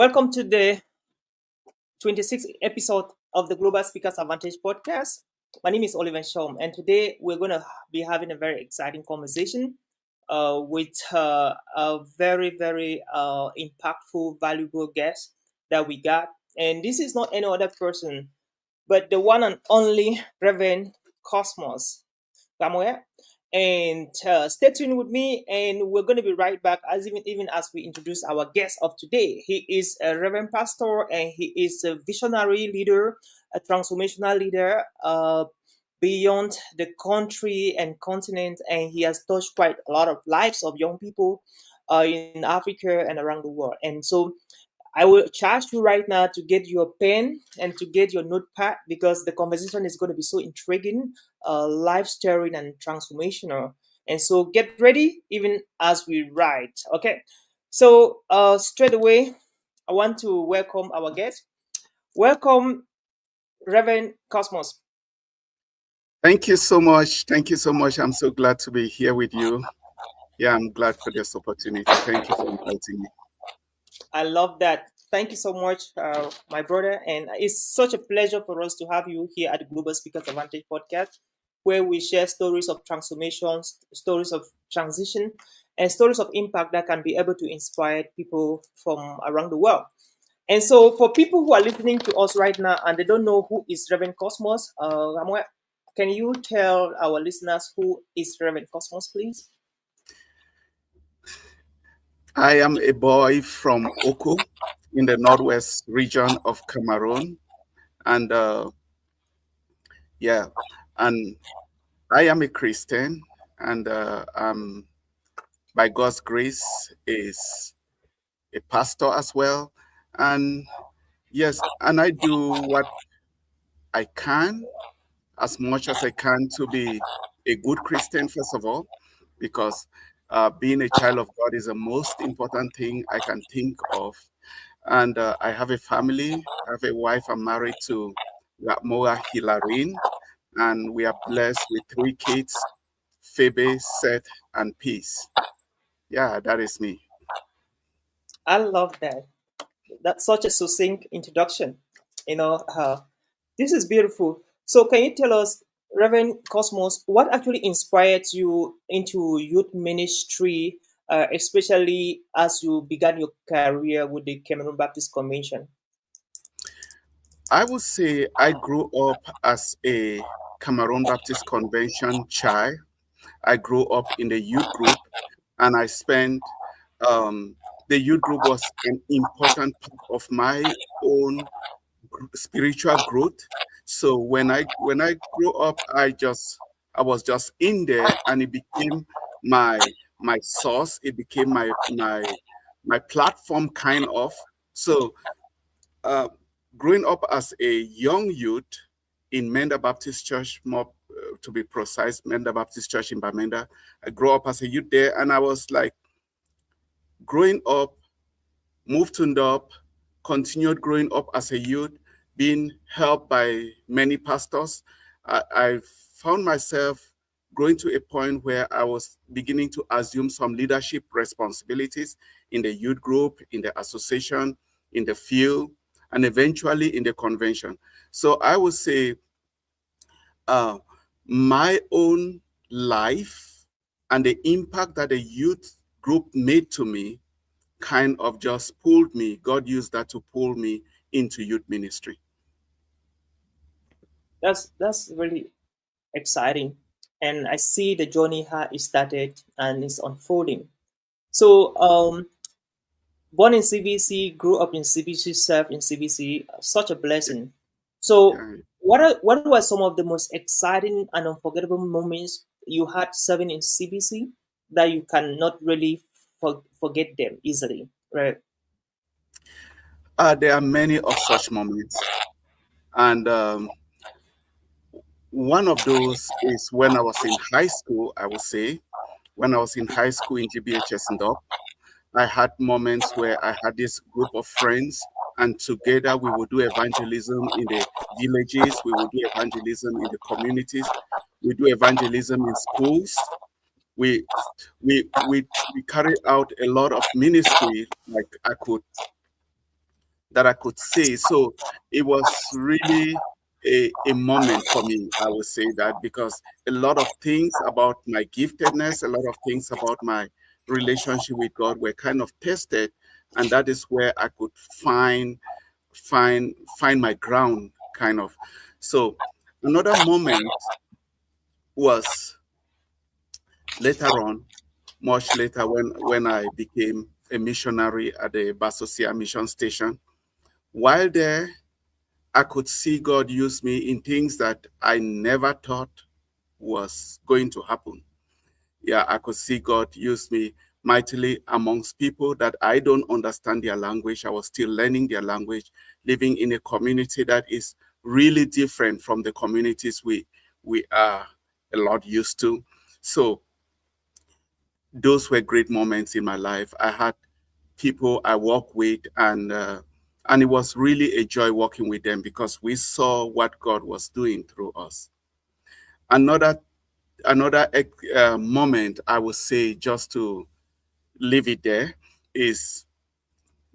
Welcome to the 26th episode of the Global Speakers Advantage podcast. My name is Oliver Shom, and today we're going to be having a very exciting conversation with a very impactful, valuable guest that we got. And this is not any other person, but the one and only Reverend Cosmos Samuel. And stay tuned with me, and we're going to be right back as even as we introduce our guest of today. He is a Reverend Pastor, and he is a visionary leader, a transformational leader beyond the country and continent, and he has touched quite a lot of lives of young people in Africa and around the world. And so I will charge you right now to get your pen and to get your notepad because the conversation is going to be so intriguing, life stirring, and transformational. And so get ready even as we write. Okay. So straight away, I want to welcome our guest. Welcome, Reverend Cosmos. Thank you so much. Thank you so much. I'm so glad to be here with you. Yeah, I'm glad for this opportunity. Thank you for inviting me. I love that. Thank you so much, my brother. And it's such a pleasure for us to have you here at the Global Speakers Advantage podcast, where we share stories of transformations, stories of transition, and stories of impact that can be able to inspire people from around the world. And so, for people who are listening to us right now and they don't know who is Reverend Cosmos, can you tell our listeners who is Reverend Cosmos, please? I am a boy from Oko in the northwest region of Cameroon. And and I am a Christian, and by God's grace is a pastor as well. And yes, and I do what I can, as much as I can, to be a good Christian, first of all, because being a child of God is the most important thing I can think of. And I have a family, I have a wife. I'm married to Moa Hilarine, and we are blessed with 3 kids, Phoebe, Seth, and Peace. Yeah, that is me. I love that. That's such a succinct introduction. This is beautiful. So, can you tell us, Reverend Cosmos, what actually inspired you into youth ministry, especially as you began your career with the Cameroon Baptist Convention? I would say I grew up as a Cameroon Baptist Convention child. I grew up in the youth group, and I spent the youth group was an important part of my own spiritual growth. So when I grew up, I was just in there, and it became my source. It became my platform, kind of. So uh, growing up as a young youth in Menda Baptist Church, more to be precise, Menda Baptist Church in Bamenda, I grew up as a youth there, and I was like growing up, moved to Ndop, continued growing up as a youth, being helped by many pastors. I found myself growing to a point where I was beginning to assume some leadership responsibilities in the youth group, in the association, in the field, and eventually in the convention. So I would say my own life and the impact that the youth group made to me kind of just pulled me. God used that to pull me into youth ministry. That's really exciting, and I see the journey how it started and it's unfolding. So, born in CBC, grew up in CBC, served in CBC, such a blessing. So, Yeah. what were some of the most exciting and unforgettable moments you had serving in CBC that you cannot really forget them easily, right? There are many of such moments. And one of those is when I was in high school, I would say. When I was in high school in GBHS and up, I had moments where I had this group of friends, and together we would do evangelism in the villages, we would do evangelism in the communities, we do evangelism in schools. We we carry out a lot of ministry. Like that I could say. So it was really a moment for me, I would say that, because a lot of things about my giftedness, a lot of things about my relationship with God were kind of tested. And that is where I could find my ground, kind of. So another moment was later on, much later, when I became a missionary at the Basosia Mission Station. While there, I could see God use me in things that I never thought was going to happen. Yeah, I could see God use me mightily amongst people that I don't understand their language. I was still learning their language, living in a community that is really different from the communities we are a lot used to. So those were great moments in my life. I had people I work with, and it was really a joy working with them because we saw what God was doing through us. Another moment I would say, just to leave it there, is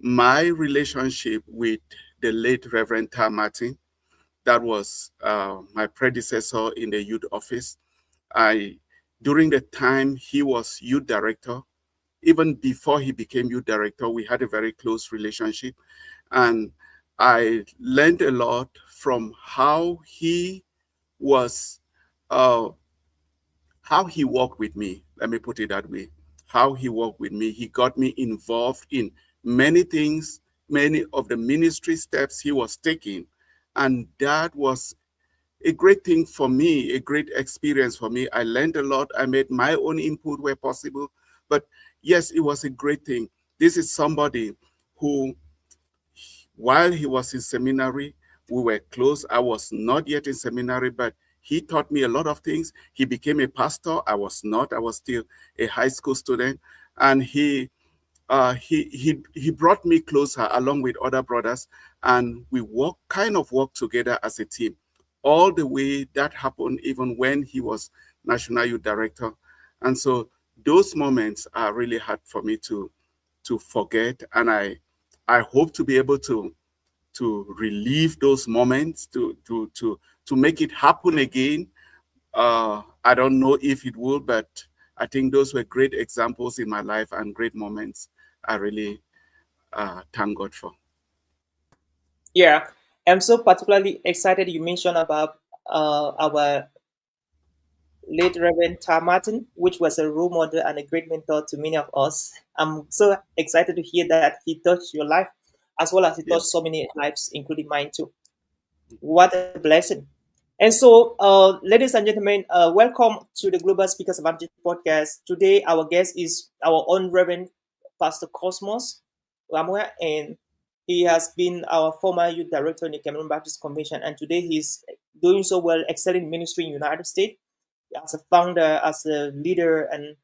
my relationship with the late Reverend Tar Martin. That was my predecessor in the youth office. I During the time he was youth director, even before he became youth director, we had a very close relationship. And I learned a lot from was, uh, how he worked with me. Let me put it that way. How he worked with me. He got me involved in many things, many of the ministry steps he was taking. And that was a great thing for me, a great experience for me. I learned a lot. I made my own input where possible. But yes, it was a great thing. This is somebody who, while he was in seminary, we were close. I was not yet in seminary, but he taught me a lot of things. He became a pastor. I was not. I was still a high school student. And he brought me closer along with other brothers, and we kind of worked together as a team. All the way that happened even when he was National Youth Director. And so those moments are really hard for me to forget. And I hope to be able to relive those moments, to make it happen again. I don't know if it will, but I think those were great examples in my life and great moments I really thank God for. Yeah, I'm so particularly excited you mentioned about our late Reverend Tar Martin, which was a role model and a great mentor to many of us. I'm so excited to hear that he touched your life as well as he touched Yes. so many lives, including mine too. What a blessing. And so, ladies and gentlemen, welcome to the Global Speakers Advantage podcast. Today, our guest is our own Reverend Pastor Cosmos Lamwe, and he has been our former youth director in the Cameroon Baptist Convention. And today, he's doing so well, excelling ministry in the United States as a founder, as a leader, and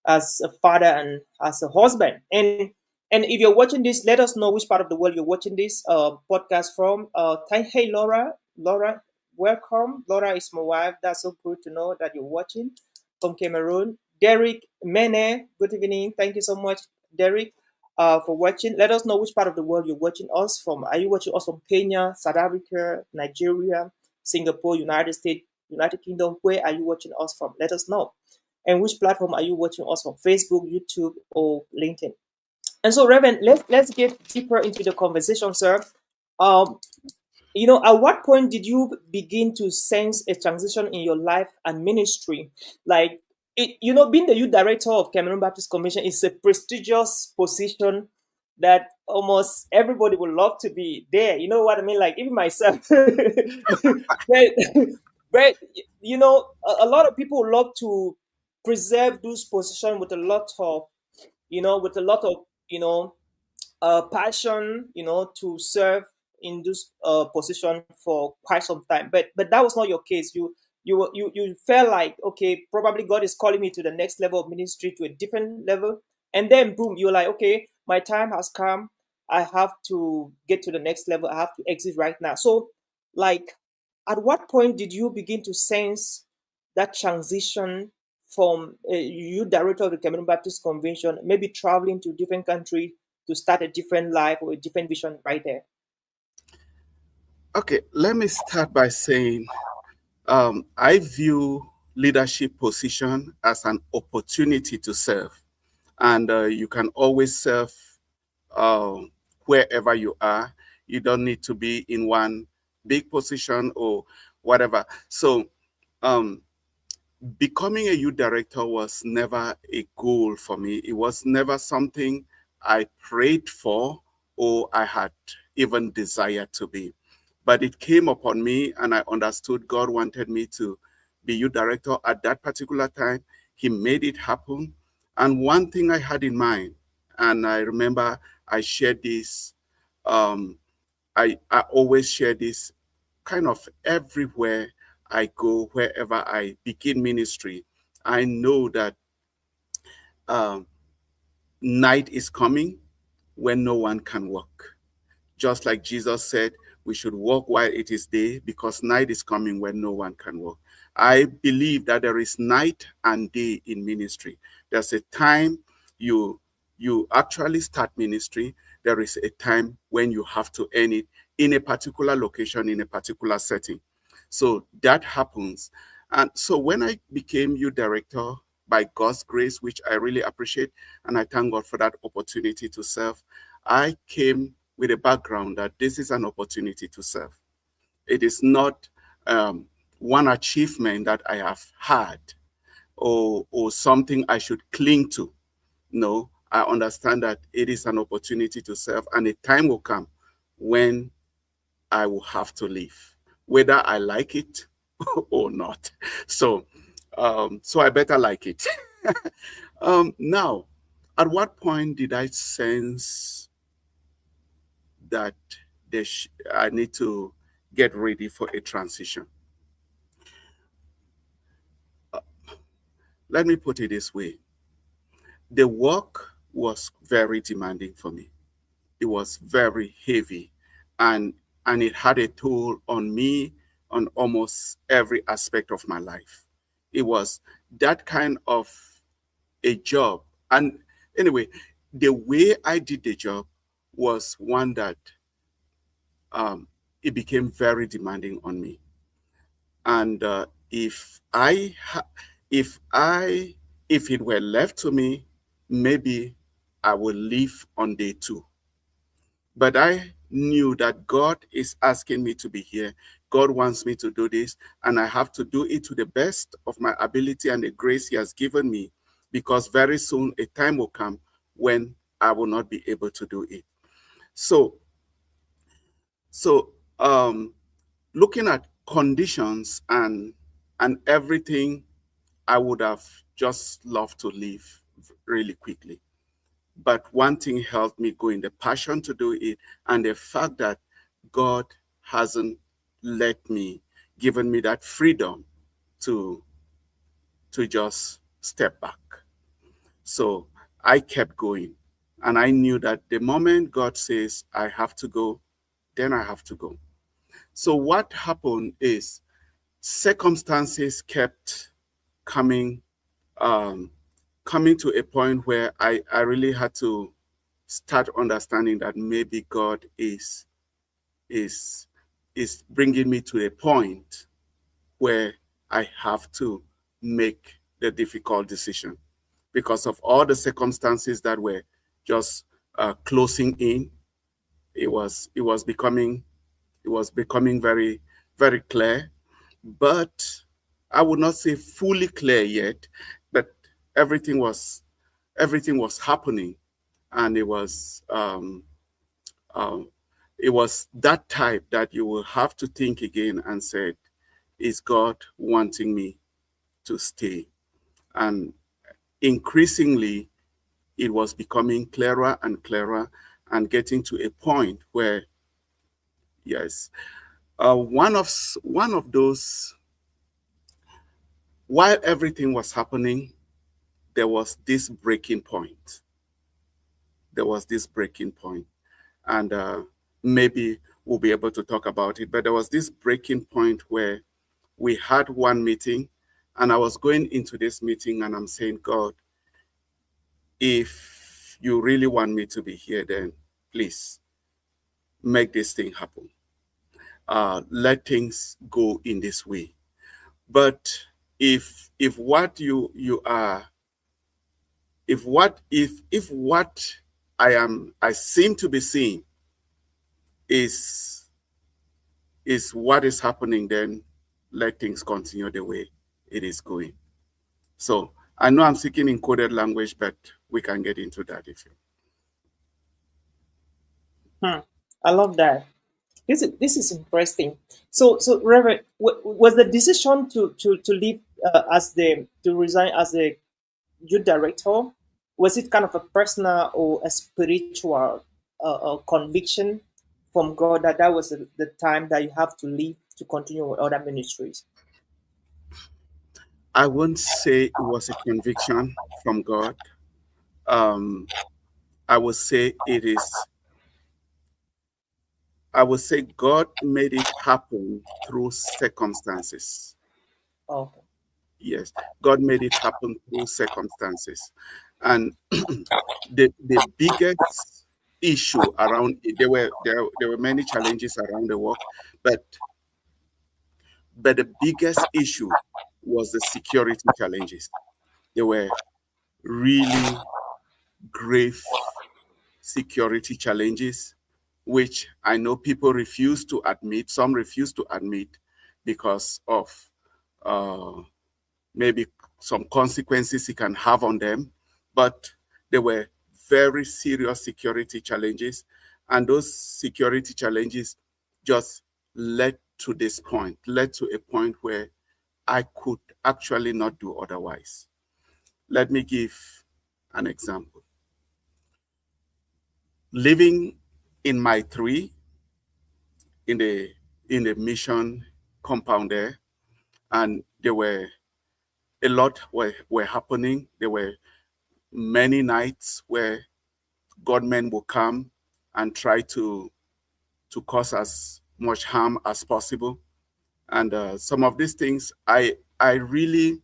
as a father and as a husband. And if you're watching this, let us know which part of the world you're watching this podcast from. Hey, Laura, welcome. Laura is my wife. That's so good to know that you're watching from Cameroon. Derek Mene, good evening. Thank you so much, Derek, for watching. Let us know which part of the world you're watching us from. Are you watching us from Kenya, South Africa, Nigeria, Singapore, United States, United Kingdom? Where are you watching us from? Let us know. And which platform are you watching us from? Facebook, YouTube, or LinkedIn? And so, Reverend, let's get deeper into the conversation, sir. Um, at what point did you begin to sense a transition in your life and ministry? Like, being the youth director of Cameroon Baptist Convention is a prestigious position that almost everybody would love to be there. You know what I mean? Like, even myself. but a lot of people love to preserve those positions with a lot of, passion, to serve in this position for quite some time. But that was not your case. You felt like, okay, probably God is calling me to the next level of ministry, to a different level, and then boom, you're like, okay, my time has come. I have to get to the next level. I have to exit right now. So, like, at what point did you begin to sense that transition from you director of the Cameroon Baptist Convention, maybe traveling to different countries to start a different life or a different vision right there? Okay, let me start by saying I view leadership position as an opportunity to serve, and you can always serve uh, wherever you are. You don't need to be in one big position or whatever. So, um, becoming a youth director was never a goal for me. It was never something I prayed for or I had even desired to be. But it came upon me, and I understood God wanted me to be youth director at that particular time. He made it happen. And one thing I had in mind, and I remember I shared this, um, I always share this kind of everywhere I go, wherever I begin ministry. I know that um, night is coming when no one can walk. Just like Jesus said, we should walk while it is day because night is coming when no one can walk. I believe that there is night and day in ministry. There's a time you you actually start ministry. There is a time when you have to end it in a particular location, in a particular setting. So that happens. And so when I became youth director by God's grace, which I really appreciate, and I thank God for that opportunity to serve, I came with a background that this is an opportunity to serve. It is not one achievement that I have had or something I should cling to. No, I understand that it is an opportunity to serve, and a time will come when I will have to leave, whether I like it or not. So, so I better like it. Now, at what point did I sense that I need to get ready for a transition? Let me put it this way. The work was very demanding for me. It was very heavy, and it had a toll on me on almost every aspect of my life. It was that kind of a job. And anyway, the way I did the job was one that it became very demanding on me. And if I if it were left to me, maybe I will leave on day two. But I knew that God is asking me to be here. God wants me to do this, and I have to do it to the best of my ability and the grace He has given me, because very soon a time will come when I will not be able to do it. So, so looking at conditions and everything, I would have just loved to leave really quickly. But one thing helped me go in the passion to do it, and the fact that God hasn't let me, given me that freedom to just step back. So I kept going. And I knew that the moment God says I have to go, then I have to go. So what happened is circumstances kept coming um, coming to a point where I really had to start understanding that maybe God is is bringing me to a point where I have to make the difficult decision because of all the circumstances that were just closing in. It was becoming very clear, but I would not say fully clear yet. But everything was everything was happening, and um, it was that type that you will have to think again and say, is God wanting me to stay? And increasingly, it was becoming clearer and clearer, and getting to a point where, yes, one of those, while everything was happening, there was this breaking point. There was this breaking point, and maybe we'll be able to talk about it. But there was this breaking point where we had one meeting, and I was going into this meeting, and I'm saying, God, if you really want me to be here, then please make this thing happen. let things go in this way. But if what you are if what I seem to be seeing is what is happening, then let things continue the way it is going. So I know I'm speaking in coded language, but we can get into that if you. I love that. This is interesting. So Reverend, was the decision to leave as the to resign as the youth director, was it kind of a personal or a spiritual conviction from God that that was the time that you have to leave to continue with other ministries? I won't say it was a conviction from God. Um, I would say it is. I would say God made it happen through circumstances. Oh, Yes, God made it happen through circumstances, and the biggest issue around it, there were many challenges around the work, but the biggest issue was the security challenges. There were really grave security challenges, which I know people refuse to admit. Some refuse to admit because of uh, maybe some consequences it can have on them. But there were very serious security challenges. And those security challenges just led to a point where I could actually not do otherwise. Let me give an example. Living in my three in the mission compound there, and there were a lot were happening. There were many nights where gunmen will come and try to cause as much harm as possible. And some of these things, I really,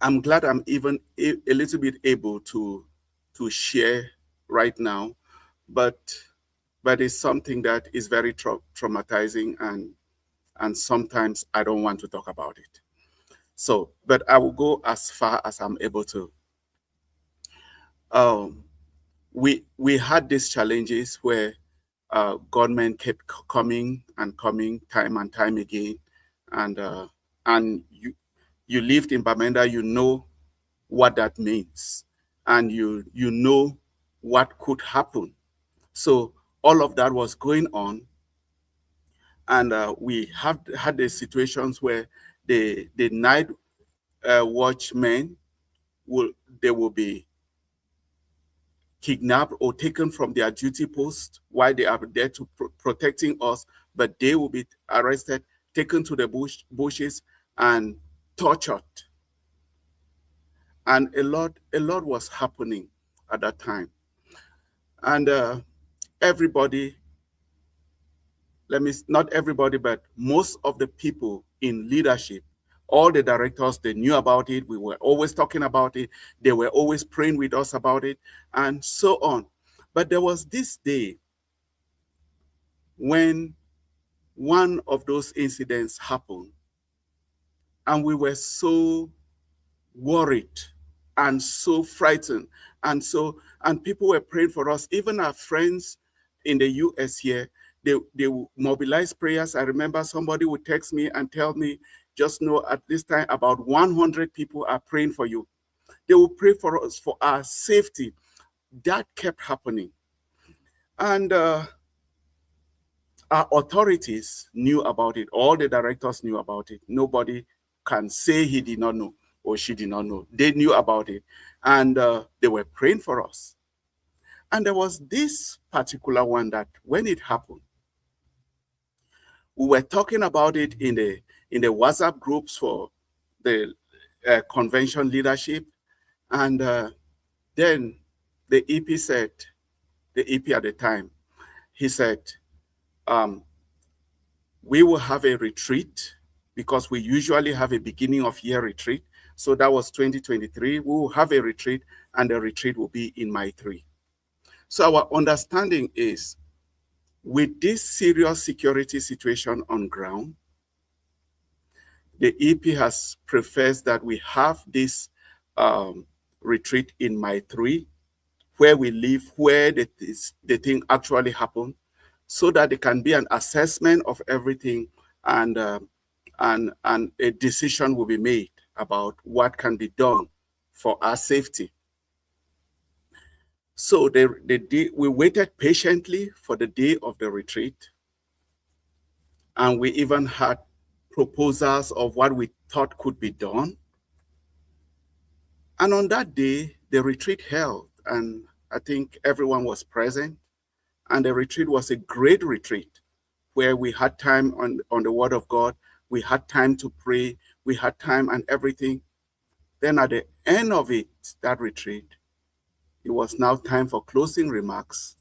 I'm glad I'm even a little bit able to share right now, but it's something that is very traumatizing, and sometimes I don't want to talk about it. So, but I will go as far as I'm able to. Um, we had these challenges where government kept coming and coming time and time again, and you lived in Bamenda, you know what that means, and you know what could happen. So all of that was going on, and we have had the situations where the night watchmen will they will be kidnapped or taken from their duty post while they are there to protecting us, but they will be arrested, taken to the bushes, and tortured. And a lot was happening at that time, and everybody, let me not everybody, but most of the people in leadership, all the directors, they knew about it. We were always talking about it. They were always praying with us about it, and so on. But there was this day when one of those incidents happened, and we were so worried and so frightened, and people were praying for us. Even our friends in the US here, they mobilized prayers. I remember somebody would text me and tell me, just know at this time about 100 people are praying for you. They will pray for us for our safety. That kept happening, and our authorities knew about it. All the directors knew about it. Nobody can say he did not know or she did not know. They knew about it, and they were praying for us. And there was this particular one that when it happened, we were talking about it in the WhatsApp groups for the convention leadership, and then the EP said, the EP at the time, he said, we will have a retreat because we usually have a beginning of year retreat. So that was 2023. We will have a retreat, and the retreat will be in my three. So our understanding is with this serious security situation on ground, the EP has professed that we have this retreat in Mile 3, where we live, where the thing actually happened, so that there can be an assessment of everything, and a decision will be made about what can be done for our safety. So we waited patiently for the day of the retreat, and we even had proposals of what we thought could be done. And on that day, the retreat held, and I think everyone was present. And the retreat was a great retreat where we had time on the Word of God. We had time to pray. We had time and everything. Then at the end of it, that retreat, it was now time for closing remarks.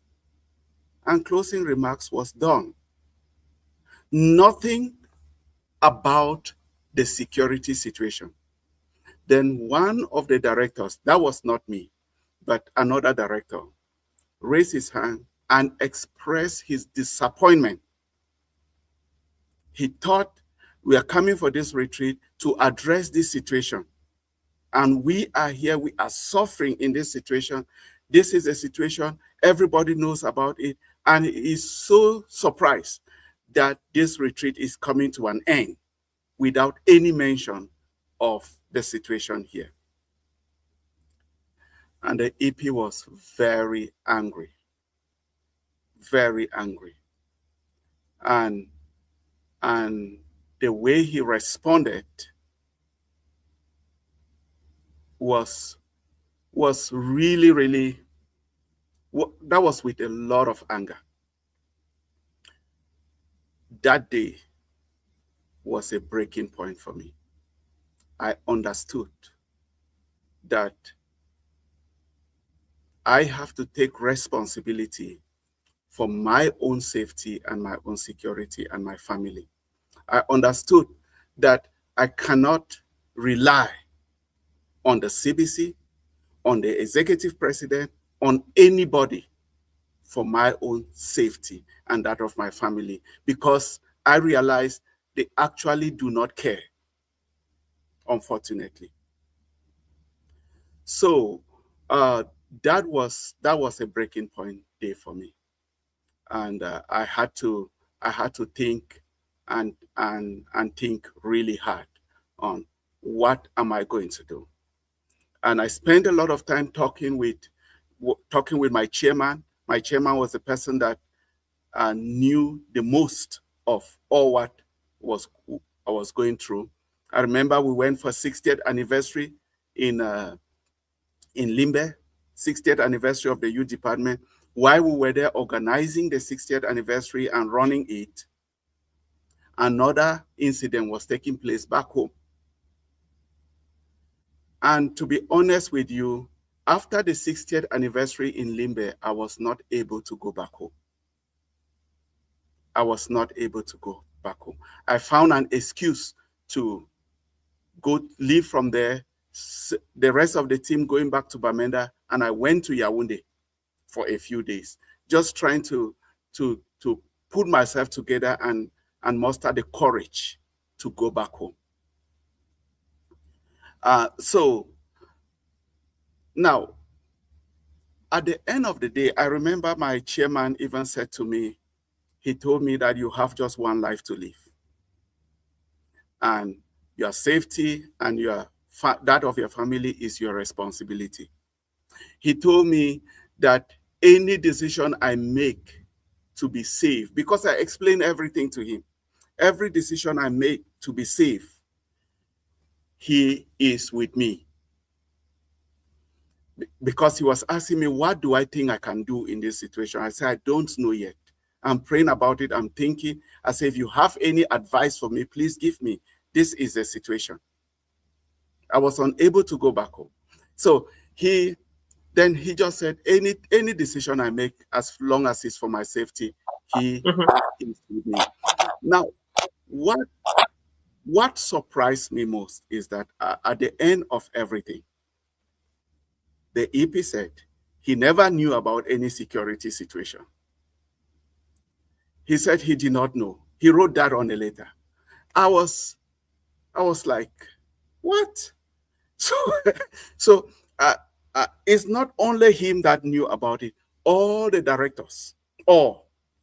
And closing remarks was done. Nothing about the security situation. Then one of the directors, that was not me, but another director, raised his hand and expressed his disappointment. He thought we are coming for this retreat to address this situation. And we are here, we are suffering in this situation. This is a situation, everybody knows about it. And he is so surprised that this retreat is coming to an end without any mention of the situation here. And the EP was very angry, very angry. And the way he responded was really, really, that was with a lot of anger. That day was a breaking point for me. I understood that I have to take responsibility for my own safety and my own security and my family. I understood that I cannot rely on the CBC, on the executive president, on anybody for my own safety and that of my family, because I realize they actually do not care, unfortunately. So that was a breaking point day for me, and I had to think and think really hard on what am I going to do. And I spent a lot of time talking with my chairman. My chairman was the person that knew the most of all what I was going through. I remember we went for 60th anniversary in Limbe, 60th anniversary of the youth department. While we were there organizing the 60th anniversary and running it, another incident was taking place back home. And to be honest with you, after the 60th anniversary in Limbe, I was not able to go back home. I was not able to go back home. I found an excuse to go leave from there, the rest of the team going back to Bamenda, and I went to Yaoundé for a few days, just trying to put myself together and muster the courage to go back home. So now, at the end of the day, I remember my chairman even said to me, he told me that you have just one life to live. And your safety and that of your family is your responsibility. He told me that any decision I make to be safe, because I explained everything to him, every decision I make to be safe, he is with me. Because he was asking me, what do I think I can do in this situation? I said, I don't know yet. I'm praying about it. I'm thinking. I said, if you have any advice for me, please give me. This is the situation. I was unable to go back home. So he just said, any decision I make, as long as it's for my safety, he is with me. Now, what surprised me most is that at the end of everything, the EP said he never knew about any security situation. He said he did not know. He wrote that on a letter. I was like, what? So, so it's not only him that knew about it. All the directors,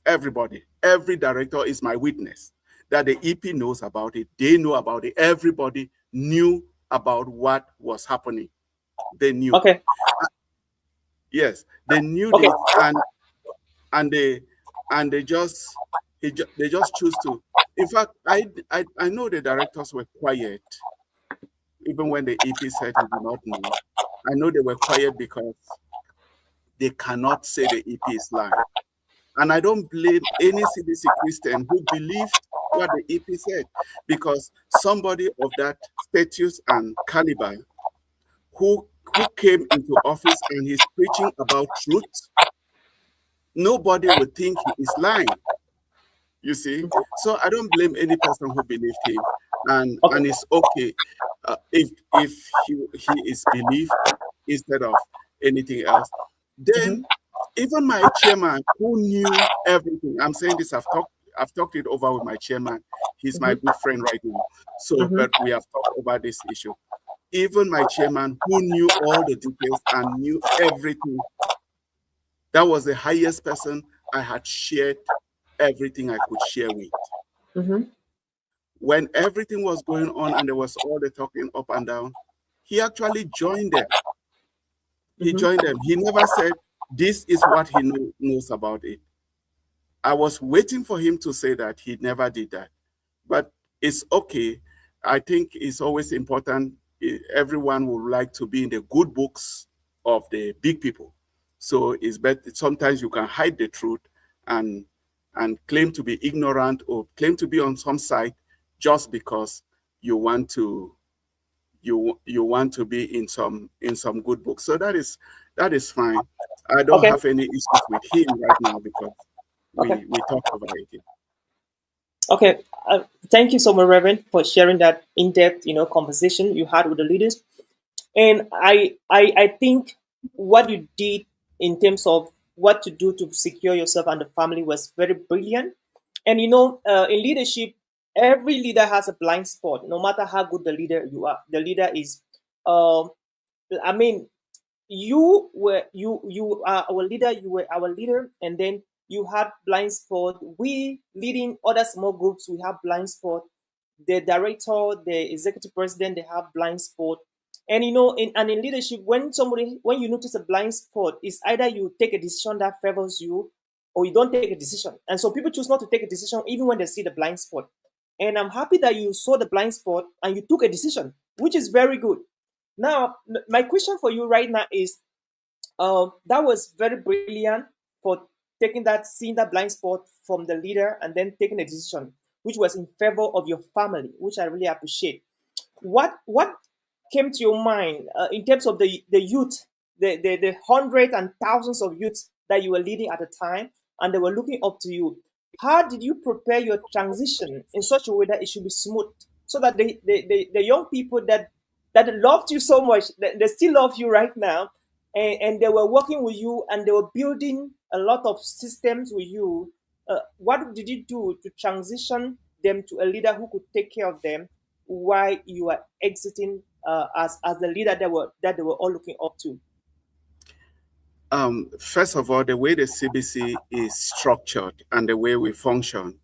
everybody, every director is my witness that the EP knows about it. They know about it. Everybody knew about what was happening. They knew. Okay. Yes, they knew Okay. this, and they just choose to. In fact, I know the directors were quiet even when the EP said he did not know. I know they were quiet because they cannot say the EP is lying. And I don't blame any CDC Christian who believed what the EP said, because somebody of that status and caliber who came into office and he's preaching about truth, nobody would think he is lying. You see? So I don't blame any person who believed him. And it's okay if he is believed instead of anything else. Then even my chairman, who knew everything, I'm saying this, I've talked it over with my chairman. He's my good friend right now. So, but we have talked about this issue. Even my chairman, who knew all the details and knew everything, that was the highest person I had shared everything I could share with. When everything was going on and there was all the talking up and down, he actually joined them. He joined them. He never said, this is what he knows about it. I was waiting for him to say that. He never did that. But it's okay. I think it's always important. Everyone would like to be in the good books of the big people. So it's better. Sometimes you can hide the truth and claim to be ignorant or claim to be on some side just because you want to be in some good books. So that is fine. I don't have any issues with him right now because we talked about it. Okay. Thank you so much, Reverend, for sharing that in-depth, conversation you had with the leaders. And I think what you did in terms of what to do to secure yourself and the family was very brilliant. And in leadership, every leader has a blind spot. No matter how good the leader you are, the leader is. I mean, you are our leader. You were our leader, and then you had blind spot. We leading other small groups, we have blind spot. The director, the executive president, they have blind spot. And in leadership, when you notice a blind spot, it's either you take a decision that favors you, or you don't take a decision. And so people choose not to take a decision even when they see the blind spot. And I'm happy that you saw the blind spot and you took a decision, which is very good. Now, my question for you right now is, that was very brilliant for seeing that blind spot from the leader and then taking a decision, which was in favor of your family, which I really appreciate. What came to your mind in terms of the youth, the hundreds and thousands of youths that you were leading at the time, and they were looking up to you? How did you prepare your transition in such a way that it should be smooth, so that the young people that loved you so much, they still love you right now, and they were working with you and they were building a lot of systems with you? What did you do to transition them to a leader who could take care of them while you are exiting as the leader that they were all looking up to? First of all, the way the CBC is structured and the way we function,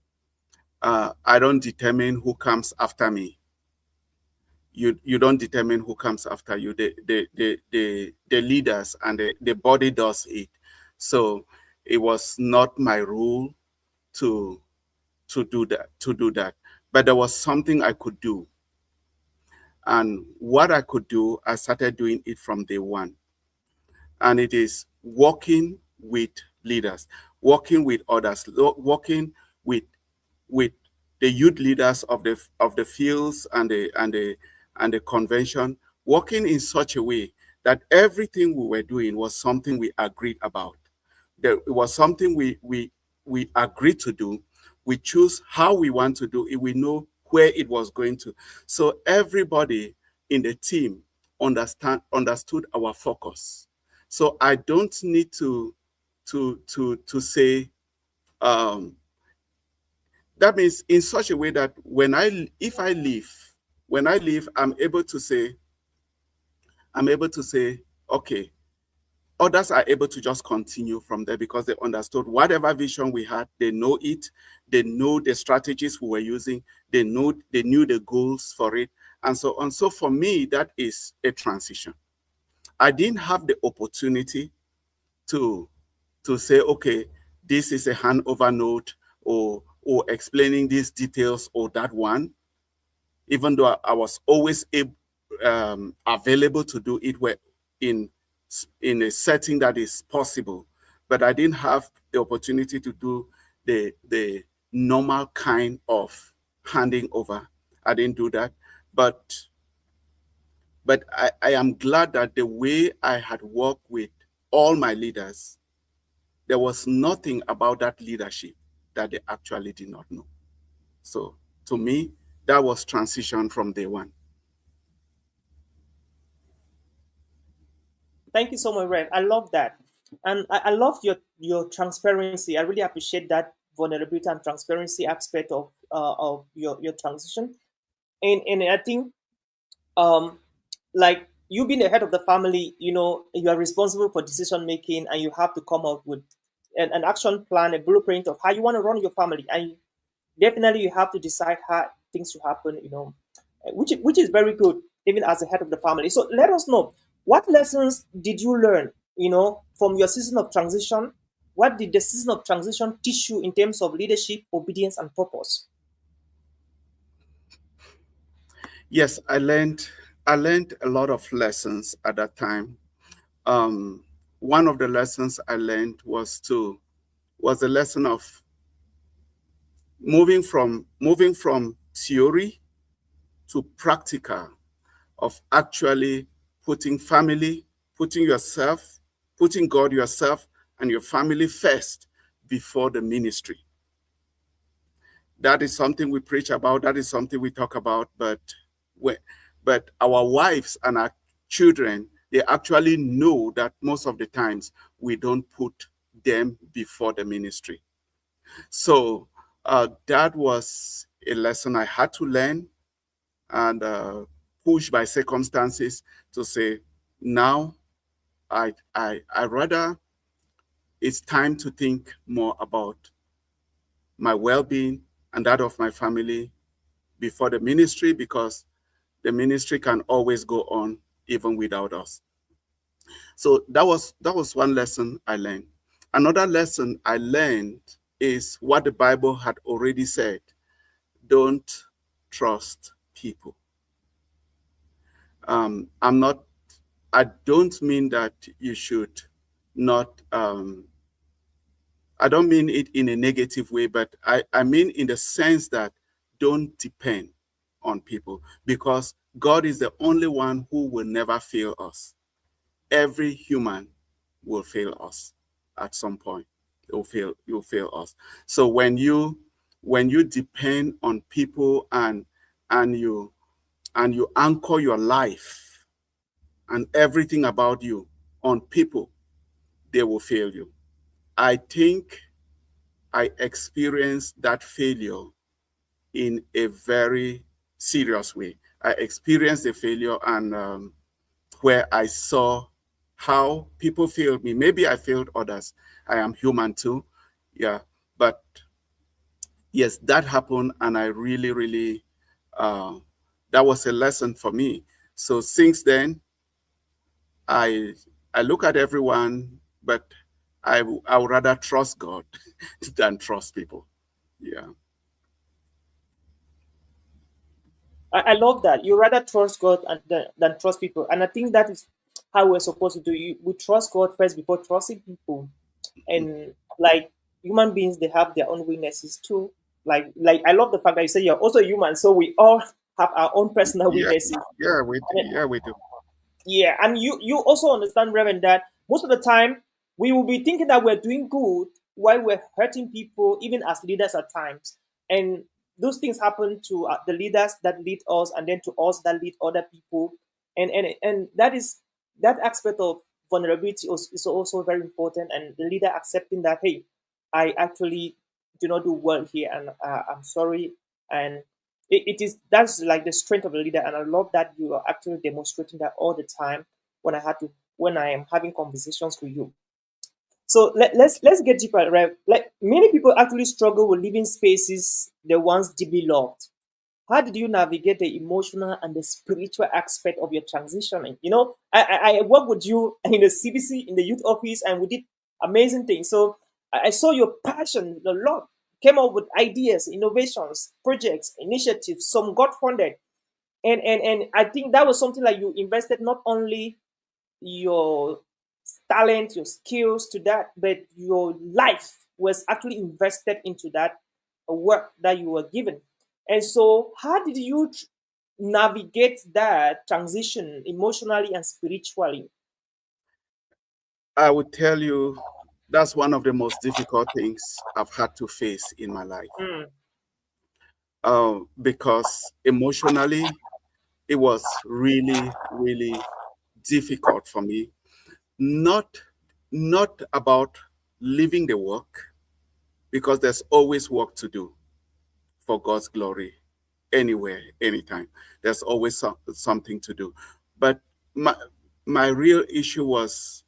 I don't determine who comes after me. You don't determine who comes after you. The leaders and the body does it. So it was not my rule to do that. But there was something I could do. And what I could do, I started doing it from day one. And it is working with leaders, working with others, working with the youth leaders of the fields and the convention, working in such a way that everything we were doing was something we agreed about. It was something we agreed to do. We choose how we want to do it. We know where it was going to. So everybody in the team understood our focus. So I don't need to say that means in such a way that if I leave, when I leave, I'm able to say, okay, others are able to just continue from there because they understood whatever vision we had, they know it, they know the strategies we were using, they knew the goals for it, and so on. So for me, that is a transition. I didn't have the opportunity to say, okay, this is a handover note, or explaining these details or that one, even though I was always available to do it in in a setting that is possible, but I didn't have the opportunity to do the normal kind of handing over. I didn't do that, but I am glad that the way I had worked with all my leaders, there was nothing about that leadership that they actually did not know. So to me, that was transition from day one. Thank you so much, Rev. I love that, and I love your transparency. I really appreciate that vulnerability and transparency aspect of your transition. And I think um like you being the head of the family, you are responsible for decision making, and you have to come up with an action plan, a blueprint of how you want to run your family, and definitely you have to decide how things should happen, which is very good, even as the head of the family. So let us know, what lessons did you learn, from your season of transition? What did the season of transition teach you in terms of leadership, obedience, and purpose? Yes, I learned a lot of lessons at that time. Um, One of the lessons I learned was the lesson of moving from theory to practical, of actually putting family, putting yourself, putting God, yourself, and your family first before the ministry. That is something we preach about. That is something we talk about. We, but our wives and our children, they actually know that most of the times we don't put them before the ministry. So that was a lesson I had to learn, and pushed by circumstances to say, now I rather, it's time to think more about my well-being and that of my family before the ministry, because the ministry can always go on even without us. So that was one lesson I learned. Another lesson I learned is what the Bible had already said: don't trust people. I'm not. I don't mean that you should not. I don't mean it in a negative way, but I mean in the sense that don't depend on people, because God is the only one who will never fail us. Every human will fail us at some point. You'll fail us. So when you depend on people, and you anchor your life and everything about you on people, they will fail you. I think I experienced that failure in a very serious way. I experienced the failure, and where I saw how people failed me. Maybe I failed others. I am human too. Yeah. But yes, that happened, and I really, really, uh, that was a lesson for me. So since then, I I look at everyone, but I would rather trust God than trust people. Yeah. I love that. You rather trust God than trust people. And I think that is how we're supposed to do. We trust God first before trusting people. And like human beings, they have their own weaknesses too. Like I love the fact that you say you're also human, so we all have our own personal Yeah. weaknesses. Yeah, we do. And Yeah, we do. yeah, and you also understand, Reverend, that most of the time we will be thinking that we're doing good while we're hurting people, even as leaders at times. And those things happen to the leaders that lead us, and then to us that lead other people. And that is that aspect of vulnerability is also very important. And the leader accepting that, hey, I actually do not do well here, and I'm sorry. And that's like the strength of a leader, and I love that you are actually demonstrating that all the time when I am having conversations with you. So let's get deeper, right? Like many people actually struggle with living spaces they once deeply loved. How did you navigate the emotional and the spiritual aspect of your transitioning? I worked with you in the CBC in the youth office, and we did amazing things. So I saw your passion a lot. Came up with ideas, innovations, projects, initiatives. Some got funded, and I think that was something like you invested not only your talent, your skills to that, but your life was actually invested into that work that you were given. And so, how did you navigate that transition emotionally and spiritually? I would tell you that's one of the most difficult things I've had to face in my life. Mm, Because emotionally, it was really, really difficult for me. Not, not about leaving the work, because there's always work to do for God's glory, anywhere, anytime. There's always something to do. But my my real issue was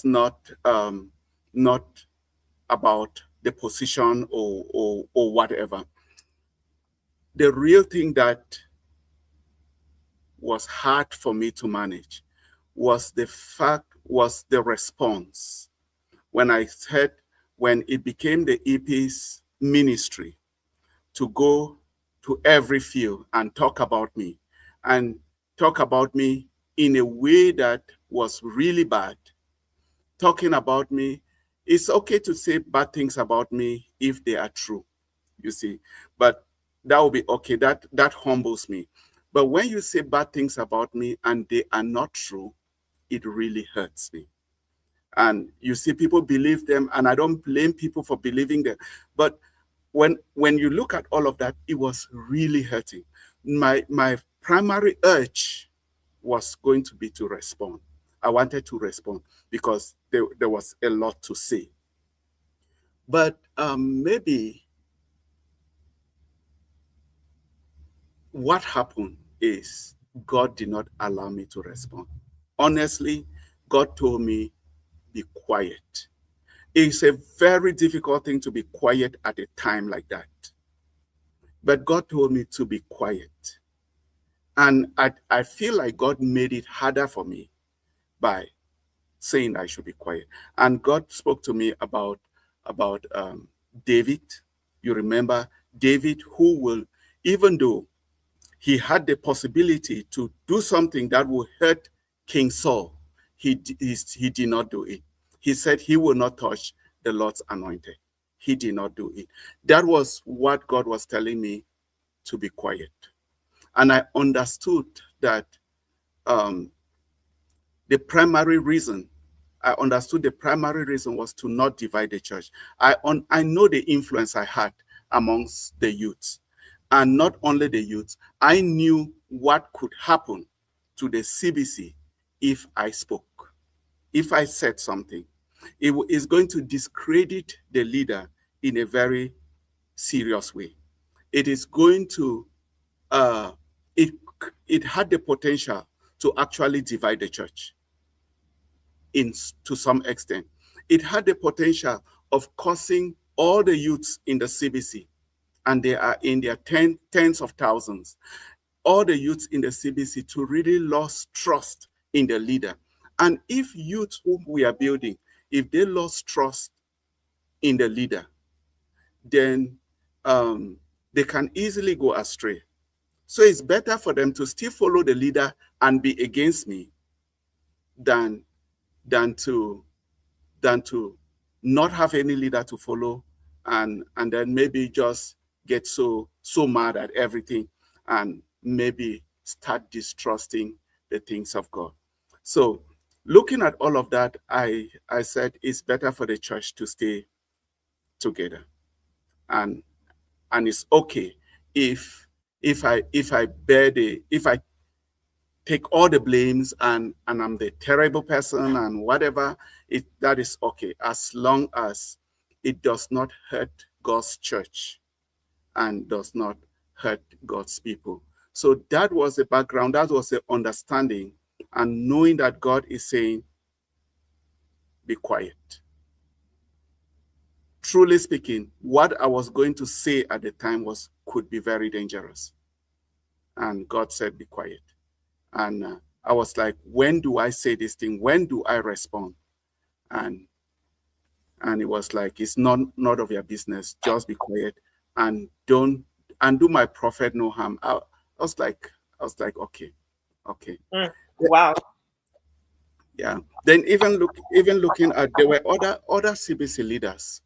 not about the position or whatever. The real thing that was hard for me to manage was the response when I said, when it became the EP's ministry to go to every field and talk about me in a way that was really bad, talking about me. It's okay to say bad things about me if they are true, you see, but that will be okay. That humbles me. But when you say bad things about me and they are not true, it really hurts me. And you see, people believe them, and I don't blame people for believing them. But when you look at all of that, it was really hurting. My primary urge was going to be to respond. I wanted to respond because there was a lot to say. But maybe what happened is God did not allow me to respond. Honestly, God told me, be quiet. It's a very difficult thing to be quiet at a time like that. But God told me to be quiet. And I feel like God made it harder for me by saying I should be quiet. And God spoke to me about David. You remember David, who will, even though he had the possibility to do something that would hurt King Saul, he did not do it. He said he will not touch the Lord's anointed. He did not do it. That was what God was telling me, to be quiet. And I understood that um, I understood the primary reason was to not divide the church. I know the influence I had amongst the youths, and not only the youths. I knew what could happen to the CBC if I spoke, if I said something. It is going to discredit the leader in a very serious way. It is going to uh, it it had the potential to actually divide the church in to some extent. It had the potential of causing all the youths in the CBC, and they are in their tens of thousands, all the youths in the CBC to really lost trust in the leader. And if youth whom we are building, if they lost trust in the leader, then they can easily go astray. So it's better for them to still follow the leader and be against me than than to than to not have any leader to follow, and then maybe just get so mad at everything and maybe start distrusting the things of God. So looking at all of that, I said it's better for the church to stay together. And it's okay if I take all the blames and I'm the terrible person and whatever, that is okay, as long as it does not hurt God's church and does not hurt God's people. So that was the background, that was the understanding, and knowing that God is saying, be quiet. Truly speaking, what I was going to say at the time could be very dangerous. And God said, be quiet. And I was like, when do I say this thing? When do I respond? And it was like, it's none of your business. Just be quiet and do my prophet no harm. I was like, okay. Wow. Yeah. Then even looking at, there were other CBC leaders,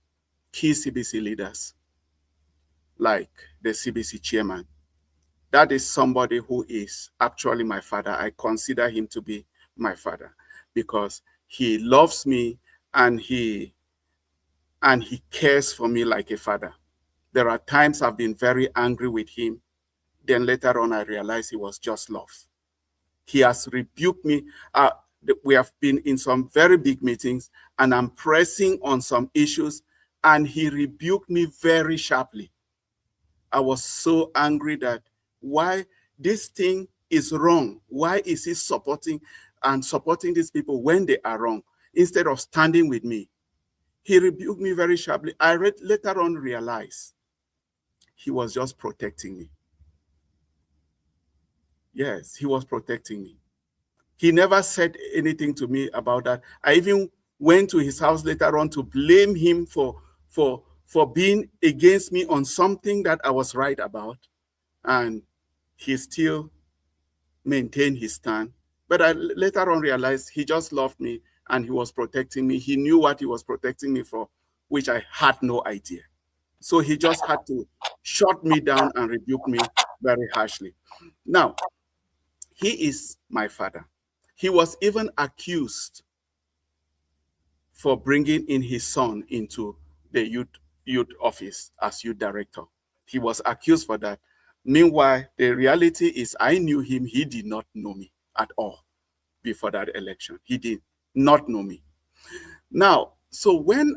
key CBC leaders, like the CBC chairman. That is somebody who is actually my father. I consider him to be my father because he loves me and he cares for me like a father. There are times I've been very angry with him. Then later on, I realized it was just love. He has rebuked me. We have been in some very big meetings and I'm pressing on some issues and he rebuked me very sharply. I was so angry that why this thing is wrong. Why is he supporting these people when they are wrong instead of standing with me? He rebuked me very sharply. I later on realized he was just protecting me. Yes, he was protecting me. He never said anything to me about that. I even went to his house later on to blame him for being against me on something that I was right about. And he still maintained his stand. But I later on realized he just loved me and he was protecting me. He knew what he was protecting me for, which I had no idea. So he just had to shut me down and rebuke me very harshly. Now, he is my father. He was even accused for bringing in his son into the youth office as youth director. He was accused for that. Meanwhile, the reality is I knew him. He did not know me at all before that election. He did not know me. Now, so when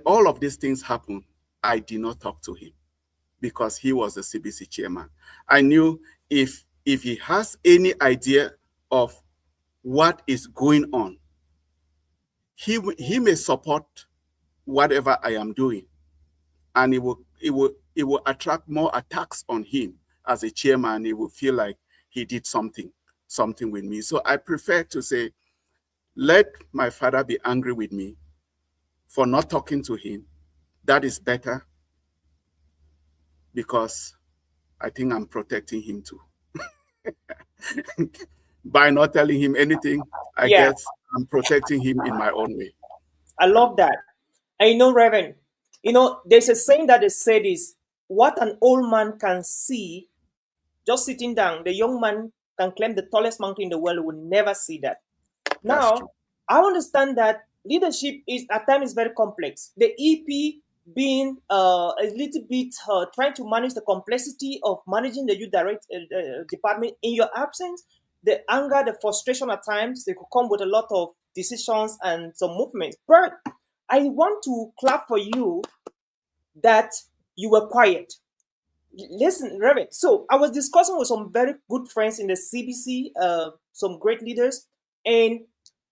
all of these things happened, I did not talk to him because he was the CBC chairman. I knew if he has any idea of what is going on, he may support whatever I am doing, and it will attract more attacks on him as a chairman. He will feel like he did something with me. So I prefer to say, let my father be angry with me for not talking to him. That is better because I think I'm protecting him too. By not telling him anything, I guess I'm protecting him in my own way. I love that. And Reverend, there's a saying that they said is, what an old man can see just sitting down, the young man can climb the tallest mountain in the world, will never see that. Now, I understand that leadership is at times very complex. The EP being a little bit trying to manage the complexity of managing the youth department in your absence, the anger, the frustration at times, they could come with a lot of decisions and some movements. But I want to clap for you that you were quiet. Listen, Reverend. So I was discussing with some very good friends in the CBC, some great leaders, and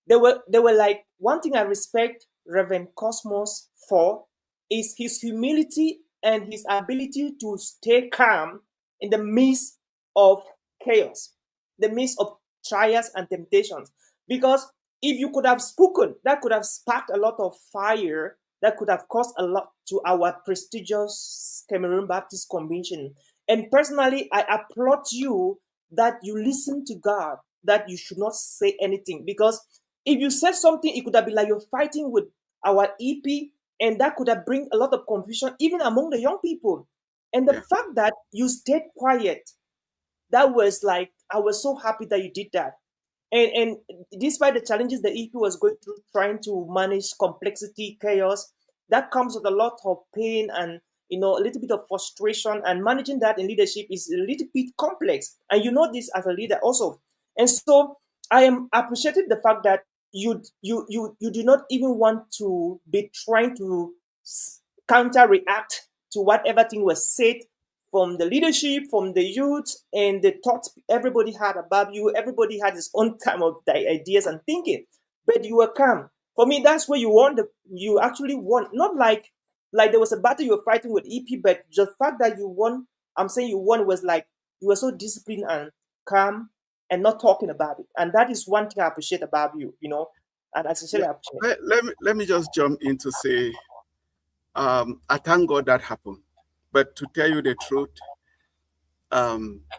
they were like, one thing I respect Reverend Cosmos for is his humility and his ability to stay calm in the midst of chaos, the midst of trials and temptations. Because if you could have spoken, that could have sparked a lot of fire that could have caused a lot to our prestigious Cameroon Baptist Convention. And personally, I applaud you that you listen to God, that you should not say anything. Because if you said something, it could have been like you're fighting with our EP, and that could have bring a lot of confusion even among the young people. And the fact that you stayed quiet, that was like, I was so happy that you did that. And despite the challenges the EP was going through, trying to manage complexity, chaos, that comes with a lot of pain and a little bit of frustration. And managing that in leadership is a little bit complex. And you know this as a leader also. And so I am appreciating the fact that you do not even want to be trying to counter react to whatever thing was said from the leadership, from the youth, and the thoughts everybody had about you. Everybody had his own kind of ideas and thinking, but you were calm. For me, that's where you won. You actually won. Not like there was a battle you were fighting with EP, but the fact that you won, I'm saying you won, was like you were so disciplined and calm and not talking about it. And that is one thing I appreciate about you, and I sincerely appreciate. Let me just jump in to say, I thank God that happened. But to tell you the truth,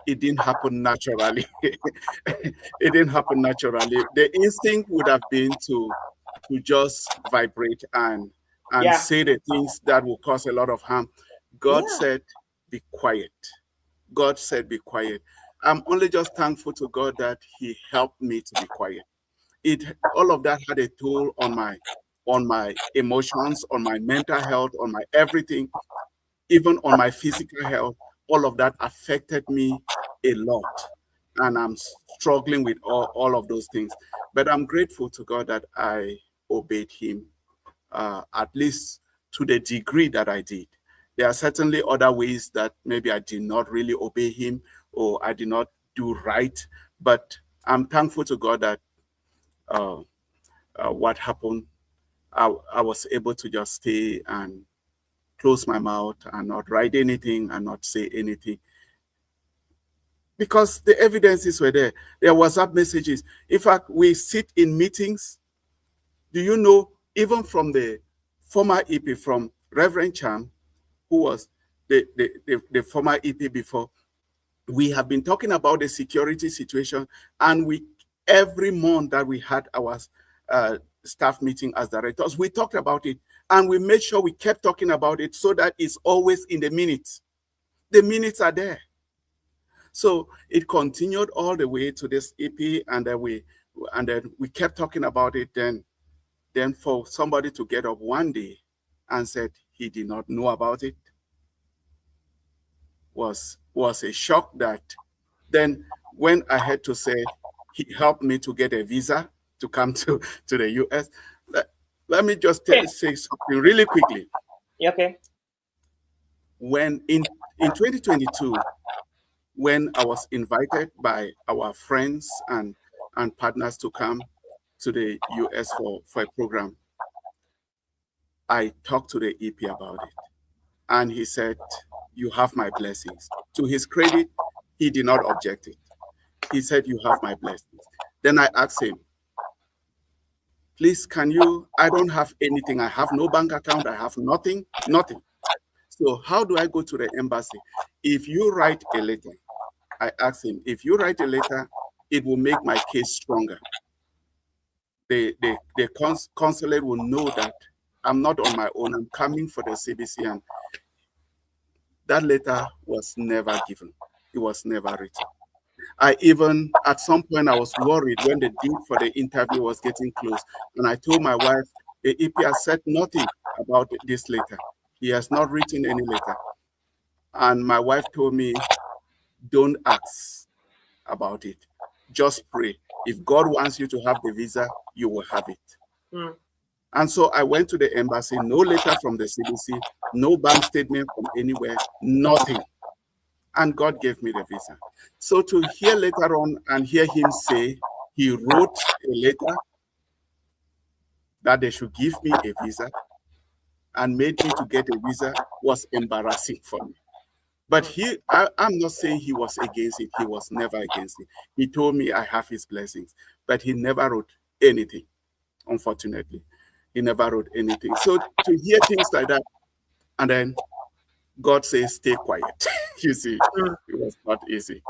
it didn't happen naturally. It didn't happen naturally. The instinct would have been to just vibrate and Yeah. say the things that will cause a lot of harm. God said, be quiet. God said, be quiet. I'm only just thankful to God that He helped me to be quiet. All of that had a toll on my emotions, on my mental health, on my everything, even on my physical health. All of that affected me a lot. And I'm struggling with all of those things. But I'm grateful to God that I obeyed Him, at least to the degree that I did. There are certainly other ways that maybe I did not really obey Him or I did not do right. But I'm thankful to God that what happened, I was able to just stay and close my mouth and not write anything and not say anything. Because the evidences were there. There were WhatsApp messages. In fact, we sit in meetings. Do you know, even from the former EP, from Reverend Cham, who was the former EP before, we have been talking about the security situation, and every month that we had our staff meeting as directors, we talked about it, and we made sure we kept talking about it so that it's always in the minutes. The minutes are there. So it continued all the way to this EP, and then we kept talking about it. Then for somebody to get up one day and said he did not know about it was a shock. That then when I had to say he helped me to get a visa to come to the US, let me just say something really quickly. Okay. When in 2022, when I was invited by our friends and partners to come to the US for a program, I talked to the EP about it. And he said, you have my blessings. To his credit, he did not object it. He said, you have my blessings. Then I asked him, please, I don't have anything. I have no bank account. I have nothing. So how do I go to the embassy? If you write a letter, I asked him, if you write a letter, it will make my case stronger. The consulate will know that I'm not on my own. I'm coming for the CBC. And that letter was never given. It was never written. At some point, I was worried when the date for the interview was getting close. And I told my wife, the EP has said nothing about this letter. He has not written any letter. And my wife told me, don't ask about it. Just pray. If God wants you to have the visa, you will have it. And so I went to the embassy, no letter from the CBC, no bank statement from anywhere, nothing. And God gave me the visa. So to hear later on and hear him say he wrote a letter that they should give me a visa and made me to get a visa was embarrassing for me. But I'm not saying he was against it. He was never against it. He told me I have his blessings, but he never wrote anything, unfortunately. He never wrote anything. So to hear things like that, and then God says, stay quiet. You see, it was not easy.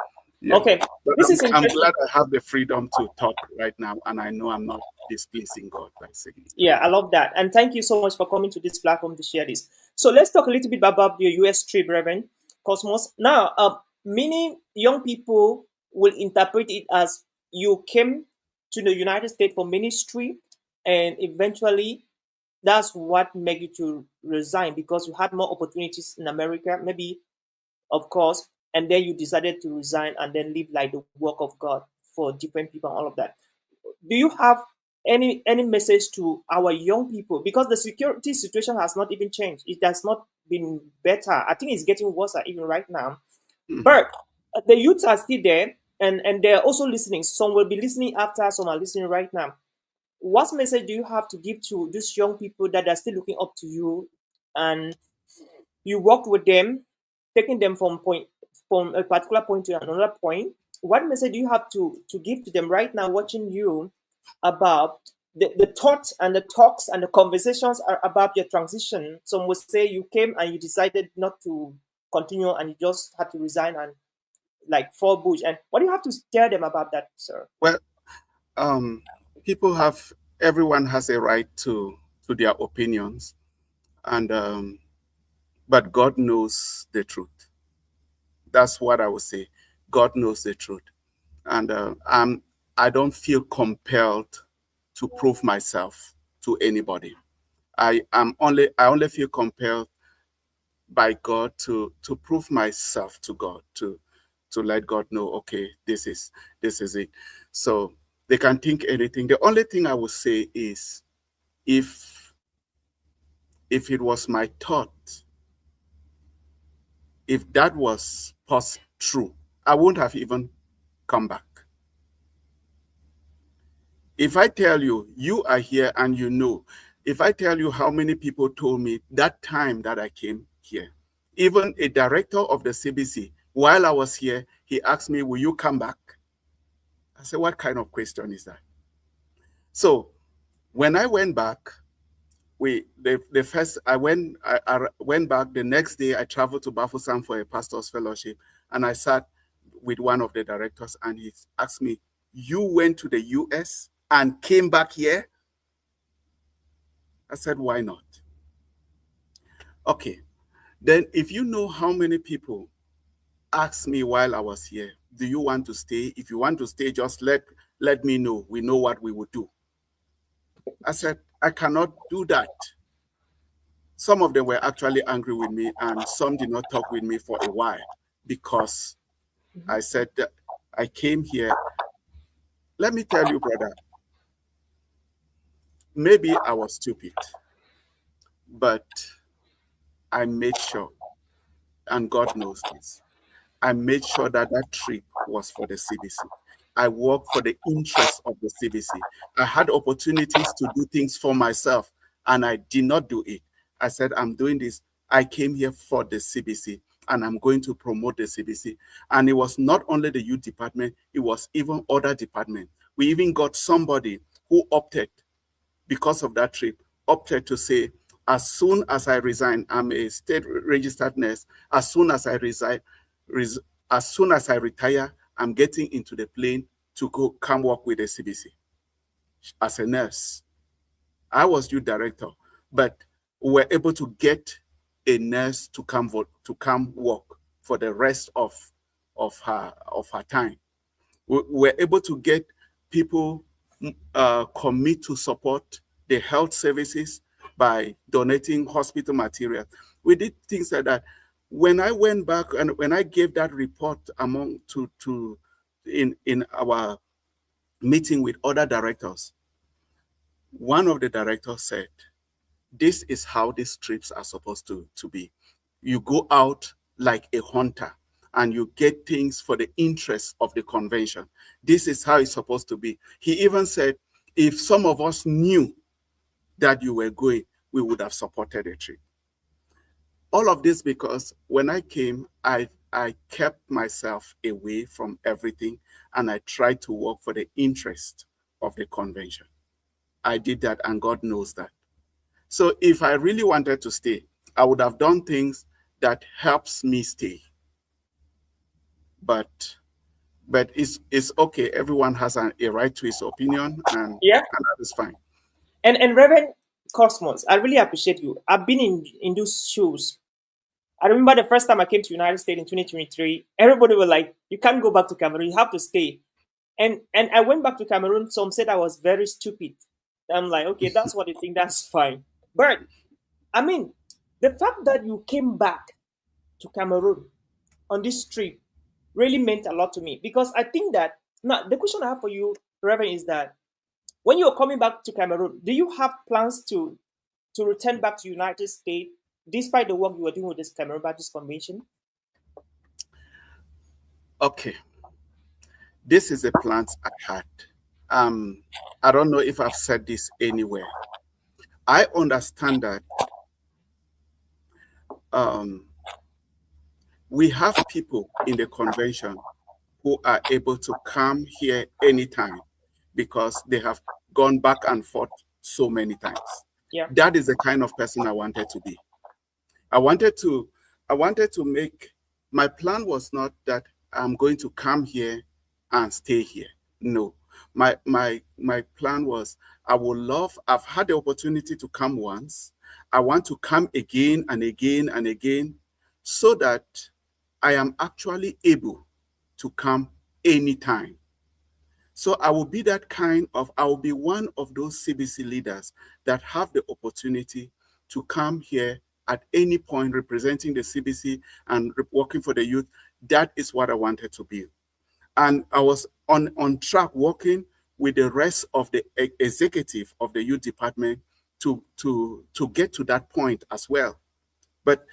Yeah. Okay. But I'm glad I have the freedom to talk right now, and I know I'm not displeasing God by saying it. Yeah, I love that. And thank you so much for coming to this platform to share this. So let's talk a little bit about your US trip, Reverend Cosmos. Now, many young people will interpret it as you came to the United States for ministry, and eventually that's what made you to resign because you had more opportunities in America, maybe, of course, and then you decided to resign and then live like the work of God for different people and all of that. Do you have any message to our young people, because the security situation has not even changed. It has not been better. I think it's getting worse even right now. Mhm. But the youths are still there, and they're also listening. Some will be listening after, some are listening right now. What message do you have to give to these young people that are still looking up to you, and you worked with them, taking them from a particular point to another point? What message do you have to give to them right now watching you about the thoughts and the talks and the conversations are about your transition? Some would say you came and you decided not to continue and you just had to resign and like fall bush. And what do you have to tell them about that, sir? Well, um, people have everyone has a right to their opinions, and but God knows the truth. That's what I would say. God knows the truth, and I don't feel compelled to prove myself to anybody. I only feel compelled by God to prove myself to God, to let God know, okay, this is it. So they can think anything. The only thing I would say is, if it was my thought, if that was true, I wouldn't have even come back. If I tell you, you are here and you know, if I tell you how many people told me that time that I came here, even a director of the CBC, while I was here, he asked me, will you come back? I said, what kind of question is that? So when I went back, the first I went back the next day. I traveled to Bafoussam for a pastor's fellowship, and I sat with one of the directors, and he asked me, you went to the US and came back here? I said, why not? Okay, then if you know how many people asked me while I was here, do you want to stay? If you want to stay, just let me know. We know what we would do. I said, I cannot do that. Some of them were actually angry with me, and some did not talk with me for a while because I said that I came here. Let me tell you, brother, maybe I was stupid, but I made sure, and God knows this, I made sure that that trip was for the CBC. I worked for the interest of the CBC. I had opportunities to do things for myself, and I did not do it. I said, I'm doing this. I came here for the CBC, and I'm going to promote the CBC. And it was not only the youth department, it was even other departments. We even got somebody who opted, because of that trip, opted to say, as soon as I resign, I'm a state registered nurse. As soon as I resign, as soon as I retire, I'm getting into the plane to go come work with the CBC as a nurse. I was youth director, but we were able to get a nurse to come work for the rest of her time. We were able to get people commit to support the health services by donating hospital materials. We did things like that. When I went back and when I gave that report in our meeting with other directors, one of the directors said, this is how these trips are supposed to be. You go out like a hunter and you get things for the interest of the convention. This is how it's supposed to be. He even said, if some of us knew that you were going, we would have supported the trip. All of this because when I came, I kept myself away from everything and I tried to work for the interest of the convention. I did that and God knows that. So if I really wanted to stay, I would have done things that helps me stay. But it's okay. Everyone has a right to his opinion, and Yeah. that is fine. And Reverend Cosmos, I really appreciate you. I've been in those shoes. I remember the first time I came to United States in 2023, everybody was like, you can't go back to Cameroon, you have to stay. And I went back to Cameroon, some said I was very stupid. I'm like, okay, that's what you think, that's fine. But I mean, the fact that you came back to Cameroon on this trip really meant a lot to me, because I think that now the question I have for you, Reverend, is that when you're coming back to Cameroon, do you have plans to return back to United States despite the work you were doing with this Cameroon Baptist Convention? Okay, this is a plan I had. I don't know if I've said this anywhere. I understand that we have people in the convention who are able to come here anytime because they have gone back and forth so many times. Yeah. That is the kind of person I wanted to be. I wanted to make, my plan was not that I'm going to come here and stay here. No. My plan was, I've had the opportunity to come once. I want to come again and again and again so that I am actually able to come anytime. So I will be I will be one of those CBC leaders that have the opportunity to come here at any point representing the CBC and working for the youth. That is what I wanted to be. And I was on track working with the rest of the executive of the youth department to get to that point as well. But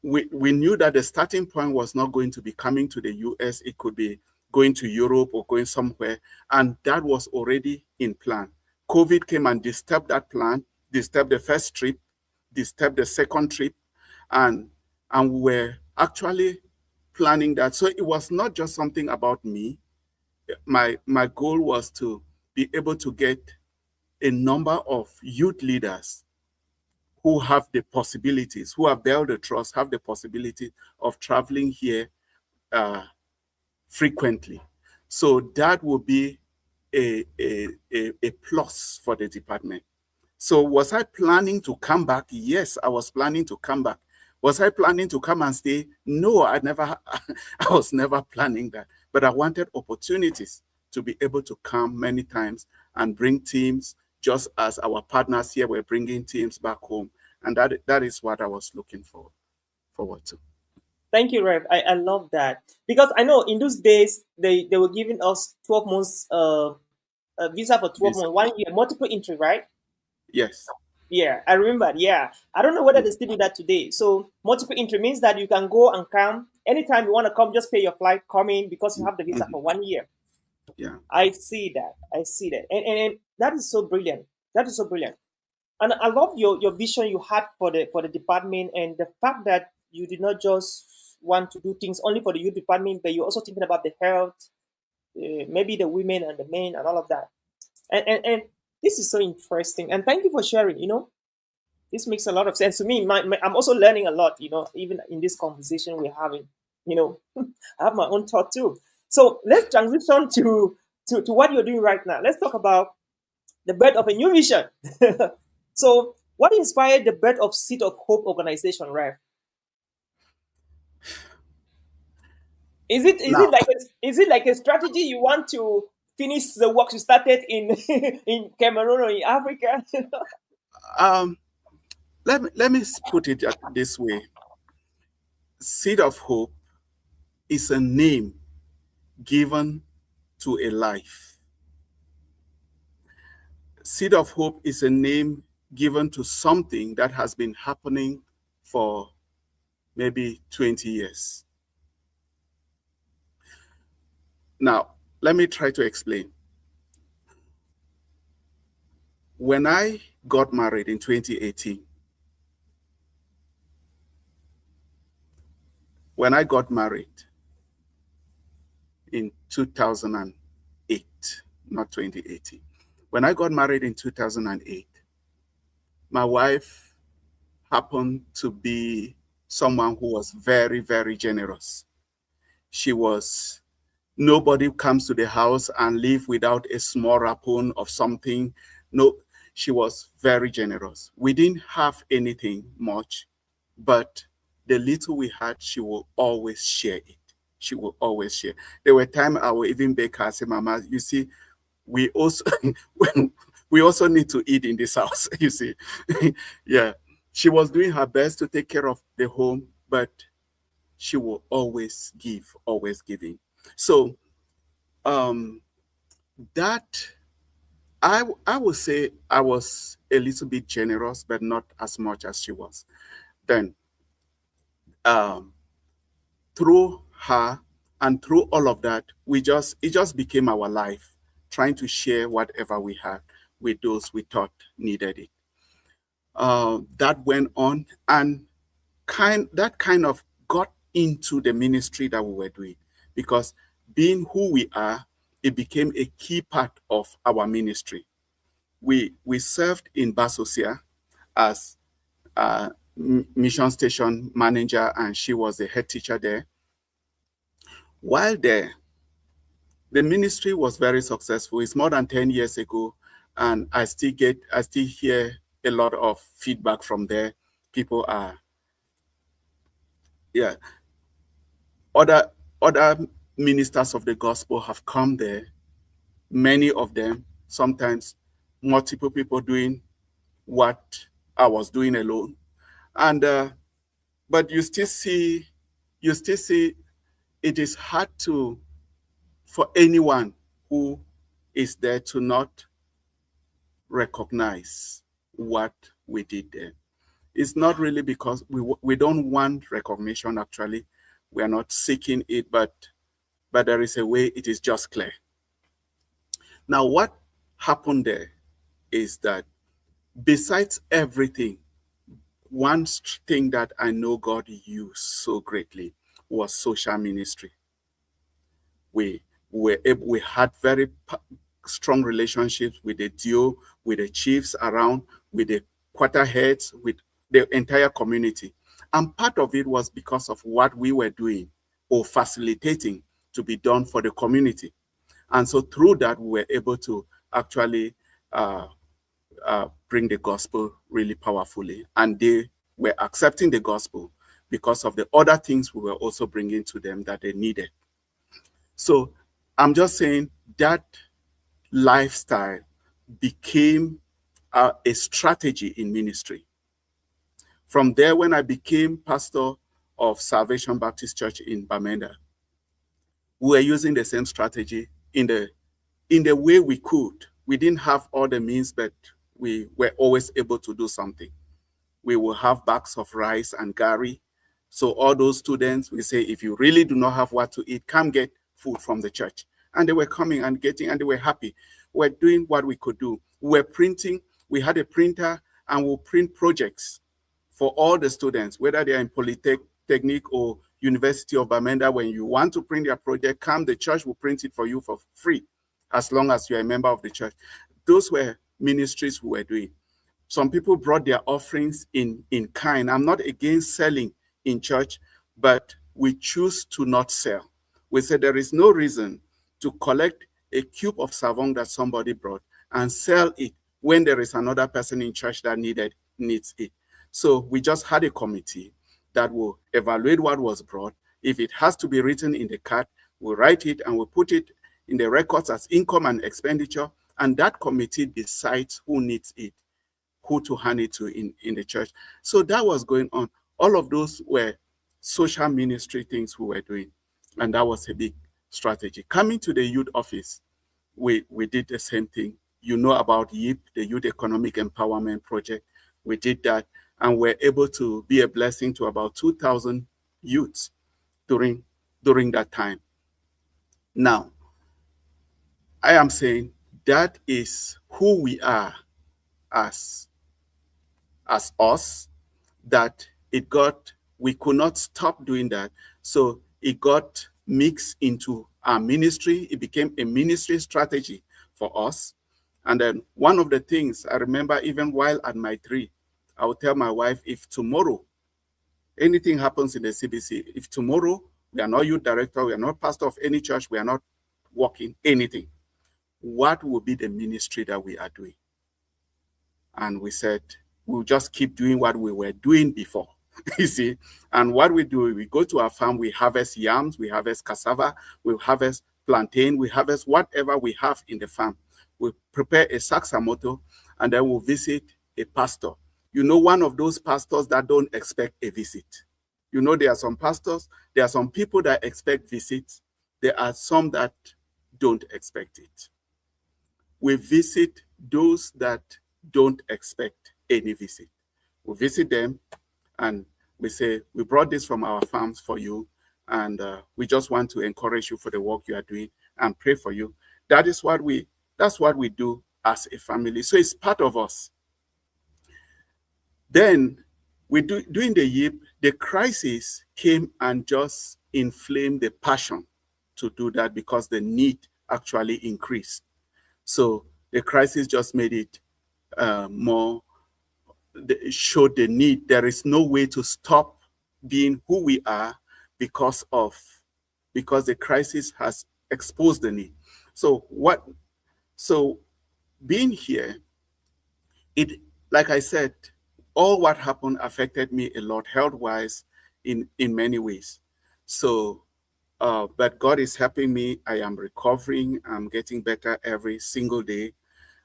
we knew that the starting point was not going to be coming to the US. It could be going to Europe or going somewhere. And that was already in plan. COVID came and disturbed that plan, disturbed the first trip, disturbed the second trip. And we were actually planning that. So it was not just something about me. My goal was to be able to get a number of youth leaders who have the possibilities, who have built the trust, have the possibility of traveling here frequently. So that will be a plus for the department. So was I planning to come back? Yes, I was planning to come back. Was I planning to come and stay? No, I was never planning that. But I wanted opportunities to be able to come many times and bring teams, just as our partners here were bringing teams back home. And that is what I was looking forward to. Thank you, Rev. I love that. Because I know in those days, they were giving us 12 months visa for 12 months, 1 year, multiple entry, right? Yes. Yeah, I remember. Yeah. I don't know whether they still do that today. So multiple entry means that you can go and come. Anytime you want to come, just pay your flight, come in because you have the visa for 1 year. Yeah. I see that. And that is so brilliant. That is so brilliant. And I love your vision you had for the department, and the fact that you did not just want to do things only for the youth department, but you're also thinking about the health, maybe the women and the men and all of that. And this is so interesting. And thank you for sharing. This makes a lot of sense to me. I'm also learning a lot. Even in this conversation we're having. I have my own thought too. So let's transition to what you're doing right now. Let's talk about the birth of a new vision. So, what inspired the birth of Seed of Hope organization, Rev? Is it like a strategy you want to finish the work you started in in Cameroon or in Africa? Let me put it this way. Seed of Hope is a name given to a life. Seed of Hope is a name given to something that has been happening for maybe 20 years. Now, let me try to explain. When I got married in 2018, when I got married in 2008, not 2018, when I got married in 2008, my wife happened to be someone who was very, very generous. Nobody comes to the house and live without a small rapon of something. No, she was very generous. We didn't have anything much, but the little we had, she will always share it. She will always share. There were times I would even beg her, say, Mama, you see, we also need to eat in this house, you see. Yeah. She was doing her best to take care of the home, but she will always give, always giving. So that I would say I was a little bit generous, but not as much as she was. Then um, through her and through all of that, it just became our life, trying to share whatever we had with those we thought needed it. That went on, and that kind of got into the ministry that we were doing, because being who we are, it became a key part of our ministry. We served in Basosia as mission station manager, and she was the head teacher there. While there, the ministry was very successful. It's more than 10 years ago, and I still hear a lot of feedback from there. People are, yeah, other ministers of the gospel have come there. Many of them, sometimes multiple people doing what I was doing alone. And but you still see it is hard for anyone who is there to not recognize what we did there. It's not really because we don't want recognition. Actually, we are not seeking it, but there is a way it is just clear. Now, what happened there is that besides everything, one thing that I know God used so greatly was social ministry. We had very strong relationships with the DO, with the chiefs around, with the quarter heads, with the entire community. And part of it was because of what we were doing or facilitating to be done for the community. And so through that, we were able to actually bring the gospel really powerfully. And they were accepting the gospel because of the other things we were also bringing to them that they needed. So I'm just saying that lifestyle became a strategy in ministry. From there, when I became pastor of Salvation Baptist Church in Bamenda, we were using the same strategy in the way we could. We didn't have all the means, but we were always able to do something. We will have bags of rice and gari. So all those students, we say, if you really do not have what to eat, come get food from the church. And they were coming and getting, and they were happy. We're doing what we could do. We're printing. We had a printer, and we'll print projects for all the students, whether they're in Polytechnic or University of Bamenda. When you want to print your project, come, the church will print it for you for free, as long as you're a member of the church. Those were ministries we were doing. Some people brought their offerings in kind. I'm not against selling in church, but we choose to not sell. We said there is no reason to collect a cube of savon that somebody brought and sell it when there is another person in church that needs it. So we just had a committee that will evaluate what was brought. If it has to be written in the card, we'll write it and we'll put it in the records as income and expenditure. And that committee decides who needs it, who to hand it to in the church. So that was going on. All of those were social ministry things we were doing. And that was a big strategy. Coming to the youth office, we did the same thing. You know about YEP, the Youth Economic Empowerment Project. We did that, and we're able to be a blessing to about 2,000 youths during that time. Now, I am saying that is who we are as us, that we could not stop doing that. So it got mixed into our ministry. It became a ministry strategy for us. And then one of the things I remember, even while at my 3, I would tell my wife, if tomorrow anything happens in the CBC, if tomorrow we are not youth director, we are not pastor of any church, we are not working anything, what will be the ministry that we are doing? And we said, we'll just keep doing what we were doing before. You see, and what we do, we go to our farm, we harvest yams, we harvest cassava, we harvest plantain, we harvest whatever we have in the farm. We prepare a saksamoto, and then we'll visit a pastor. You know, one of those pastors that don't expect a visit. You know, there are some pastors, there are some people that expect visits. There are some that don't expect it. We visit those that don't expect any visit. We visit them and we say, we brought this from our farms for you, and we just want to encourage you for the work you are doing and pray for you. That's what we do as a family. So it's part of us. Then during the YIP, the crisis came and just inflamed the passion to do that because the need actually increased. So the crisis just made it more, showed the need. There is no way to stop being who we are because the crisis has exposed the need. So being here, like I said, all what happened affected me a lot health-wise in many ways. So, but God is helping me. I am recovering. I'm getting better every single day,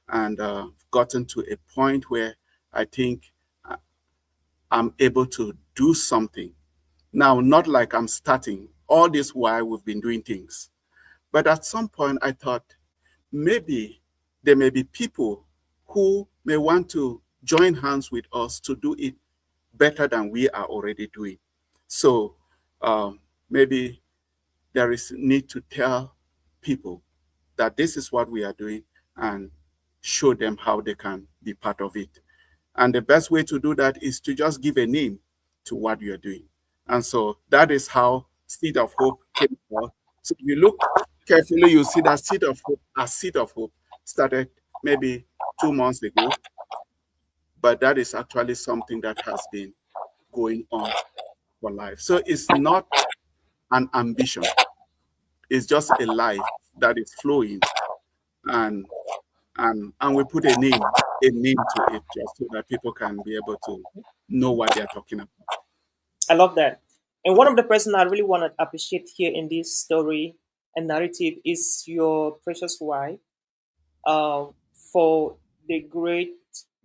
and gotten to a point where I think I'm able to do something. Now, not like I'm starting. All this while we've been doing things. But at some point, I thought maybe there may be people who may want to join hands with us to do it better than we are already doing. So maybe there is need to tell people that this is what we are doing and show them how they can be part of it. And the best way to do that is to just give a name to what you're doing. And so that is how Seed of Hope came about. So if you look carefully, you see that Seed of Hope started maybe 2 months ago. But that is actually something that has been going on for life. So it's not an ambition. It's just a life that is flowing. And we put a name to it just so that people can be able to know what they're talking about. I love that. And one of the person I really want to appreciate here in this story and narrative is your precious wife, for the great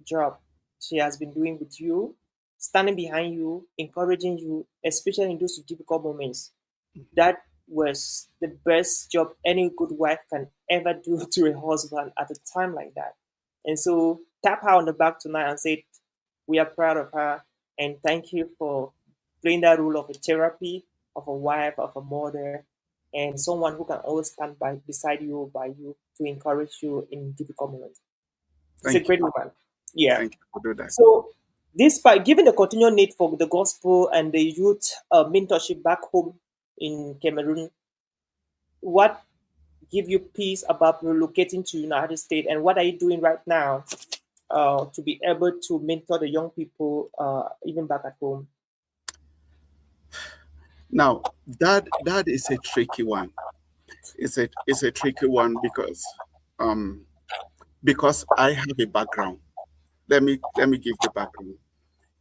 job she has been doing with you, standing behind you, encouraging you, especially in those difficult moments. That was the best job any good wife can ever do to a husband at a time like that. And so tap her on the back tonight and say, we are proud of her and thank you for playing that role of a therapy, of a wife, of a mother, and someone who can always stand beside you, by you, to encourage you in difficult moments. It's a great woman. Yeah. Thank you for doing that. So, despite given the continued need for the gospel and the youth mentorship back home in Cameroon, what give you peace about relocating to United States, and what are you doing right now to be able to mentor the young people even back at home? Now that is a tricky one. It's a tricky one because I have a background. Let me give the background.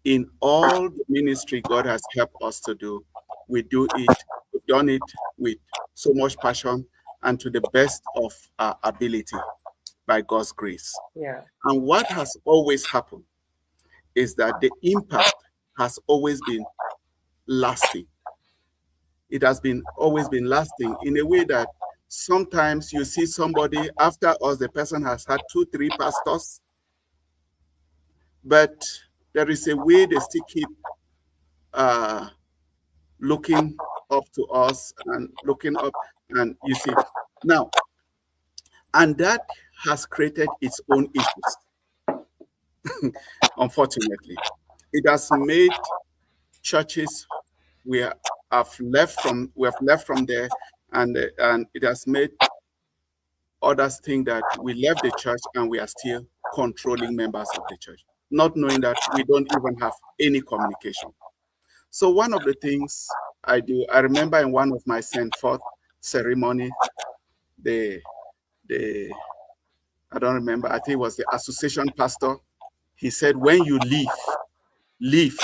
In all the ministry God has helped us to do, we've done it with so much passion and to the best of our ability by God's grace. Yeah. And what has always happened is that the impact has always been lasting. It has always been lasting in a way that sometimes you see somebody after us, the person has had 2, 3 pastors, but there is a way they still keep looking up to us and looking up, and you see now, and that has created its own issues. Unfortunately, it has made churches we have left from there, and it has made others think that we left the church and we are still controlling members of the church, not knowing that we don't even have any communication. So one of the things I do, I remember in one of my send forth ceremony, I don't remember, I think it was the association pastor, he said, when you leave.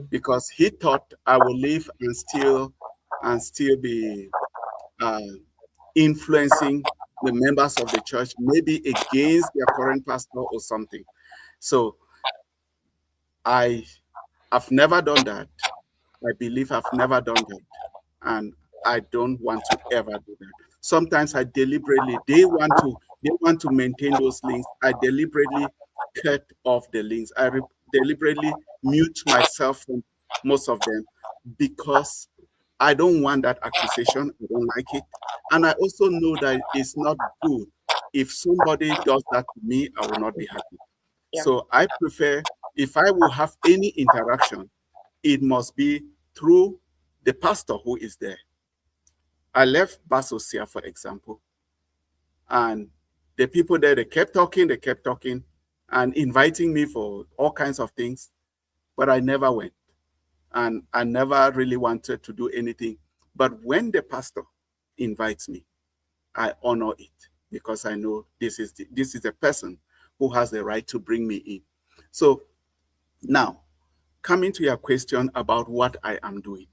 Because he thought I will leave and still be influencing the members of the church, maybe against their current pastor or something. So I've never done that. I believe I've never done that. And I don't want to ever do that. Sometimes I deliberately, they want to they want to maintain those links. I deliberately cut off the links. Deliberately mute myself from most of them because I don't want that accusation. I don't like it. And I also know that it's not good. If somebody does that to me, I will not be happy. Yeah. So I prefer, if I will have any interaction, it must be through the pastor who is there. I left Basosia, for example, and the people there, they kept talking, and inviting me for all kinds of things, but I never went. And I never really wanted to do anything. But when the pastor invites me, I honor it because I know this is the person who has the right to bring me in. So now, coming to your question about what I am doing,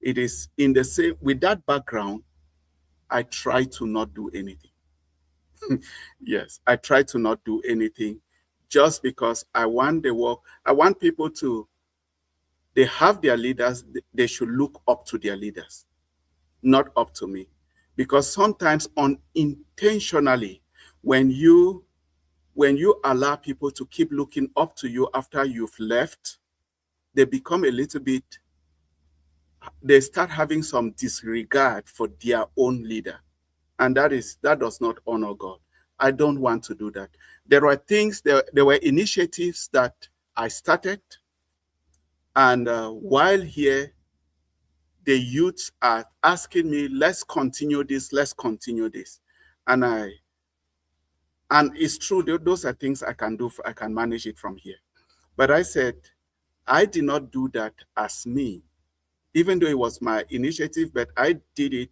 it is in the same, with that background, I try to not do anything. Yes, I try to not do anything just because I want the work. I want people to, they have their leaders, they should look up to their leaders, not up to me. Because sometimes unintentionally, when you allow people to keep looking up to you after you've left, they become a little bit, they start having some disregard for their own leader. And that does not honor God. I don't want to do that. There were initiatives that I started, and while here, the youths are asking me, let's continue this, and it's true, those are things I can do. I can manage it from here. But I said, I did not do that as me, even though it was my initiative, but I did it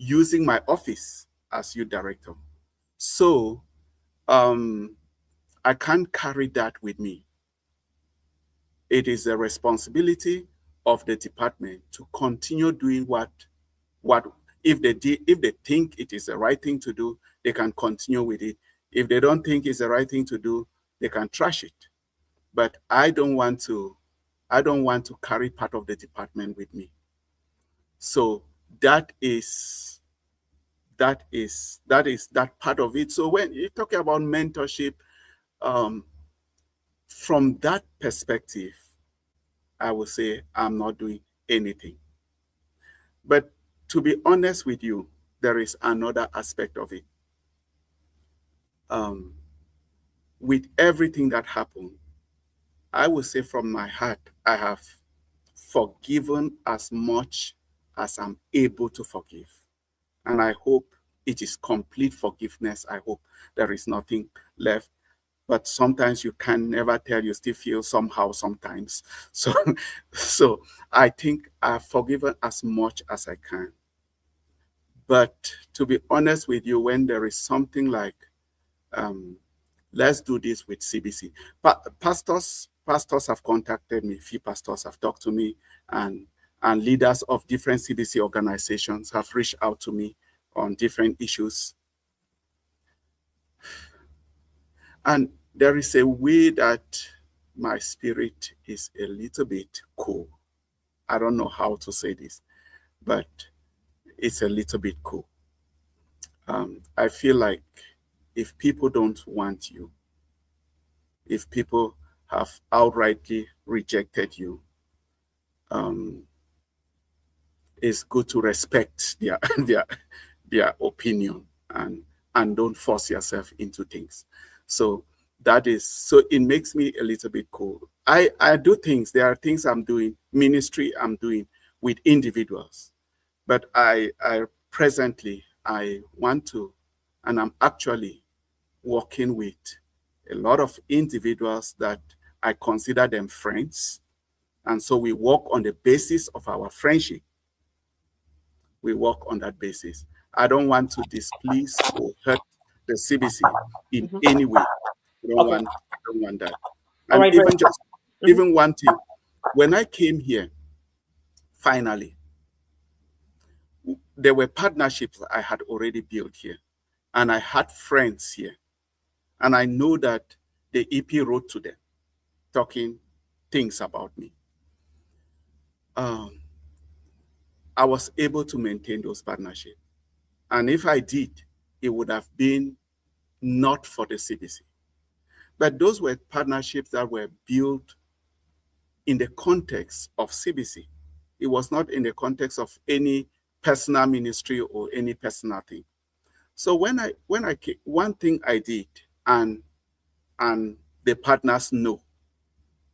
using my office as youth director. So I can't carry that with me. It is a responsibility of the department to continue doing what if they think it is the right thing to do, they can continue with it. If they don't think it's the right thing to do, they can trash it. But I don't want to carry part of the department with me. So that is that part of it. So when you talk about mentorship, from that perspective, I will say I'm not doing anything. But to be honest with you, there is another aspect of it. With everything that happened, I will say from my heart, I have forgiven as much as I'm able to forgive. And I hope it is complete forgiveness. I hope there is nothing left. But sometimes you can never tell, you still feel somehow sometimes. So I think I've forgiven as much as I can. But to be honest with you, when there is something like, let's do this with CBC, pastors have contacted me, few pastors have talked to me, and leaders of different CBC organizations have reached out to me on different issues. And there is a way that my spirit is a little bit cool. I don't know how to say this, but it's a little bit cool. I feel like if people don't want you, if people have outrightly rejected you, it's good to respect their their opinion and don't force yourself into things. So it makes me a little bit cool. I do things. There are things I'm doing, ministry I'm doing with individuals, but I presently I want to, and I'm actually working with a lot of individuals that I consider them friends. And so we work on the basis of our friendship. We work on that basis. I don't want to displease or hurt the CBC in any way. I don't want that. And right, even one thing, when I came here, finally, there were partnerships I had already built here, and I had friends here. And I know that the EP wrote to them, talking things about me. I was able to maintain those partnerships. And if I did, it would have been not for the CBC. But those were partnerships that were built in the context of CBC. It was not in the context of any personal ministry or any personal thing. So one thing I did, and the partners know,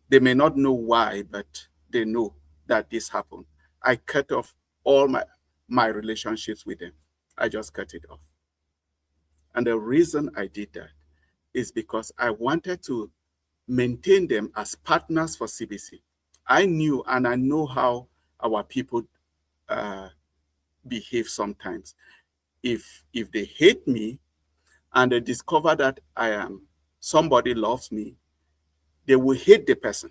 they may not know why, but they know that this happened. I cut off all my relationships with them. I just cut it off. And the reason I did that is because I wanted to maintain them as partners for CBC. I knew and I know how our people behave sometimes. If they hate me and they discover that somebody loves me, they will hate the person.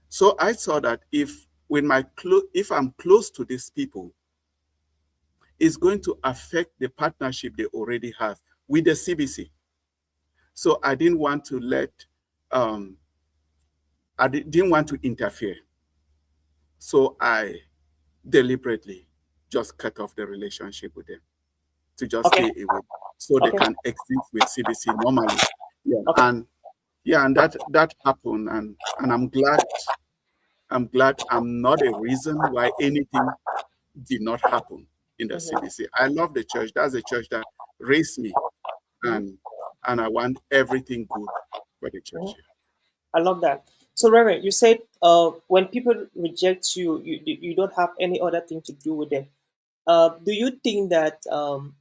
So I saw that if I'm close to these people, it's going to affect the partnership they already have with the CBC. So I didn't want to didn't want to interfere. So I deliberately just cut off the relationship with them to just stay away, so they can exist with CBC normally. Yeah, and that happened, and I'm glad I'm not a reason why anything did not happen in the CBC. I love the church. That's the church that raised me, and I want everything good for the church here. I love that. So, Reverend, you said when people reject you, you don't have any other thing to do with them. Do you think that,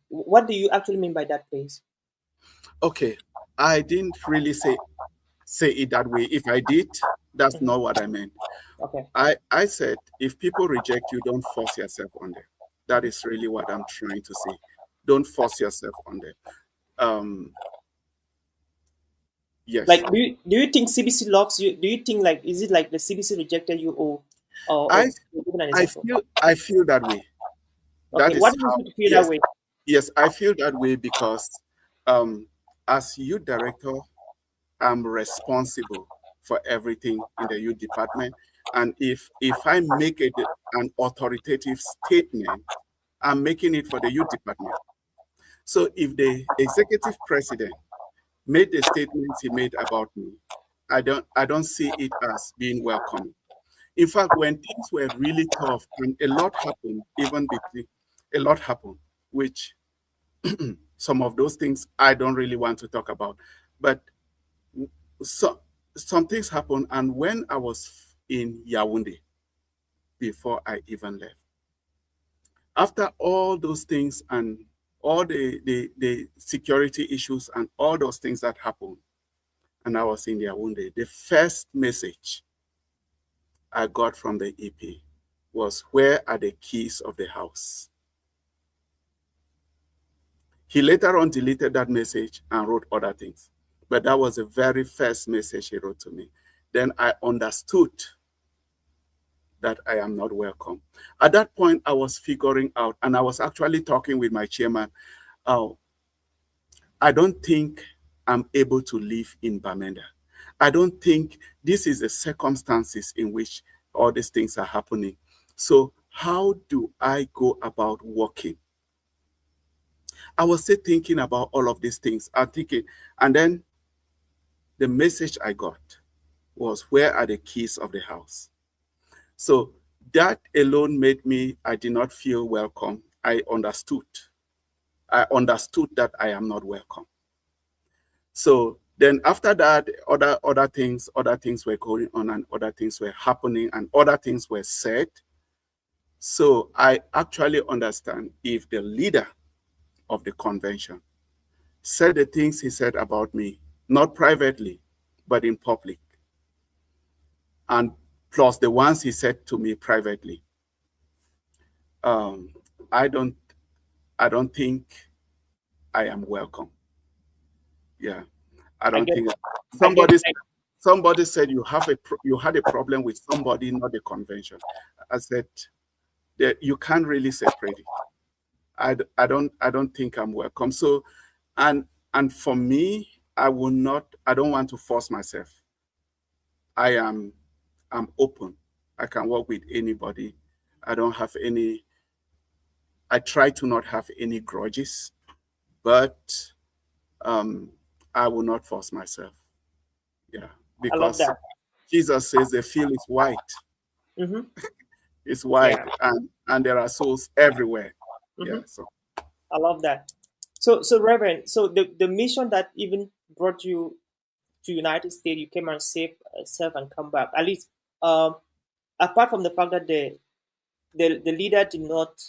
what do you actually mean by that, please? Okay, I didn't really say it that way. If I did, that's not what I meant. Okay. I said, if people reject you, don't force yourself on them. That is really what I'm trying to say. Don't force yourself on them. Yes. Like, do you think CBC loves you? Do you think, like, is it like the CBC rejected you, or I feel that way. Okay. That is what makes you feel that way? Yes, I feel that way because as youth director, I'm responsible for everything in the youth department. And if I make an authoritative statement, I'm making it for the youth department. So if the executive president made the statements he made about me, I don't see it as being welcoming. In fact, when things were really tough and a lot happened, which some of those things I don't really want to talk about, but some things happened. And when I was in Yaoundé, before I even left, after all those things and all the security issues and all those things that happened, and I was in Yaoundé, the first message I got from the EP was, "Where are the keys of the house?" He later on deleted that message and wrote other things. But that was the very first message he wrote to me. Then I understood that I am not welcome. At that point, I was figuring out, and I was actually talking with my chairman. I don't think I'm able to live in Bamenda. I don't think this is the circumstances in which all these things are happening. So how do I go about working? I was still thinking about all of these things. I'm thinking, and then the message I got was, "Where are the keys of the house?" So that alone made me, I did not feel welcome. I understood that I am not welcome. So then after that, other things were going on, and other things were happening, and other things were said. So I actually understand if the leader of the convention said the things he said about me, not privately, but in public, and plus the ones he said to me privately, I don't think I am welcome. Yeah, I don't think somebody said you had a problem with somebody, not the convention. I said that you can't really separate it. I don't think I'm welcome. So, and for me, I don't want to force myself. I'm open. I can work with anybody. I try to not have any grudges. but I will not force myself. Yeah, I love because that. Jesus says the field is white. Hmm. It's Yeah. wide, and there are souls everywhere. Yeah. Hmm. So I love that. So Reverend, so the mission that even brought you to United States, you came and saved self and come back. At least, um, apart from the fact that the leader did not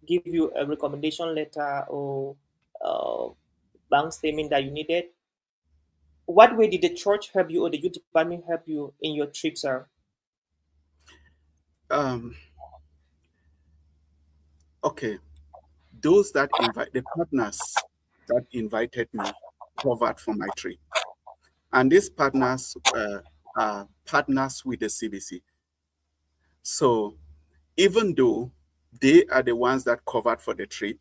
give you a recommendation letter or uh, bank statement that you needed, what way did the church help you or the youth department help you in your trip, sir? um, okay, those that invite the partners that invited me covered for my trip, and these partners are partners with the CBC. So even though they are the ones that covered for the trip,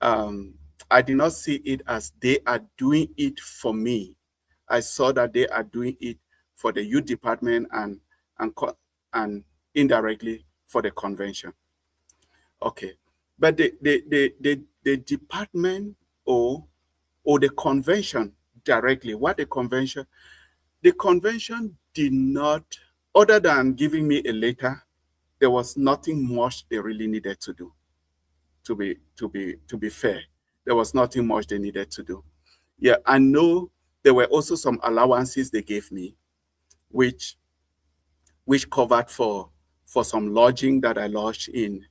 um, I did not see it as they are doing it for me. I saw that they are doing it for the youth department and and indirectly for the convention. Okay, but the department or the convention directly, what the convention did not, other than giving me a letter, there was nothing much they really needed to do. To be fair, there was nothing much they needed to do. Yeah, I know there were also some allowances they gave me, which covered for some lodging that I lodged in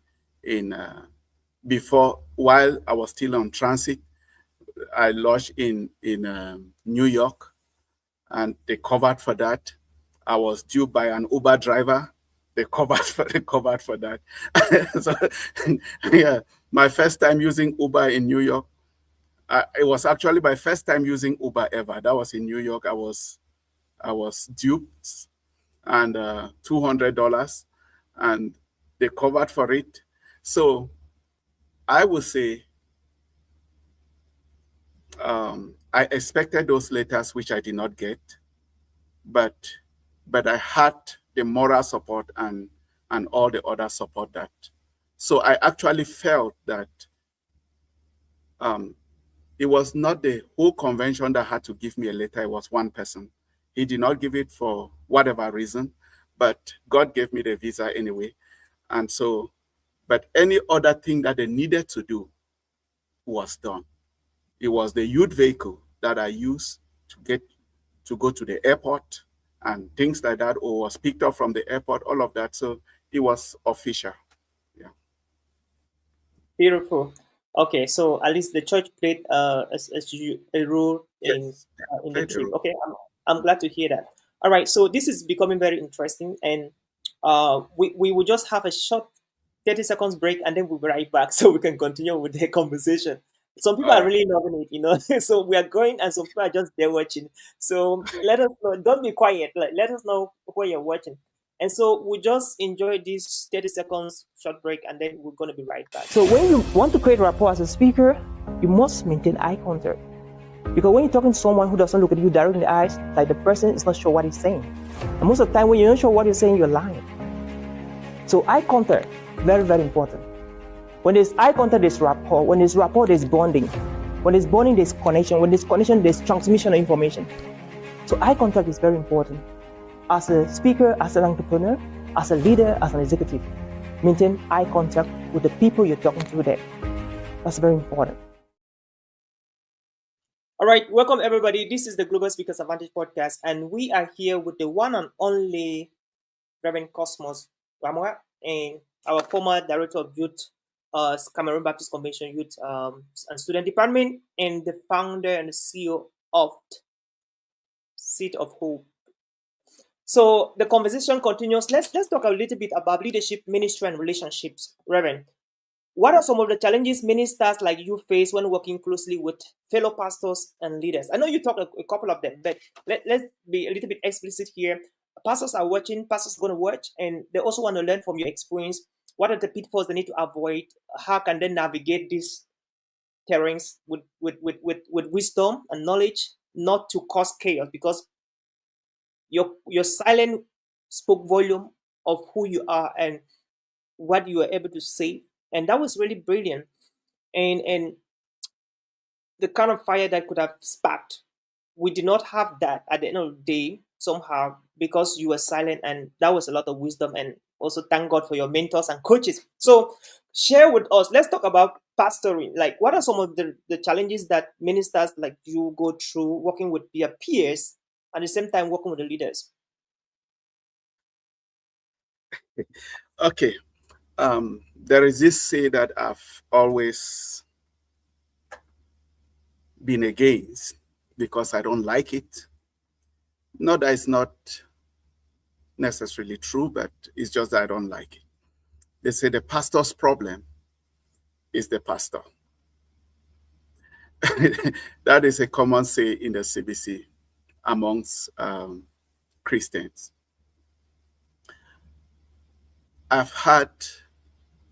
before, while I was still on transit. I lodged in New York, and they covered for that. I was due by an Uber driver. They covered for that. So, yeah, my first time using Uber in New York. It was actually my first time using Uber ever. That was in New York. I was duped and $200, and they covered for it. So I would say I expected those letters, which I did not get, but I had the moral support and all the other support that. So I actually felt that um, it was not the whole convention that had to give me a letter. It was one person. He did not give it for whatever reason, but God gave me the visa anyway. And so, but any other thing that they needed to do was done. It was the youth vehicle that I used to go to the airport and things like that, or was picked up from the airport, all of that. So it was official. Yeah. Beautiful. Okay, so at least the church played a role Yes. in the Played a trip. role. Okay, I'm glad to hear that. All right, so this is becoming very interesting, and we will just have a short 30 seconds break, and then we'll be right back so we can continue with the conversation. Some people All are right. really loving it, so we are going, and some people are just there watching. So let us know. Don't be quiet. Like, let us know where you're watching. And so we just enjoy this 30 seconds short break, and then we're going to be right back. So when you want to create rapport as a speaker, you must maintain eye contact. Because when you're talking to someone who doesn't look at you directly in the eyes, like the person is not sure what he's saying. And most of the time when you're not sure what you're saying, you're lying. So eye contact, very, very important. When there's eye contact, there's rapport. When there's rapport, there's bonding. When there's bonding, there's connection. When there's connection, there's transmission of information. So eye contact is very important. As a speaker, as an entrepreneur, as a leader, as an executive, maintain eye contact with the people you're talking to there. That's very important. All right, welcome everybody. This is the Global Speakers Advantage podcast, and we are here with the one and only Reverend Cosmos Ramwa, and our former Director of Youth, Cameroon Baptist Convention Youth and Student Department, and the founder and the CEO of Seat of Hope. So the conversation continues. Let's talk a little bit about leadership, ministry, and relationships. Reverend, what are some of the challenges ministers like you face when working closely with fellow pastors and leaders? I know you talked a couple of them, but let's be a little bit explicit here. Pastors are watching, pastors are going to watch, and they also want to learn from your experience. What are the pitfalls they need to avoid? How can they navigate these terrains with wisdom and knowledge, not to cause chaos? Because your silence spoke volume of who you are and what you were able to say, and that was really brilliant. And the kind of fire that could have sparked. We did not have that at the end of the day somehow because you were silent, and that was a lot of wisdom. And also thank God for your mentors and coaches. So share with us. Let's talk about pastoring. Like, what are some of the challenges that ministers like you go through working with their peers at the same time working with the leaders? Okay. There is this say that I've always been against because I don't like it. Not that it's not necessarily true, but it's just that I don't like it. They say the pastor's problem is the pastor. That is a common say in the CBC amongst Christians. I've had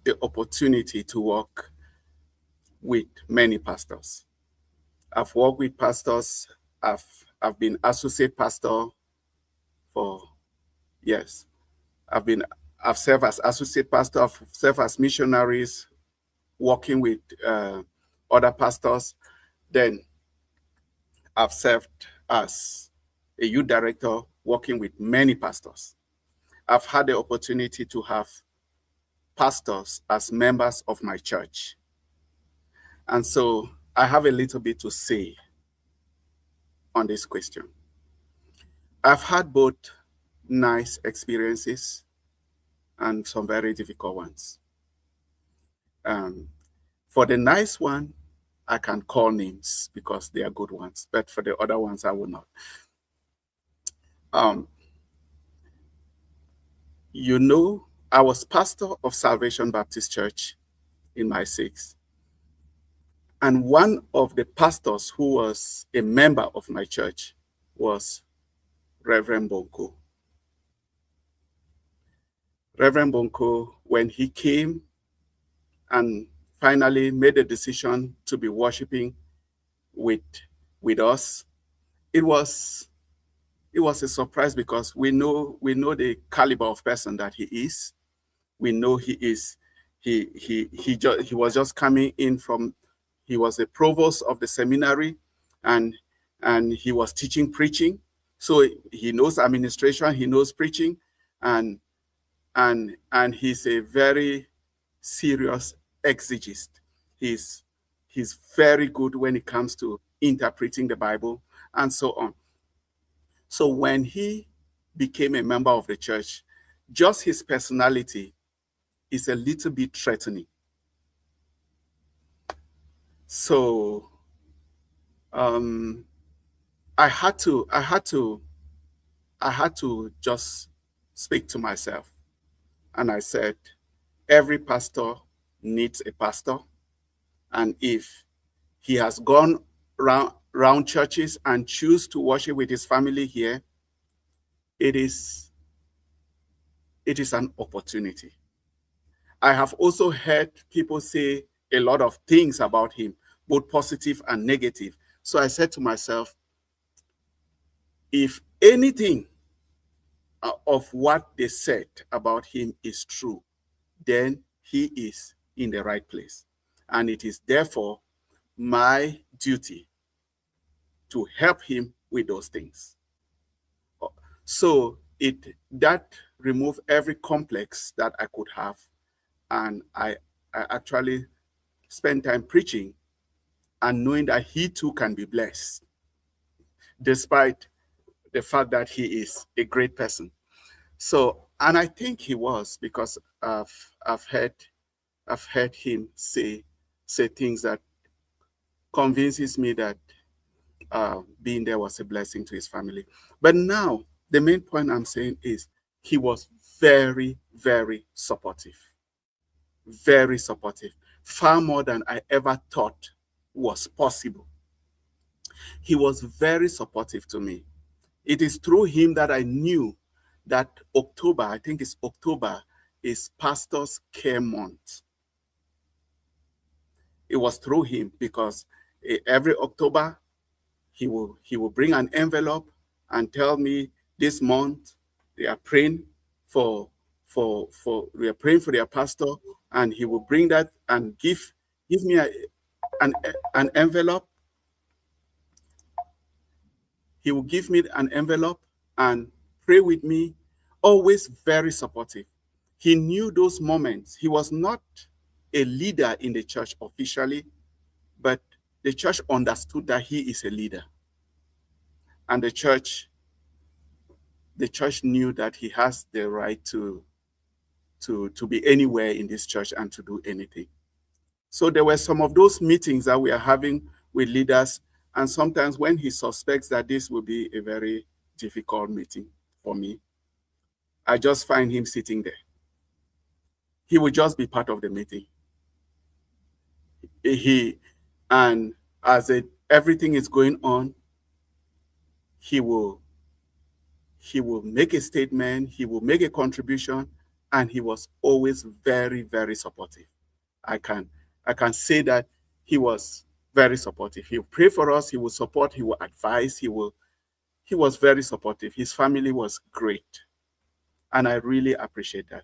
the opportunity to work with many pastors. I've worked with pastors. I've been associate pastor for years. I've served as associate pastor. I've served as missionaries, working with other pastors. Then I've served as a youth director, working with many pastors. I've had the opportunity to have pastors as members of my church. And so I have a little bit to say on this question. I've had both nice experiences and some very difficult ones. For the nice one, I can call names because they are good ones, but for the other ones, I will not. I was pastor of Salvation Baptist Church in my six. And one of the pastors who was a member of my church was Reverend Bonko. Reverend Bonko, when he came and finally made the decision to be worshiping with us, it was a surprise because we know the caliber of person that he is. We know he was just coming in from, he was the provost of the seminary, and he was teaching preaching. So he knows administration, he knows preaching, and he's a very serious exegist. He's very good when it comes to interpreting the Bible and so on. So when he became a member of the church, just his personality is a little bit threatening. So I had to just speak to myself. And I said, every pastor needs a pastor. And if he has gone round churches and choose to worship with his family here, it is an opportunity. I have also heard people say a lot of things about him, both positive and negative. So I said to myself, if anything of what they said about him is true, then he is in the right place. And it is therefore my duty to help him with those things. So that removed every complex that I could have. And I actually spent time preaching and knowing that he too can be blessed, despite the fact that he is a great person. So, and I think he was, because I've heard him say things that convinces me that being there was a blessing to his family. But now, the main point I'm saying is he was very, very supportive. Very supportive. Far more than I ever thought was possible. He was very supportive to me. It is through him that I knew that October, I think it's October, is Pastor's Care Month. It was through him, because every October, he will bring an envelope and tell me, this month they are praying for their pastor, and he will bring that and give me an envelope, He will give me an envelope and pray with me, always very supportive. He knew those moments. He was not a leader in the church officially, but the church understood that he is a leader. And the church knew that he has the right to be anywhere in this church and to do anything. So there were some of those meetings that we are having with leaders, and sometimes when he suspects that this will be a very difficult meeting for me, I just find him sitting there. He will just be part of the meeting. And as everything is going on, he will make a statement, he will make a contribution, and he was always very, very supportive. I can say that he was very supportive. He would pray for us, he will support, he will advise, he was very supportive. His family was great. And I really appreciate that.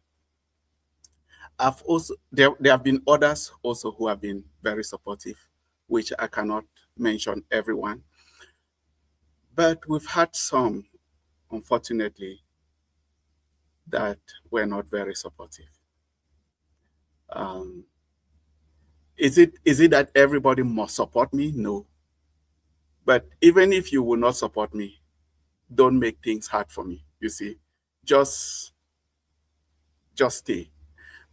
There have been others also who have been very supportive, which I cannot mention everyone. But we've had some, unfortunately, that were not very supportive. Is it that everybody must support me? No. But even if you will not support me, don't make things hard for me. You see, just stay.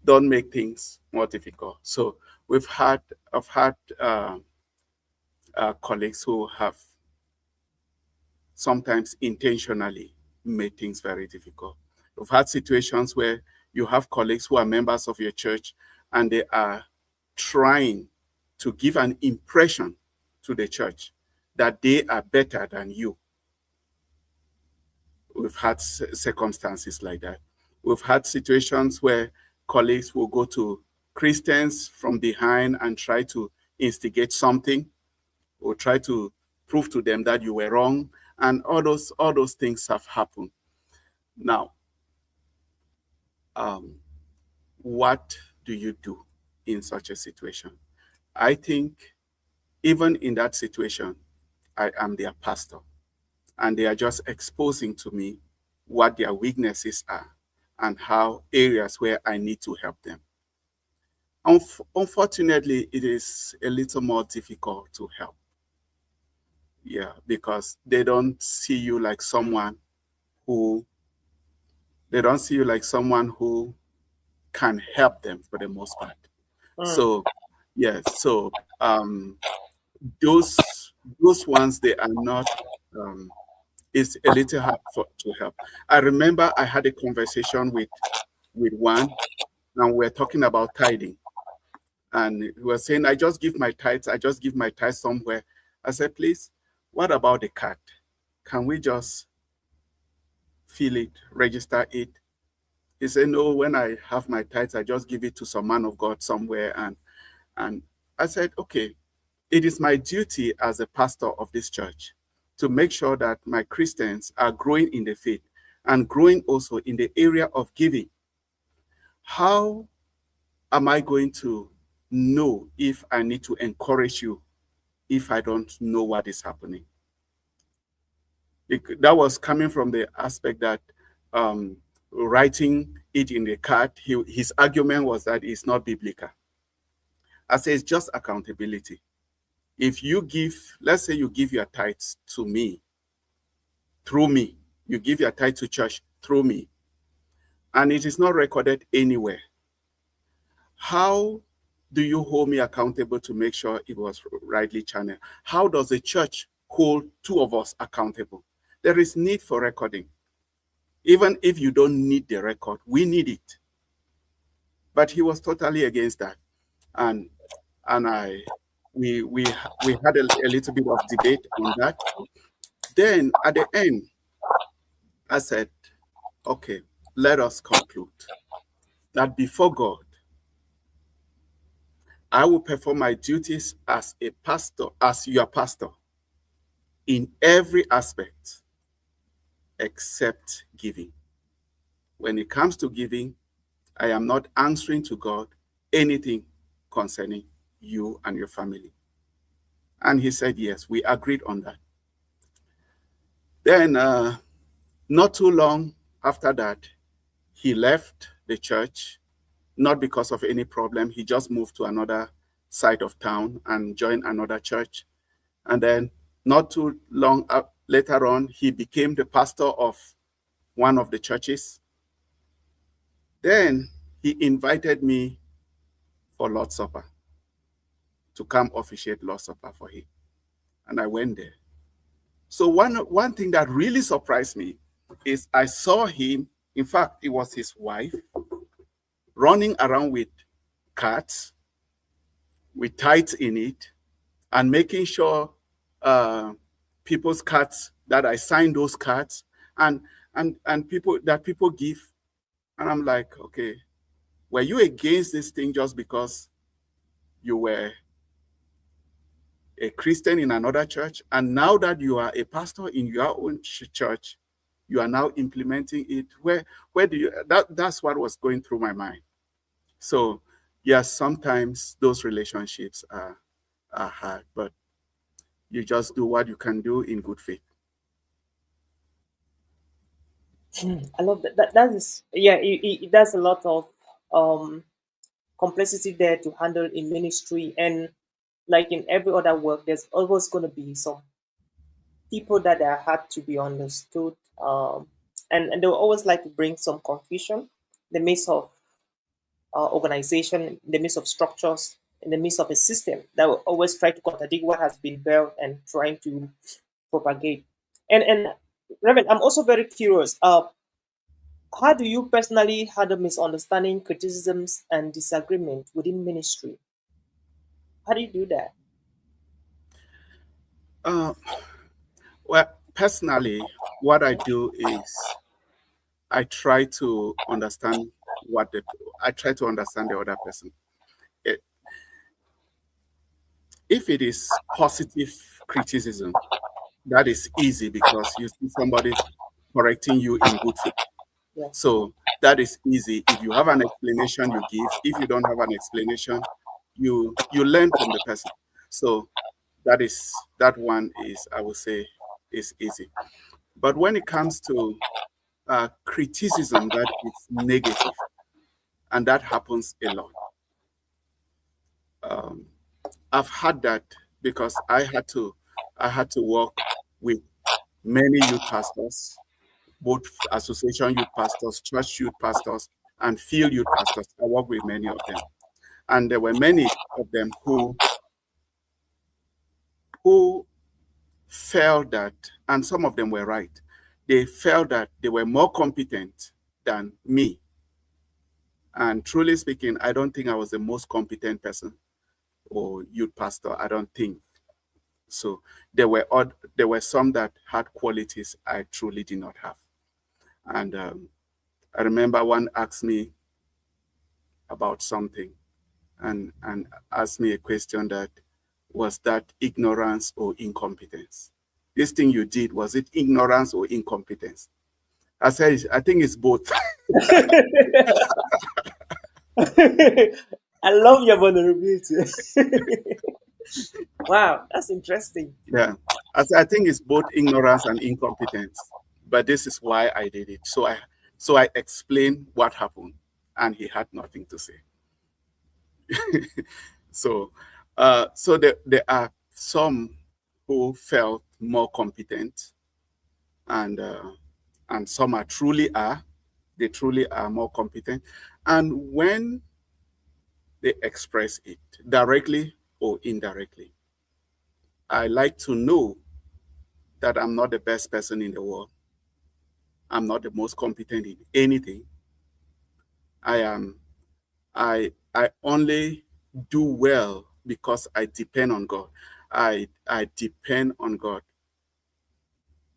Don't make things more difficult. So I've had colleagues who have sometimes intentionally made things very difficult. We've had situations where you have colleagues who are members of your church and they are trying to give an impression to the church that they are better than you. We've had circumstances like that. We've had situations where colleagues will go to Christians from behind and try to instigate something or try to prove to them that you were wrong. And all those things have happened. Now, what do you do in such a situation? I think even in that situation, I am their pastor, and they are just exposing to me what their weaknesses are and how areas where I need to help them. Unfortunately, it is a little more difficult to help. Yeah, because they don't see you like someone who can help them for the most part. So yes, so those ones, they are not it's a little hard to help. I remember I had a conversation with one, and we're talking about tithing. And he was saying, I just give my tithes somewhere. I said, please, what about the card? Can we just fill it, register it? He said, no, when I have my tithes, I just give it to some man of God somewhere. And I said, okay, it is my duty as a pastor of this church to make sure that my Christians are growing in the faith and growing also in the area of giving. How am I going to know if I need to encourage you if I don't know what is happening? That was coming from the aspect that writing it in the card, his argument was that it's not biblical. I say it's just accountability. If you give, let's say you give your tithes to me, through me, you give your tithe to church through me, and it is not recorded anywhere, how do you hold me accountable to make sure it was rightly channeled? How does the church hold two of us accountable? There is need for recording. Even if you don't need the record, we need it. But he was totally against that. And we had a little bit of debate on that. Then at the end, I said, okay, let us conclude that before God, I will perform my duties as a pastor, as your pastor, in every aspect except giving. When it comes to giving, I am not answering to God anything concerning you and your family. And he said, yes, we agreed on that. Then, not too long after that, he left the church, not because of any problem. He just moved to another side of town and joined another church. And then, not too long later on, he became the pastor of one of the churches. Then he invited me for Lord's Supper, to come officiate Lord's Supper for him. And I went there. So one thing that really surprised me is I saw him, in fact, it was his wife, running around with cards, with tithes in it, and making sure people's cards, that I sign those cards, and people give. And I'm like, okay, were you against this thing just because you were a Christian in another church, and now that you are a pastor in your own church, you are now implementing it? Where do you, that's what was going through my mind. So yes, sometimes those relationships are hard, but you just do what you can do in good faith. I love that. That is, yeah, it does a lot of complexity there to handle in ministry, and like in every other work, there's always going to be some people that are hard to be understood, and they will always like to bring some confusion in the midst of organization, in the midst of structures, in the midst of a system that will always try to contradict what has been built and trying to propagate. And Reverend, I'm also very curious. How do you personally handle misunderstanding, criticisms, and disagreement within ministry? How do you do that? Well, personally, what I do is I try to understand I try to understand the other person. If it is positive criticism, that is easy because you see somebody correcting you in good faith. Yeah. So that is easy. If you have an explanation, you give. If you don't have an explanation, you learn from the person. So that one is, I would say, is easy. But when it comes to criticism that is negative, and that happens a lot, I've had that because I had to work with many youth pastors, both association youth pastors, church youth pastors, and field youth pastors. I work with many of them, and there were many of them who felt that, and some of them were right, they felt that they were more competent than me. And truly speaking, I don't think I was the most competent person or youth pastor. I don't think so. There were some that had qualities I truly did not have. And I remember one asked me about something and asked me a question that was that ignorance or incompetence. This thing you did, was it ignorance or incompetence? I said, I think it's both. I love your vulnerability. Wow, that's interesting. Yeah, I said, I think it's both ignorance and incompetence. But this is why I did it. So I explained what happened, and he had nothing to say. So there are some who felt more competent, and some they truly are more competent. And when they express it directly or indirectly, I like to know that I'm not the best person in the world. I'm not the most competent in anything. I only do well because I depend on God. I depend on God.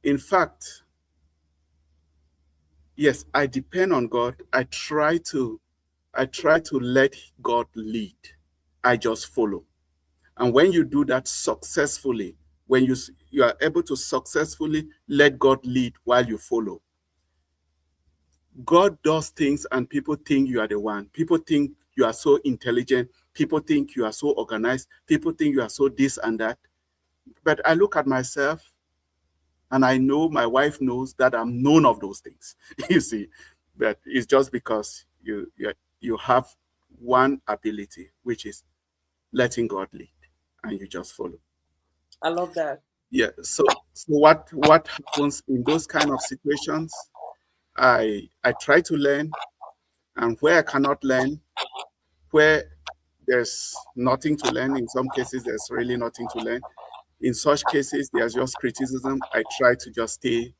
In fact, yes, I depend on God. I try to let God lead. I just follow. And when you do that successfully, when you are able to successfully let God lead while you follow, God does things and people think you are the one. People think you are so intelligent. People think you are so organized. People think you are so this and that. But I look at myself And I know my wife knows that I'm none of those things. You see, but it's just because you have one ability, which is letting God lead, and you just follow. I love that. Yeah. So what happens in those kind of situations? I try to learn, and where I cannot learn, where there's nothing to learn, in some cases there's really nothing to learn. In such cases, there's just criticism. I try to just stay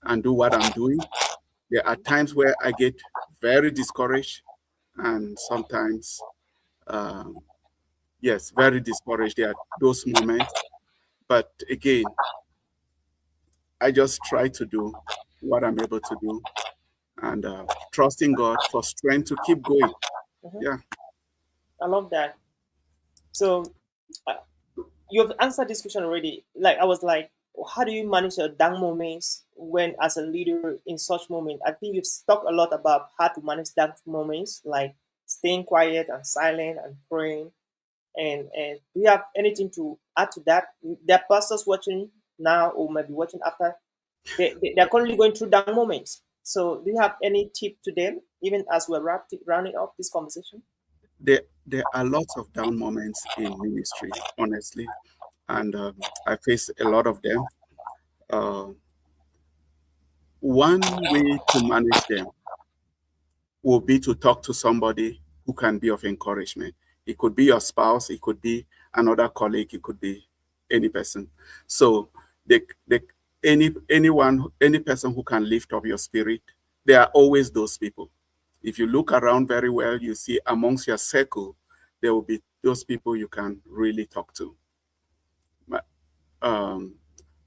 and do what I'm doing. There are times where I get very discouraged, and sometimes, um, yes, very discouraged. There are those moments. But again, I just try to do what I'm able to do, and trusting God for strength to keep going. Mhm. Yeah. I love that. So uh, you've answered this question already. Like I was like, how do you manage your down moments when as a leader in such moment? I think you've talked a lot about how to manage down moments, like staying quiet and silent and praying. And do you have anything to add to that? There are pastors watching now or maybe watching after. They're currently going through down moments. So do you have any tip to them, even as we're rounding up this conversation? There are lots of down moments in ministry, honestly, and I face a lot of them. Uh, One way to manage them will be to talk to somebody who can be of encouragement. It could be your spouse, it could be another colleague, it could be any person. So, they, any person who can lift up your spirit, there are always those people. If you look around very well, you see amongst your circle, there will be those people you can really talk to. My, um,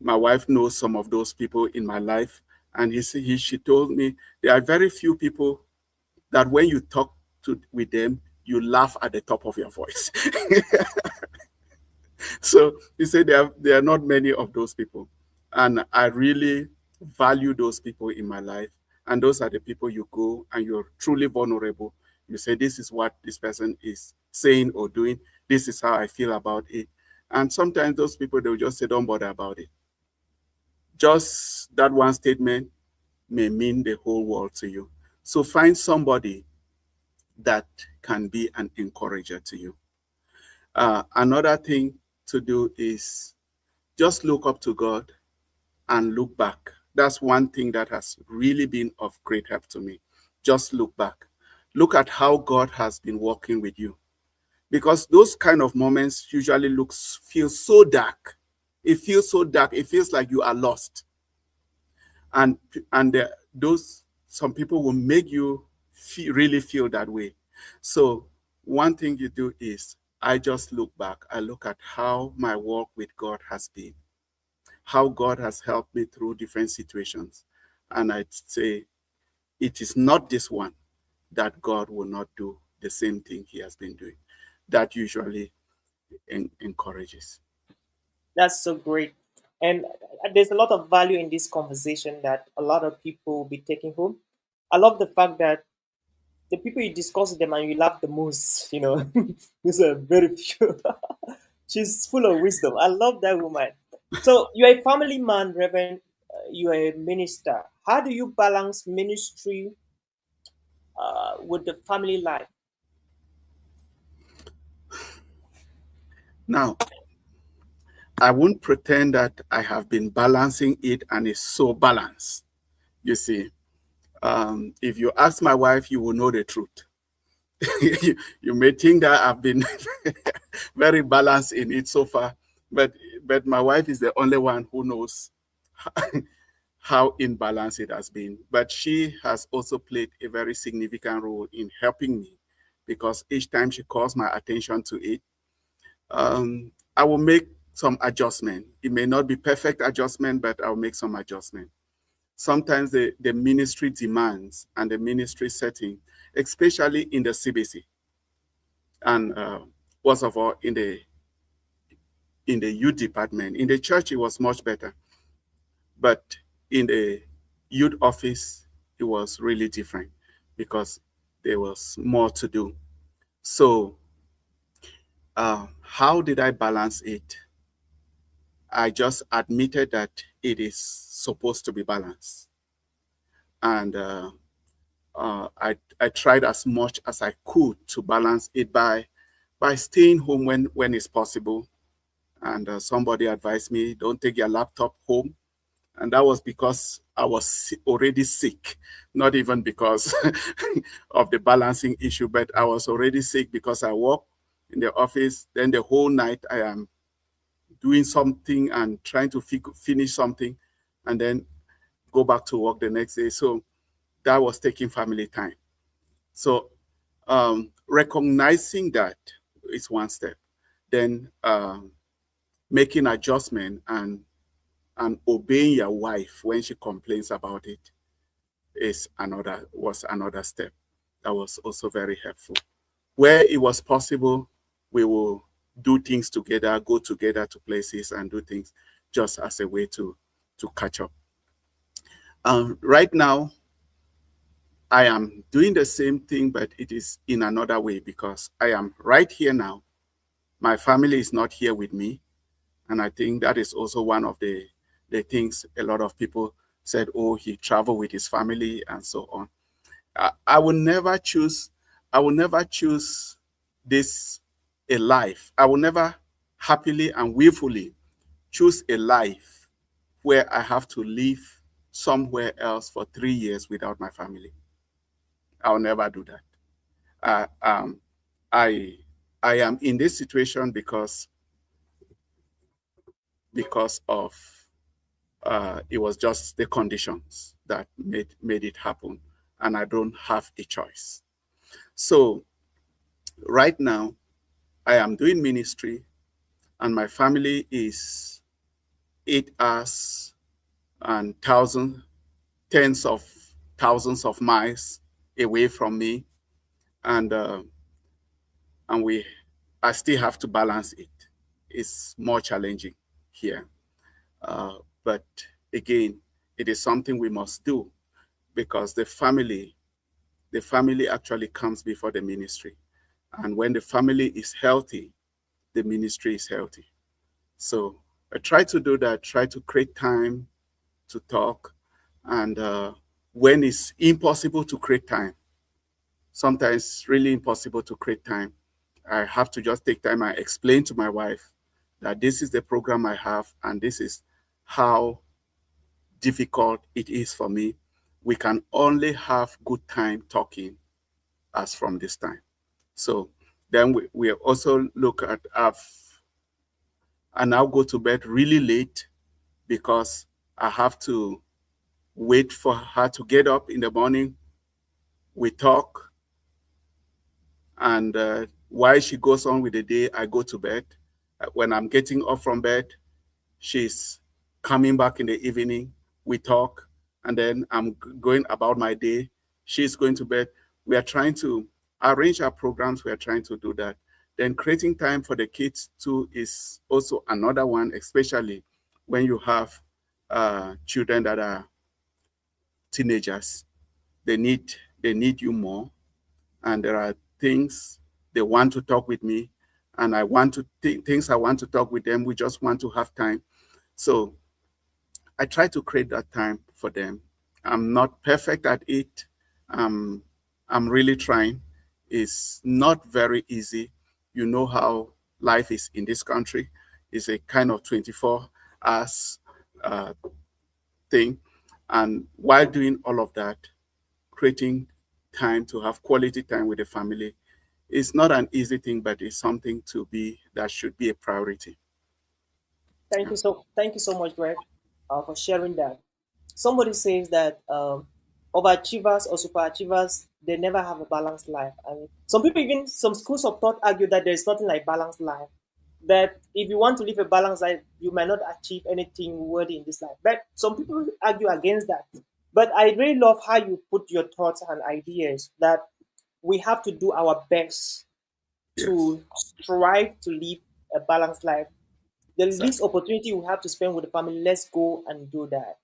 my wife knows some of those people in my life, and she told me there are very few people that when you talk with them, you laugh at the top of your voice. So you say there are not many of those people, and I really value those people in my life. And those are the people you go and you're truly vulnerable. You say, "This is what this person is saying or doing. This is how I feel about it." And sometimes those people they'll just say, "Don't bother about it." Just that one statement may mean the whole world to you. So find somebody that can be an encourager to you. Another thing to do is just look up to God and look back. That's one thing that has really been of great help to me. Just look back. Look at how God has been working with you. Because those kind of moments usually feel so dark. It feels so dark. It feels like you are lost. And those some people will make you really feel that way. So one thing you do is I just look back. I look at how my walk with God has been, how God has helped me through different situations, and I'd say it is not this one that God will not do the same thing He has been doing. That usually encourages. That's so great. And there's a lot of value in this conversation that a lot of people will be taking home. I love the fact that the people you discuss with them and you laugh the most, these are very few. She's full of wisdom. I love that woman. So you're a family man, Reverend. You are a minister. How do you balance ministry with the family life? Now, I won't pretend that I have been balancing it and it's so balanced. You see, if you ask my wife, you will know the truth. You may think that I've been very balanced in it so far, but my wife is the only one who knows how imbalanced it has been. But she has also played a very significant role in helping me because each time she calls my attention to it, I will make some adjustment. It may not be perfect adjustment, but I'll make some adjustment. Sometimes the ministry demands and the ministry setting, especially in the CBC, and first of all in the youth department. In the church, it was much better, but in the youth office, it was really different because there was more to do. So, how did I balance it? I just admitted that it is supposed to be balanced. And I tried as much as I could to balance it by staying home when it's possible. And somebody advised me, don't take your laptop home. And that was because I was already sick, not even because of the balancing issue, but I was already sick because I work in the office. Then the whole night I am doing something and trying to finish something, and then go back to work the next day. So that was taking family time. So recognizing that is one step. Then making adjustment and obeying your wife when she complains about it was another step that was also very helpful. Where it was possible, we will do things together, go together to places and do things just as a way to catch up. Right now, I am doing the same thing, but it is in another way because I am right here now. My family is not here with me. And I think that is also one of the things a lot of people said, oh, he traveled with his family and so on. I will never choose, I will never choose this a life. I will never happily and willfully choose a life where I have to live somewhere else for 3 years without my family. I'll never do that. Uh, um, I I am in this situation because of it was just the conditions that made it happen, and I don't have a choice. So right now, I am doing ministry, and my family is 8 hours and tens of thousands of miles away from me, and and we I still have to balance it. It's more challenging here, but again, it is something we must do because the family actually comes before the ministry, and when the family is healthy, the ministry is healthy. So I try to do that. Try to create time to talk, and when it's impossible to create time, sometimes it's really impossible to create time. I have to just take time and explain to my wife that this is the program I have and this is how difficult it is for me. We can only have good time talking as from this time. So then we also look at I now go to bed really late because I have to wait for her to get up in the morning. We talk, and while she goes on with the day, I go to bed. When I'm getting up from bed, she's coming back in the evening. We talk, and then I'm going about my day. She's going to bed. We are trying to arrange our programs. We are trying to do that. Then creating time for the kids too is also another one, especially when you have children that are teenagers. They need you more, and there are things they want to talk with me, and I want to things I want to talk with them. We just want to have time. So I try to create that time for them. I'm not perfect at it. Um, I'm really trying. It's not very easy. You know how life is in this country. It's a kind of 24 hours uh, thing. And while doing all of that, creating time to have quality time with the family is not an easy thing, but it's something that should be a priority. Thank you so much, Greg, for sharing that. Somebody says that overachievers or superachievers, they never have a balanced life. I mean, some schools of thought argue that there is nothing like balanced life. That if you want to live a balanced life, you might not achieve anything worthy in this life. But some people argue against that. But I really love how you put your thoughts and ideas that we have to do our best Yes, to strive to live a balanced life. The least exactly. opportunity we have to spend with the family, let's go and do that.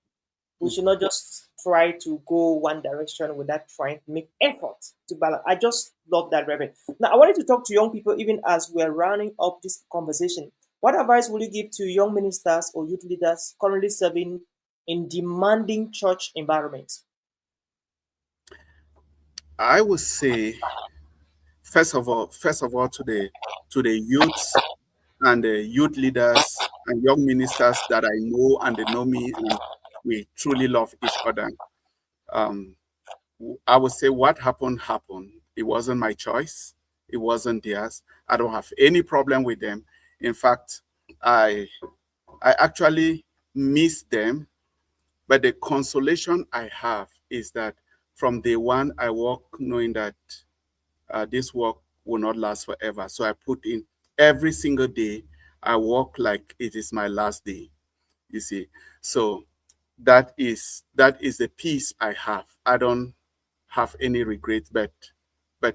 We should Mhm. not just try to go one direction without trying to make effort to balance. I just love that, Reverend. Now, I wanted to talk to young people even as we're rounding up this conversation. What advice will you give to young ministers or youth leaders currently serving in demanding church environments? I would say, first of all, to the youths and the youth leaders and young ministers that I know and they know me, and we truly love each other. Um, I would say what happened happened. It wasn't my choice. It wasn't theirs. I don't have any problem with them. In fact, I I actually miss them. But the consolation I have is that from day one, I walk knowing that this work will not last forever. So I put in every single day. I walk like it is my last day. You see, so that is the peace I have. I don't have any regrets, but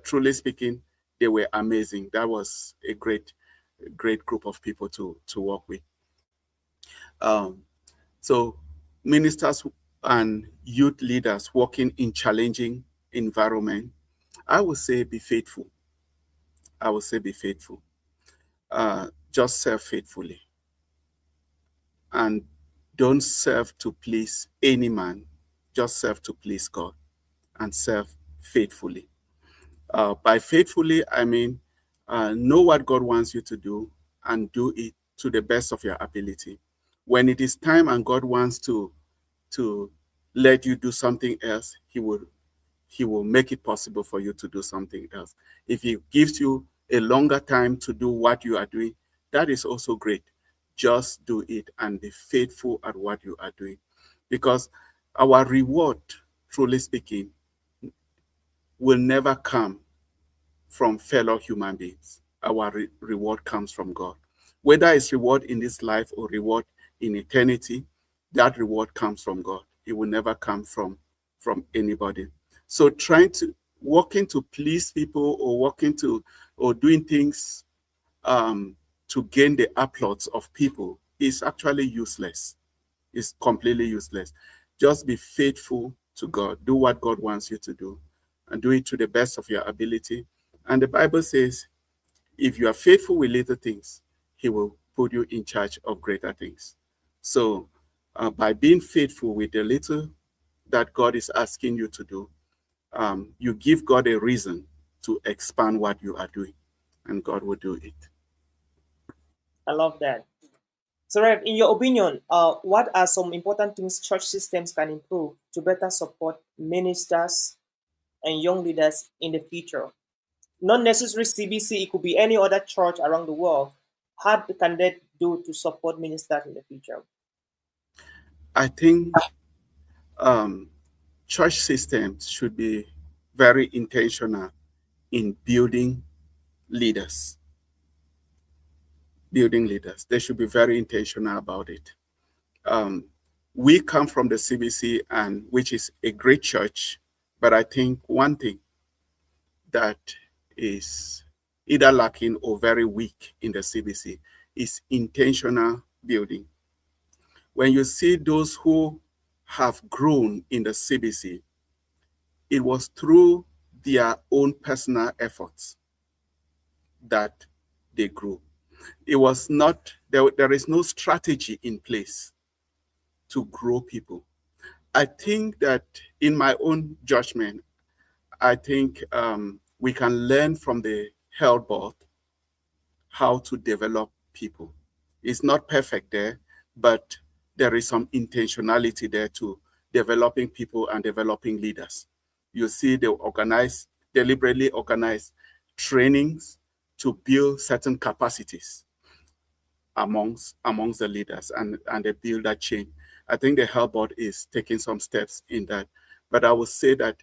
truly speaking, they were amazing. That was a great group of people to work with. Um, so ministers and youth leaders working in challenging environment, I would say be faithful. I would say be faithful. Just serve faithfully and don't serve to please any man. Just serve to please God and serve faithfully. By faithfully, I mean know what God wants you to do and do it to the best of your ability. When it is time and God wants to let you do something else, he will make it possible for you to do something else. If he gives you a longer time to do what you are doing, that is also great. Just do it and be faithful at what you are doing. Because our reward, truly speaking, will never come from fellow human beings. Our reward comes from God. Whether it's reward in this life or reward in eternity, that reward comes from God. It will never come from anybody. So trying to working to please people or working to or doing things to gain the applause of people is actually useless. It's completely useless. Just be faithful to God. Do what God wants you to do and do it to the best of your ability. And the Bible says, if you are faithful with little things, he will put you in charge of greater things. So by being faithful with the little that God is asking you to do, you give God a reason to expand what you are doing, and God will do it. I love that. So, Rev, in your opinion, what are some important things church systems can improve to better support ministers and young leaders in the future? Not necessarily CBC, it could be any other church around the world. How can they do to support ministers in the future? I think um, church systems should be very intentional in leaders. Building leaders. They should be very intentional about it. Um, we come from the CBC, and which is a great church, but I think one thing that is either lacking or very weak in the CBC is intentional building. When you see those who have grown in the CBC, it was through their own personal efforts that they grew. It was not, there is no strategy in place to grow people. I think that in my own judgment, I think we can learn from the health board how to develop people. It's not perfect there, but there is some intentionality there to developing people and developing leaders. You see, they deliberately organize trainings to build certain capacities amongst the leaders, and they build that chain. I think the health board is taking some steps in that. But I would say that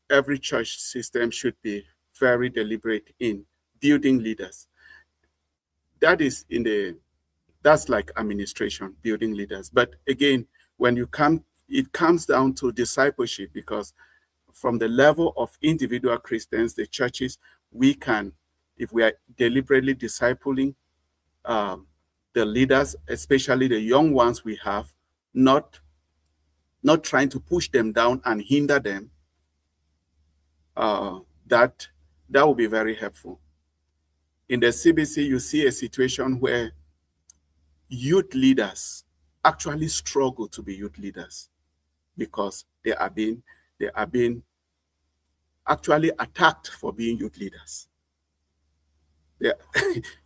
every church system should be very deliberate in building leaders. That is that's like administration, building leaders. But again, when you come, it comes down to discipleship, because from the level of individual Christians, the churches, we can, if we are deliberately discipling um, the leaders, especially the young ones we have, not trying to push them down and hinder them, uh, that that will be very helpful. In the CBC, you see a situation where youth leaders actually struggle to be youth leaders because they are being actually attacked for being youth leaders. Yeah.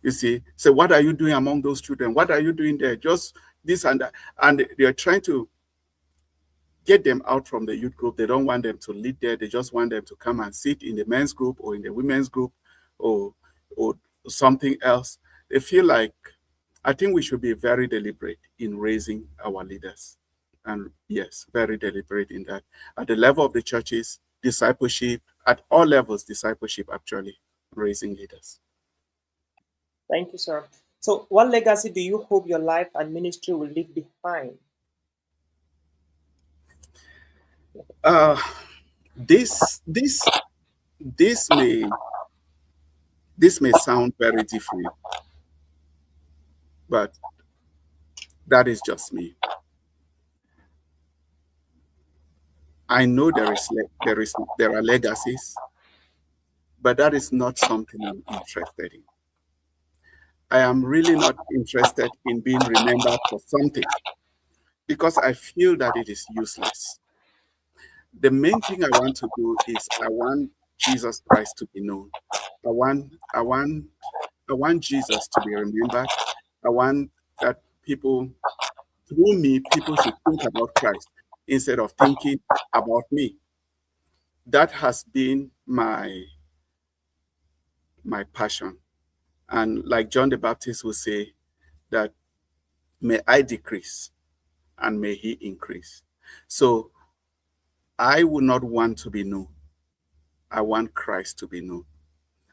You see, so what are you doing among those children? What are you doing there? Just this and that. And they're trying to get them out from the youth group. They don't want them to lead there. They just want them to come and sit in the men's group or in the women's group or something else. They feel like, I think we should be very deliberate in raising our leaders. And yes, very deliberate in that. At the level of the churches, discipleship, at all levels, discipleship actually, raising leaders. Thank you, sir. So, what legacy do you hope your life and ministry will leave behind? This may sound very different, but that is just me. I know there are legacies, but that is not something I'm interested in. I am really not interested in being remembered for something because I feel that it is useless. The main thing I want to do is I want Jesus Christ to be known. I want Jesus to be remembered. I want that people, through me, people should think about Christ instead of thinking about me. That has been my passion. And like John the Baptist will say, that may I decrease and may he increase. So I would not want to be known. I want Christ to be known.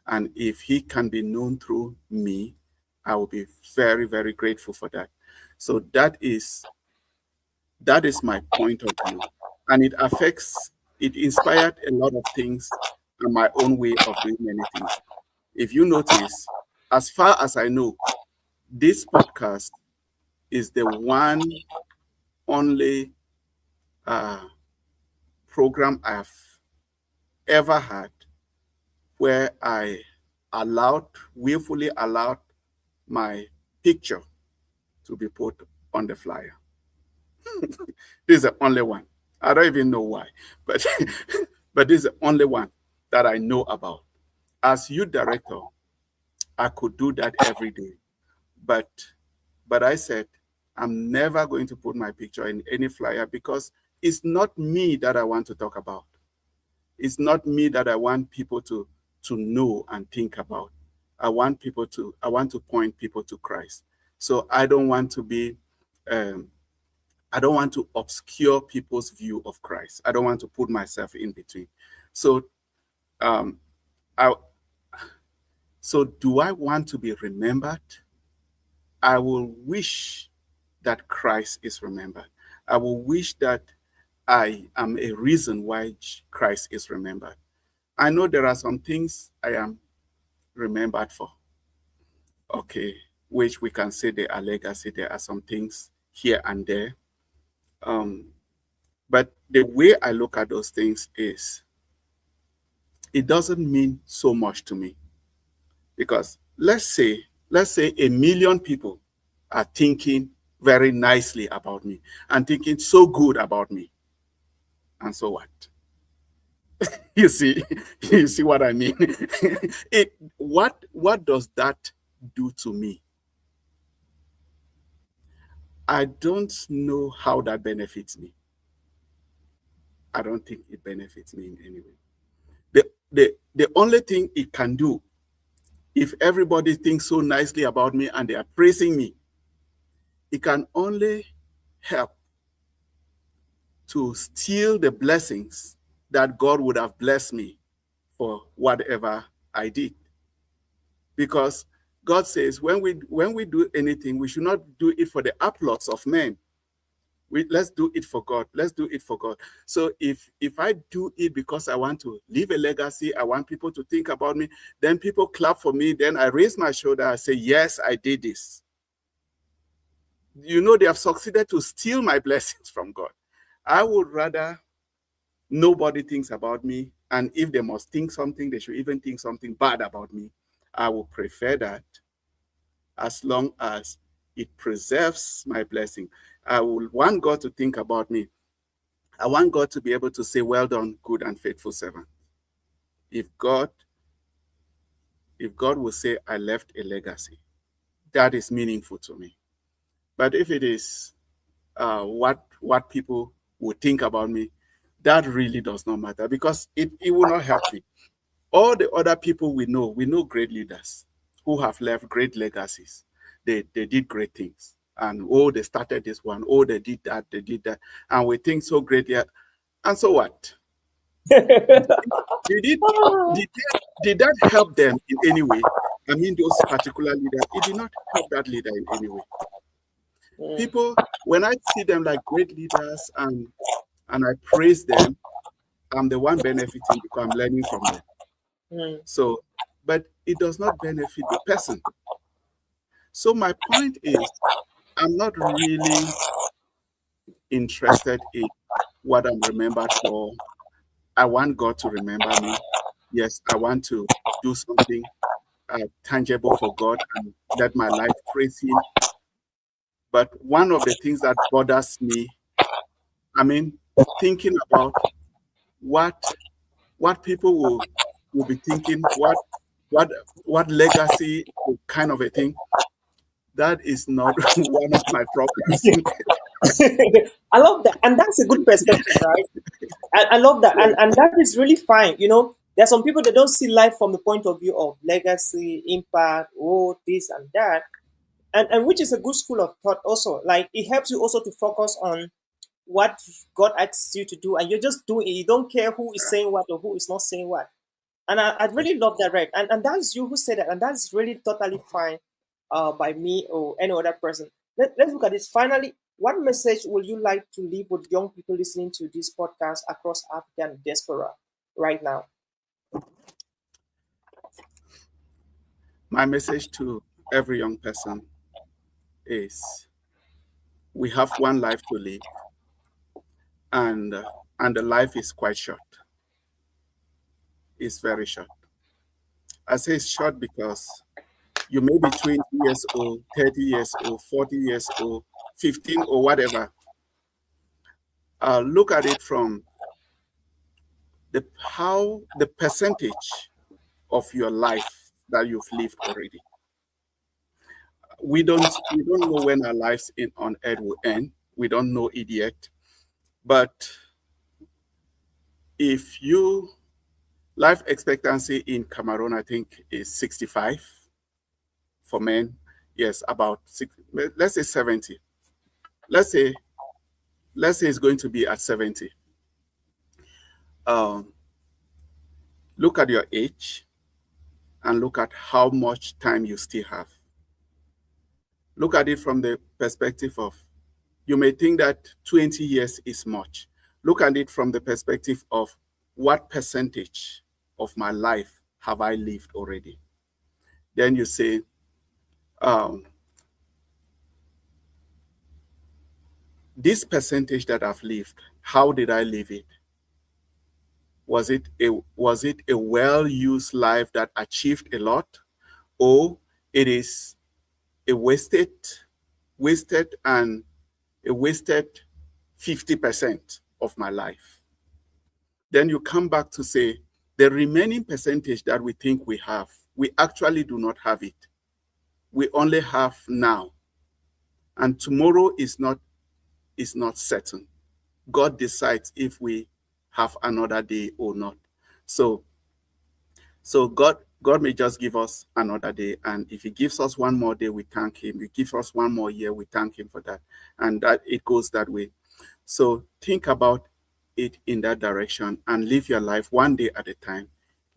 And if he can be known through me, I will be very, very grateful for that. So that is my point of view. And it inspired a lot of things and my own way of doing many things. If you notice, as far as I know, this podcast is the one only program I've ever had where I willfully allowed my picture to be put on the flyer. This is the only one. I don't even know why, but this is the only one that I know about. As youth director, I could do that every day, but I said I'm never going to put my picture in any flyer because it's not me that I want to talk about. It's not me that I want people to know and think about. I want to point people to Christ. So I don't want to obscure people's view of Christ. I don't want to put myself in between. So, so do I want to be remembered? I will wish that Christ is remembered. I will wish that I am a reason why Christ is remembered. I know there are some things I am remembered for. Okay, which we can say they are legacy. There are some things here and there. But the way I look at those things is it doesn't mean so much to me. Because let's say 1 million people are thinking very nicely about me and thinking so good about me. And so what? You see what I mean? What does that do to me? I don't know how that benefits me. I don't think it benefits me in any way. The only thing it can do, if everybody thinks so nicely about me and they are praising me, it can only help to steal the blessings that God would have blessed me for whatever I did. Because God says when we do anything, we should not do it for the applause of men. Let's do it for God. Let's do it for God. So if I do it because I want to leave a legacy, I want people to think about me, then people clap for me, then I raise my shoulder, I say, yes, I did this. You know, they have succeeded to steal my blessings from God. I would rather nobody thinks about me, and if they must think something, they should even think something bad about me. I will prefer that as long as it preserves my blessing. I will want God to think about me. I want God to be able to say, well done, good and faithful servant. If God, if God will say, I left a legacy, that is meaningful to me. But if it is what people would think about me, that really does not matter, because it will not help me. All the other people we know great leaders who have left great legacies. They did great things. And oh, they started this one. Oh, they did that. They did that. And we think so great. Yeah. And so what? Did it did that help them in any way? I mean, those particular leaders, it did not help that leader in any way. People, when I see them like great leaders and I praise them, I'm the one benefiting because I'm learning from them. So, but it does not benefit the person. So my point is, I'm not really interested in what I'm remembered for. I want God to remember me. Yes, I want to do something tangible for God and let my life praise Him. But one of the things that bothers me, I mean, thinking about what people will be thinking, what what legacy kind of a thing. That is not one of my problems. I love that, and that's a good perspective, right? I love that, and that is really fine. There are some people that don't see life from the point of view of legacy, impact, oh, this and that, and which is a good school of thought. Also, like it helps you also to focus on what God asks you to do, and you're just doing it. You don't care who is saying what or who is not saying what. And I really love that, right? And that's you who said that, and that's really totally fine by me or any other person. Let's look at this. Finally, what message would you like to leave with young people listening to this podcast across Africa and diaspora right now? My message to every young person is we have one life to live, and the life is quite short. It's very short. I say it's short because you may be 20 years old, 30 years old, 40 years old, 15 or whatever. Look at it from how the percentage of your life that you've lived already. We don't know when our lives on earth will end. We don't know it yet. But if you life expectancy in Cameroon, I think, is 65 for men. Yes, about let's say 70. Let's say it's going to be at 70. Look at your age and look at how much time you still have. Look at it from the perspective of, you may think that 20 years is much. Look at it from the perspective of what percentage of my life have I lived already? Then you say, this percentage that I've lived, how did I live it? Was it a well-used life that achieved a lot, or it is a wasted 50% of my life? Then you come back to say the remaining percentage that we think we have, we actually do not have it. We only have now, and tomorrow is not certain. God decides if we have another day or not. So God may just give us another day, and if He gives us one more day, we thank Him. If He gives us one more year, we thank Him for that, and that it goes that way. So think about it in that direction and live your life one day at a time.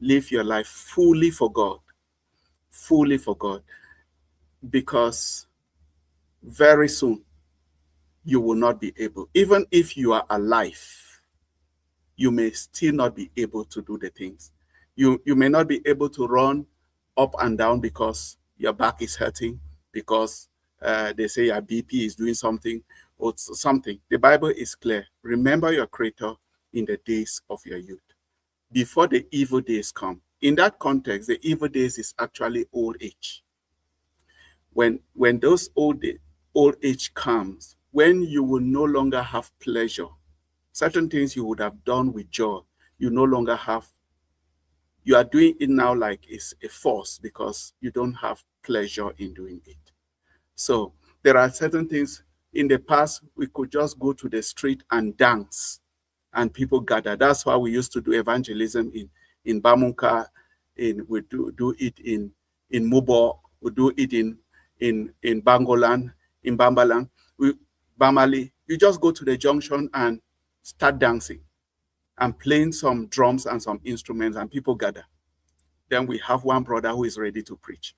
Live your life fully for God, because very soon you will not be able, even if you are alive, you may still not be able to do the things. You may not be able to run up and down because your back is hurting, because they say your BP is doing something or something. The Bible is clear. Remember your Creator in the days of your youth, before the evil days come. in that context, the evil days is actually old age. When those old age comes, when you will no longer have pleasure, certain things you would have done with joy, you no longer have. You are doing it now like it's a force because you don't have pleasure in doing it. So there are certain things in the past we could just go to the street and dance and people gather. That's why we used to do evangelism in Bamunka, we do it in Mubo, we do it in Bangolan, in Bambalang, Bamali. You just go to the junction and start dancing and playing some drums and some instruments, and people gather. Then we have one brother who is ready to preach.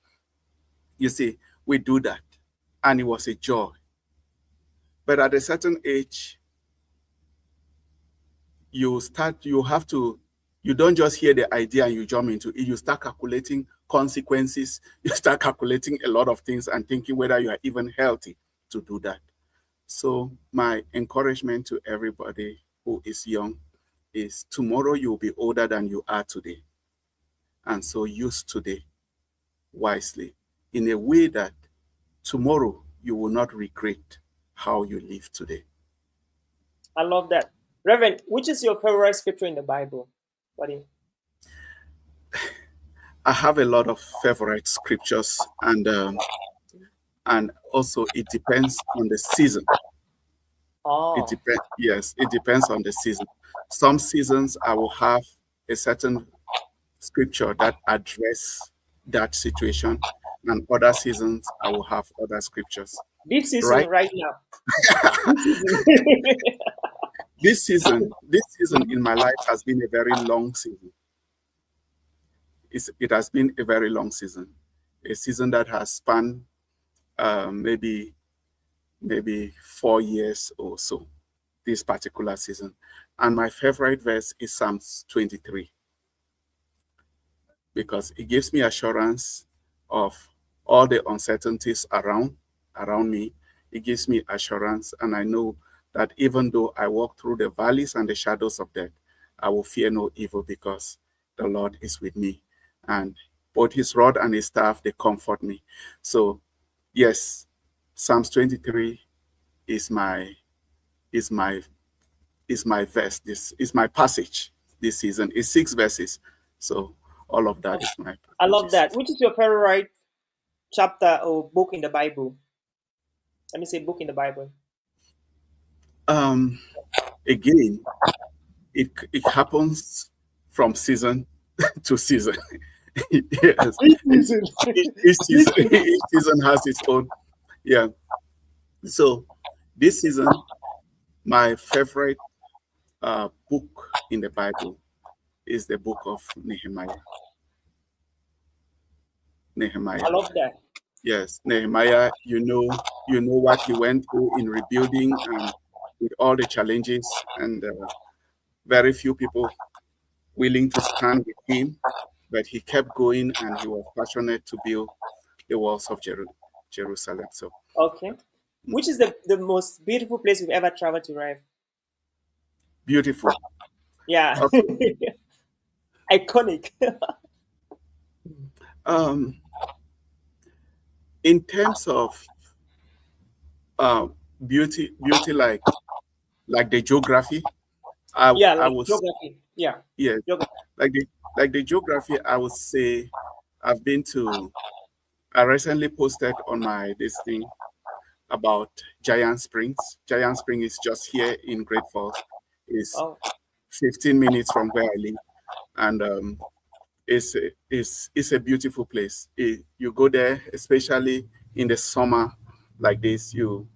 You see, we do that, and it was a joy. But at a certain age, you don't just hear the idea and you jump into it. You start calculating consequences. You start calculating a lot of things and thinking whether you are even healthy to do that. So my encouragement to everybody who is young is tomorrow you'll be older than you are today. And so use today wisely in a way that tomorrow you will not regret how you live today. I love that. Reverend, which is your favorite scripture in the Bible, buddy? I have a lot of favorite scriptures, and also it depends on the season. Oh. It depends. Yes, it depends on the season. Some seasons I will have a certain scripture that address that situation, and other seasons I will have other scriptures. This season right now. This season in my life has been a very long season. It has been a very long season, a season that has spanned maybe 4 years or so, this particular season. And my favorite verse is Psalms 23, because it gives me assurance of all the uncertainties around me. It gives me assurance, and I know that even though I walk through the valleys and the shadows of death, I will fear no evil because the Lord is with me. And both his rod and his staff, they comfort me. So yes, Psalms 23 is my verse. This is my passage this season. It's 6 verses. So all of that is my. I love that. Which is your favorite chapter or book in the Bible? Let me say book in the Bible. Again, it happens from season to season. Yes. Each season has its own. Yeah. So this season, my favorite book in the Bible is the book of Nehemiah. I love that. Yes, Nehemiah, you know what he went through in rebuilding and with all the challenges, and very few people willing to stand with him, but he kept going and he was passionate to build the walls of Jerusalem. So okay, which is the most beautiful place you've ever traveled to, right? Beautiful. Yeah. Okay. Iconic. In terms of beauty like the geography, geography. Yeah. Yeah. Geography. Like the geography, I would say I recently posted on my this thing about Giant Springs. Giant Springs is just here in Great Falls. It's 15 minutes from where I live, and it's a beautiful place. You go there, especially in the summer like this. You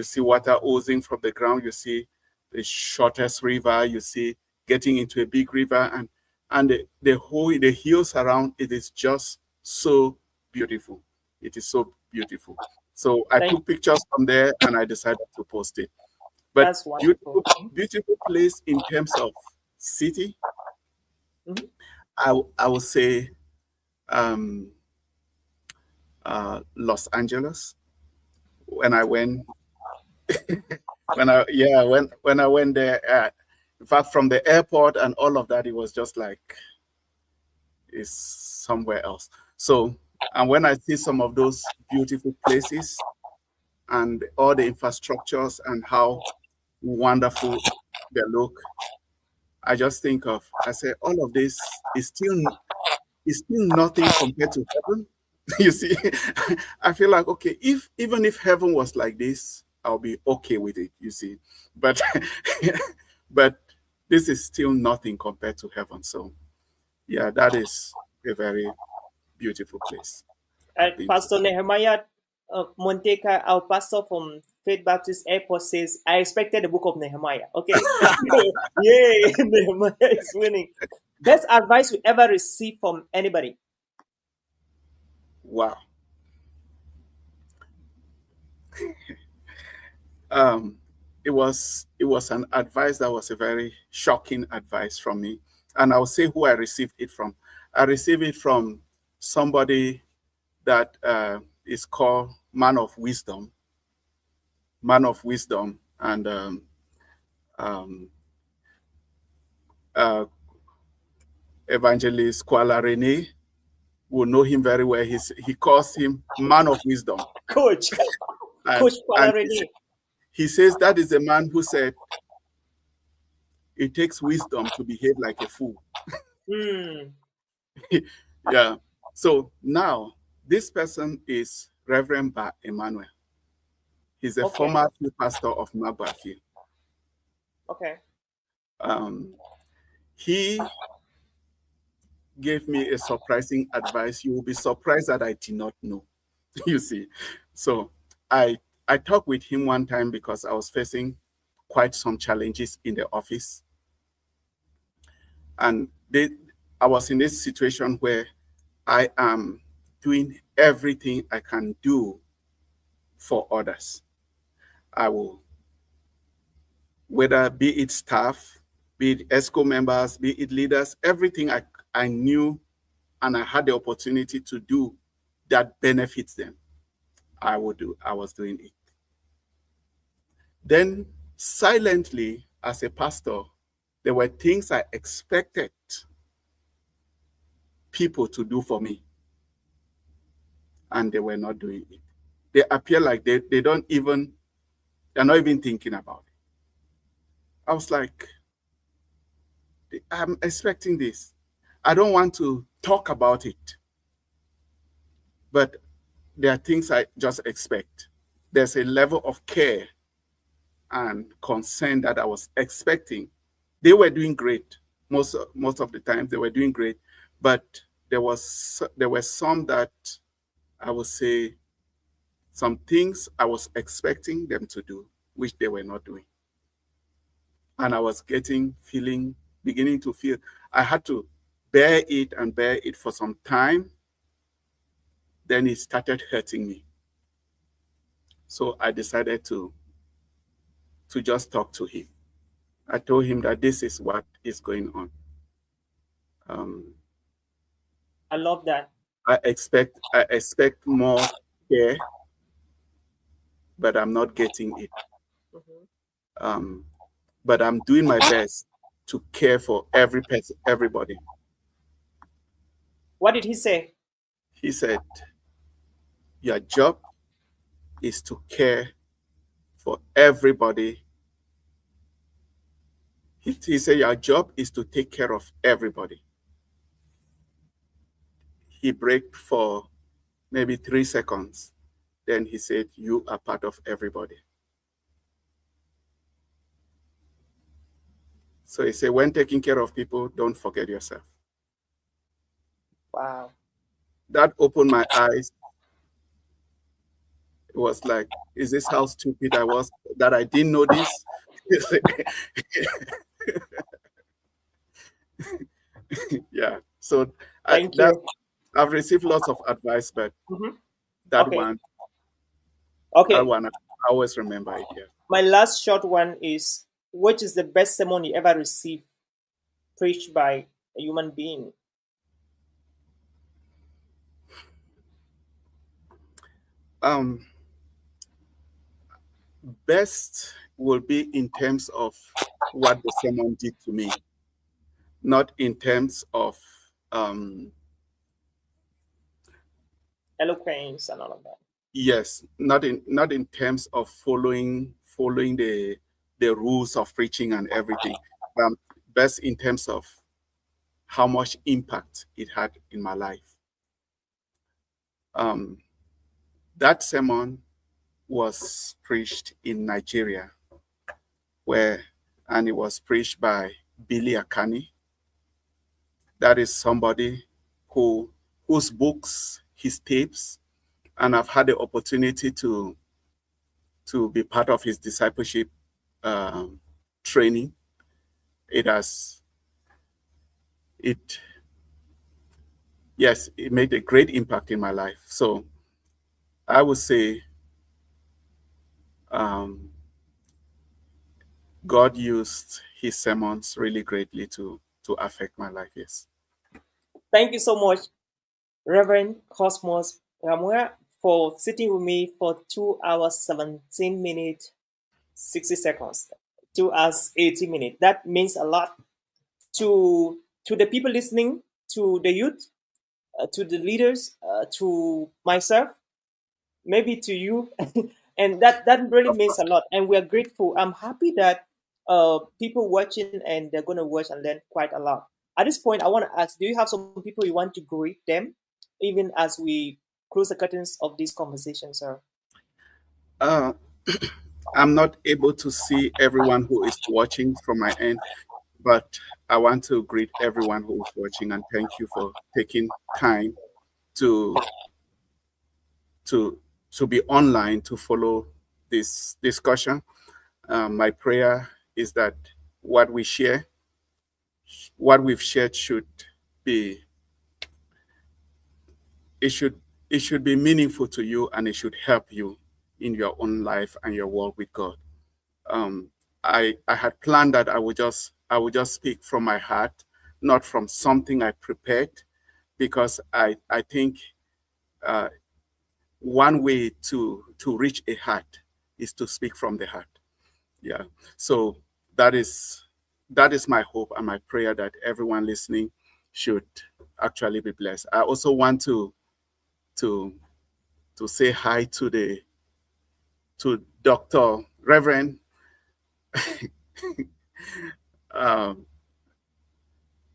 see water oozing from the ground. You see the shortest river. You see getting into a big river, and the hills around it is just so beautiful. It is so beautiful. So I took pictures from there and I decided to post it. But that's wonderful. Beautiful place in terms of city. Mm-hmm. I would say Los Angeles. When I went when I went there, in fact, from the airport and all of that, it was just like is somewhere else. So, and when I see some of those beautiful places and all the infrastructures and how wonderful they look, I just think of, I say, all of this is still nothing compared to heaven. You see, I feel like, okay, if even if heaven was like this, I'll be okay with it, you see. But but this is still nothing compared to heaven. So yeah, that is a very beautiful place I've been to. Pastor Nehemiah Monteka, our pastor from Faith Baptist Airport, says, I expected the book of Nehemiah. Okay. Yay, Nehemiah is winning. Best advice you ever received from anybody? Wow. It was an advice that was a very shocking advice from me. And I'll say who I received it from. I received it from somebody that is called Man of Wisdom. And Evangelist Kuala Rene will know him very well. He calls him Man of Wisdom. Coach. Coach Kuala Rene. He says that is the man who said, it takes wisdom to behave like a fool. Yeah. So now this person is Reverend Ba Emmanuel. He's a former pastor of Magbafi. Okay. He gave me a surprising advice. You will be surprised that I did not know. You see. So I talked with him one time because I was facing quite some challenges in the office. And I was in this situation where I am doing everything I can do for others. I will, whether be it staff, be it ESCO members, be it leaders, everything I knew and I had the opportunity to do that benefits them, I would do. I was doing it. Then silently, as a pastor, there were things I expected people to do for me, and they were not doing it. They appear like they're not even thinking about it. I was like, I'm expecting this. I don't want to talk about it, but there are things I just expect. There's a level of care and concern that I was expecting. They were doing great. Most of the time they were doing great, but there were some that I would say some things I was expecting them to do, which they were not doing. And I was beginning to feel I had to bear it for some time. Then it started hurting me. So I decided to just talk to him. I told him that this is what is going on. I love that. I expect more care, but I'm not getting it. But I'm doing my best to care for everybody. What did he say? He said, your job is to care for everybody. He said, your job is to take care of everybody. He braked for maybe 3 seconds. Then he said, you are part of everybody. So he said, when taking care of people, don't forget yourself. Wow. That opened my eyes. It was like, is this how stupid I was that I didn't know this? Yeah. So I've received lots of advice, but that one I always remember it. Yeah. My last short one is, which is the best sermon you ever received preached by a human being? Best will be in terms of what the sermon did to me, not in terms of eloquence and all of that. Yes, not in terms of following the rules of preaching and everything, but best in terms of how much impact it had in my life. Um, that sermon was preached in Nigeria, and it was preached by Billy Akani. That is somebody whose books, his tapes, and I've had the opportunity to be part of his discipleship training. It has it yes, it made a great impact in my life. So I would say um, God used his sermons really greatly to affect my life. Yes. Thank you so much, Reverend Cosmos Ramura, for sitting with me for 2 hours, 17 minutes, 60 seconds, 2 hours, 80 minutes. That means a lot to the people listening, to the youth, to the leaders, to myself, maybe to you, and that really Of means course. a lot. And we're grateful. I'm happy that people watching and they're gonna watch and learn quite a lot. At this point, I want to ask: do you have some people you want to greet them, even as we close the curtains of this conversation, sir? Uh, I'm not able to see everyone who is watching from my end, but I want to greet everyone who is watching and thank you for taking time to to to be online to follow this discussion. My prayer is that what we share, what we've shared, be it should it should be meaningful to you and it should help you in your own life and your walk with God. Um, I had planned that I would just speak from my heart, not from something I prepared, because I think uh, one way to reach a heart is to speak from the heart. Yeah. So that is that is my hope and my prayer that everyone listening should actually be blessed. I also want to to say hi to Dr. Reverend. Um,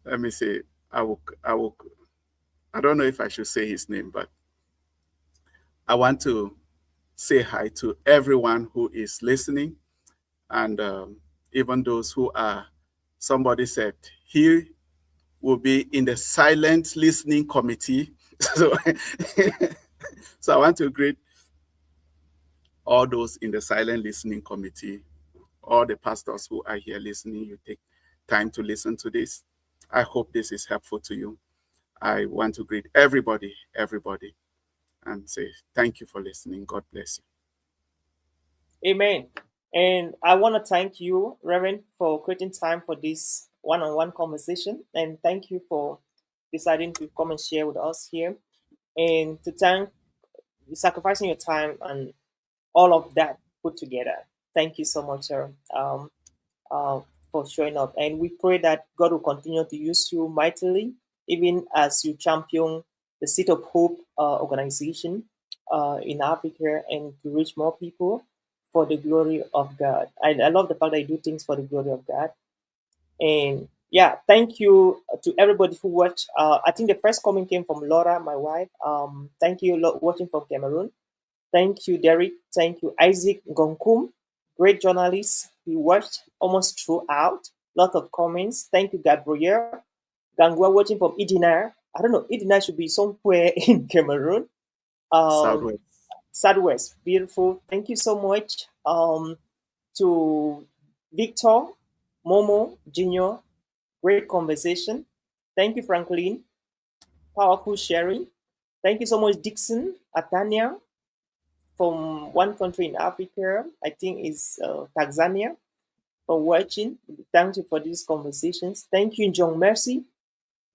let me say, I don't know if I should say his name, but I want to say hi to everyone who is listening, and even those who are. Somebody said he will be in the silent listening committee. So, so I want to greet all those in the silent listening committee, all the pastors who are here listening. You take time to listen to this. I hope this is helpful to you. I want to greet everybody, and say thank you for listening. God bless Amen. And I want to thank you, Reverend, for creating time for this one-on-one conversation, and thank you for deciding to come and share with us here, and to thank sacrificing your time and all of that put together. Thank you so much, sir, uh, for showing up. And we pray that God will continue to use you mightily, even as you champion the Seat of Hope organization in Africa and to reach more people for the glory of God. I love the fact that you do things for the glory of God. And yeah, thank you to everybody who watched. I think the first comment came from Laura, my wife. Thank you, watching from Cameroon. Thank you, Derek. Thank you, Isaac Gonkum. Great journalist. He watched almost throughout. Lot of comments. Thank you, Gabriel. Gangua watching from Idina. I don't know. Idina should be somewhere in Cameroon. you. Um, Southwest. Southwest. Beautiful. Thank you so much. To Victor, Momo, Junior. Great conversation. Thank you, Franklin. Powerful sharing. Thank you so much, Dixon, Atania, from one country in Africa, I think is Tanzania, for watching. Thank you for these conversations. Thank you, John Mercy.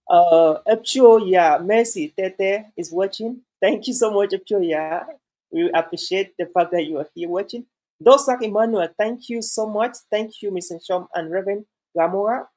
Epcho, yeah, Mercy Tete is watching. Thank you so much, Epcho, yeah. We appreciate the fact that you are here watching. Dosak Emmanuel, thank you so much. Thank you, Mr. Shom and Reverend Gamora.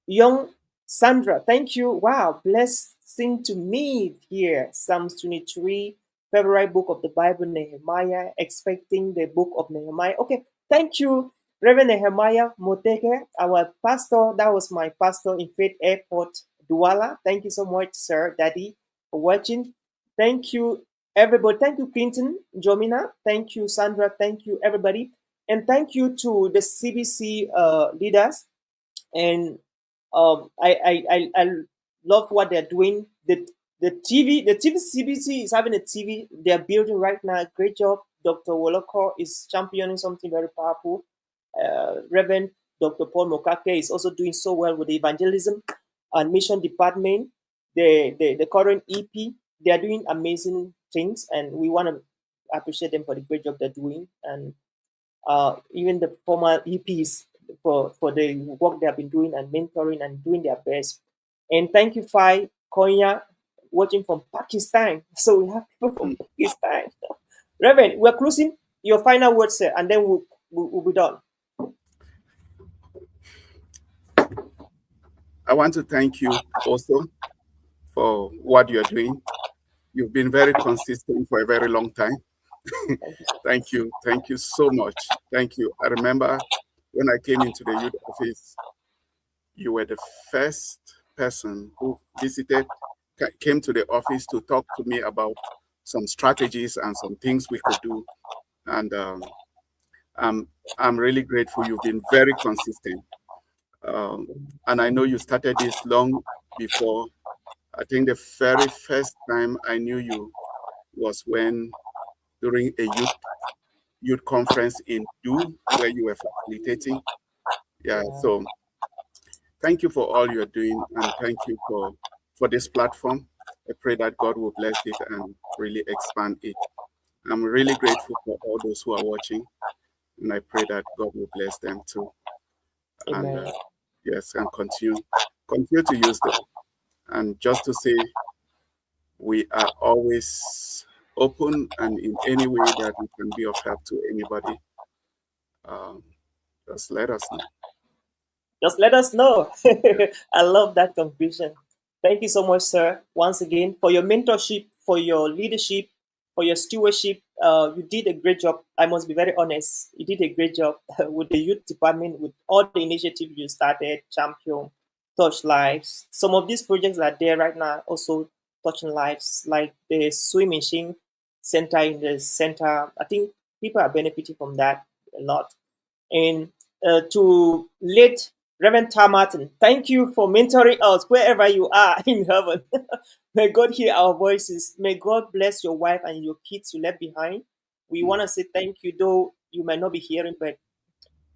Young Sandra, thank you. Wow, blessed seem to me here Psalms 23, favorite book of the Bible, Nehemiah, expecting the book of Nehemiah. Okay, thank you, Reverend Nehemiah Moteke, our pastor. That was my pastor in Faith Airport, Douala. Thank you so much, sir, Daddy, for watching. Thank you, everybody. Thank you, Quinton, Jomina. Thank you, Sandra. Thank you, everybody. And thank you to the CBC leaders. And I love what they're doing. The TV CBC is having a TV they're building right now. Great job. Dr. Woloko is championing something very powerful. Reverend Dr. Paul Mokake is also doing so well with the evangelism and mission department. The current EP, they are doing amazing things, and we want to appreciate them for the great job they're doing. And even the former EPs for the work they have been doing and mentoring and doing their best. And thank you, Fai Konya, watching from Pakistan. So we have people from Pakistan. Reverend, we're closing. Your final words, sir, and then we'll be done. I want to thank you also for what you're doing. You've been very consistent for a very long time. Thank you. Thank you so much. Thank you. I remember when I came into the youth office, you were the first person who came to the office to talk to me about some strategies and some things we could do. And I'm really grateful. You've been very consistent. And I know you started this long before. I think the very first time I knew you was when during a youth conference in Du, where you were facilitating. Yeah, so thank you for all you're doing, and thank you for this platform. I pray that God will bless it and really expand it. I'm really grateful for all those who are watching, and I pray that God will bless them too. Amen. And yes, and continue to use them. And just to say, we are always open, and in any way that we can be of help to anybody, just let us know. Just let us know. I love that conclusion. Thank you so much, sir, once again, for your mentorship, for your leadership, for your stewardship. You did a great job. I must be very honest. You did a great job with the youth department, with all the initiatives you started, Champion, Touch Lives. Some of these projects that are there right now also touching lives, like the swim machine center in the center. I think people are benefiting from that a lot. And to late Reverend Tom Martin, thank you for mentoring us wherever you are in heaven. May God hear our voices. May God bless your wife and your kids you left behind. We want to say thank you, though you might not be hearing, but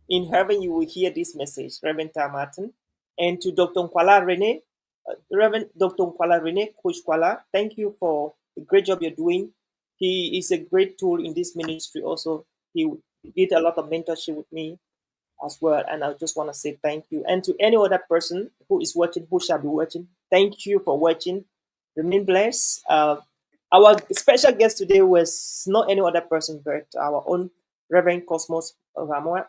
in heaven you will hear this message, Reverend Tom Martin. And to Dr. Nkwala Rene, Reverend Dr. Nkwala Rene, Coach Nkwala, thank you for the great job you're doing. He is a great tool in this ministry also. He did a lot of mentorship with me as well. And I just want to say thank you. And to any other person who is watching, who shall be watching, thank you for watching. Remain blessed. Our special guest today was not any other person but our own Reverend Cosmos Ramoa,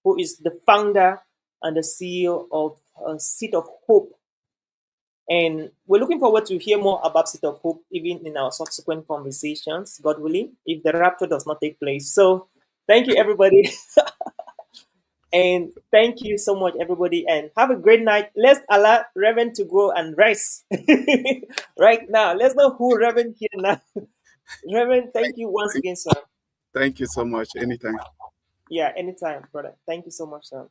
who is the founder and the CEO of Seat of Hope. And we're looking forward to hear more about Seat of Hope, even in our subsequent conversations, God willing, if the rapture does not take place. So thank you, everybody. And thank you so much, everybody, and have a great night. Let's allow Reverend to go and rest right now. Let's know who Reverend here now. Reverend, thank you once again, sir. Thank you so much. Anytime. Yeah, anytime, brother. Thank you so much, sir.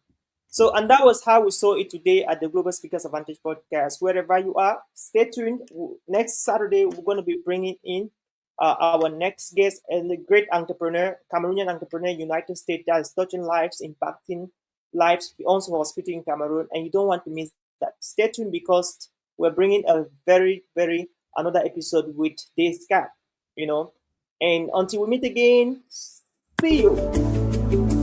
So, and that was how we saw it today at the Global Speakers Advantage podcast. Wherever you are, stay tuned. Next Saturday, we're going to be bringing in our next guest and the great entrepreneur, Cameroonian entrepreneur, United States, that is touching lives, impacting lives, also hospital in Cameroon, and you don't want to miss that. Stay tuned because we're bringing a very, very another episode with Dave Scott, And until we meet again, see you.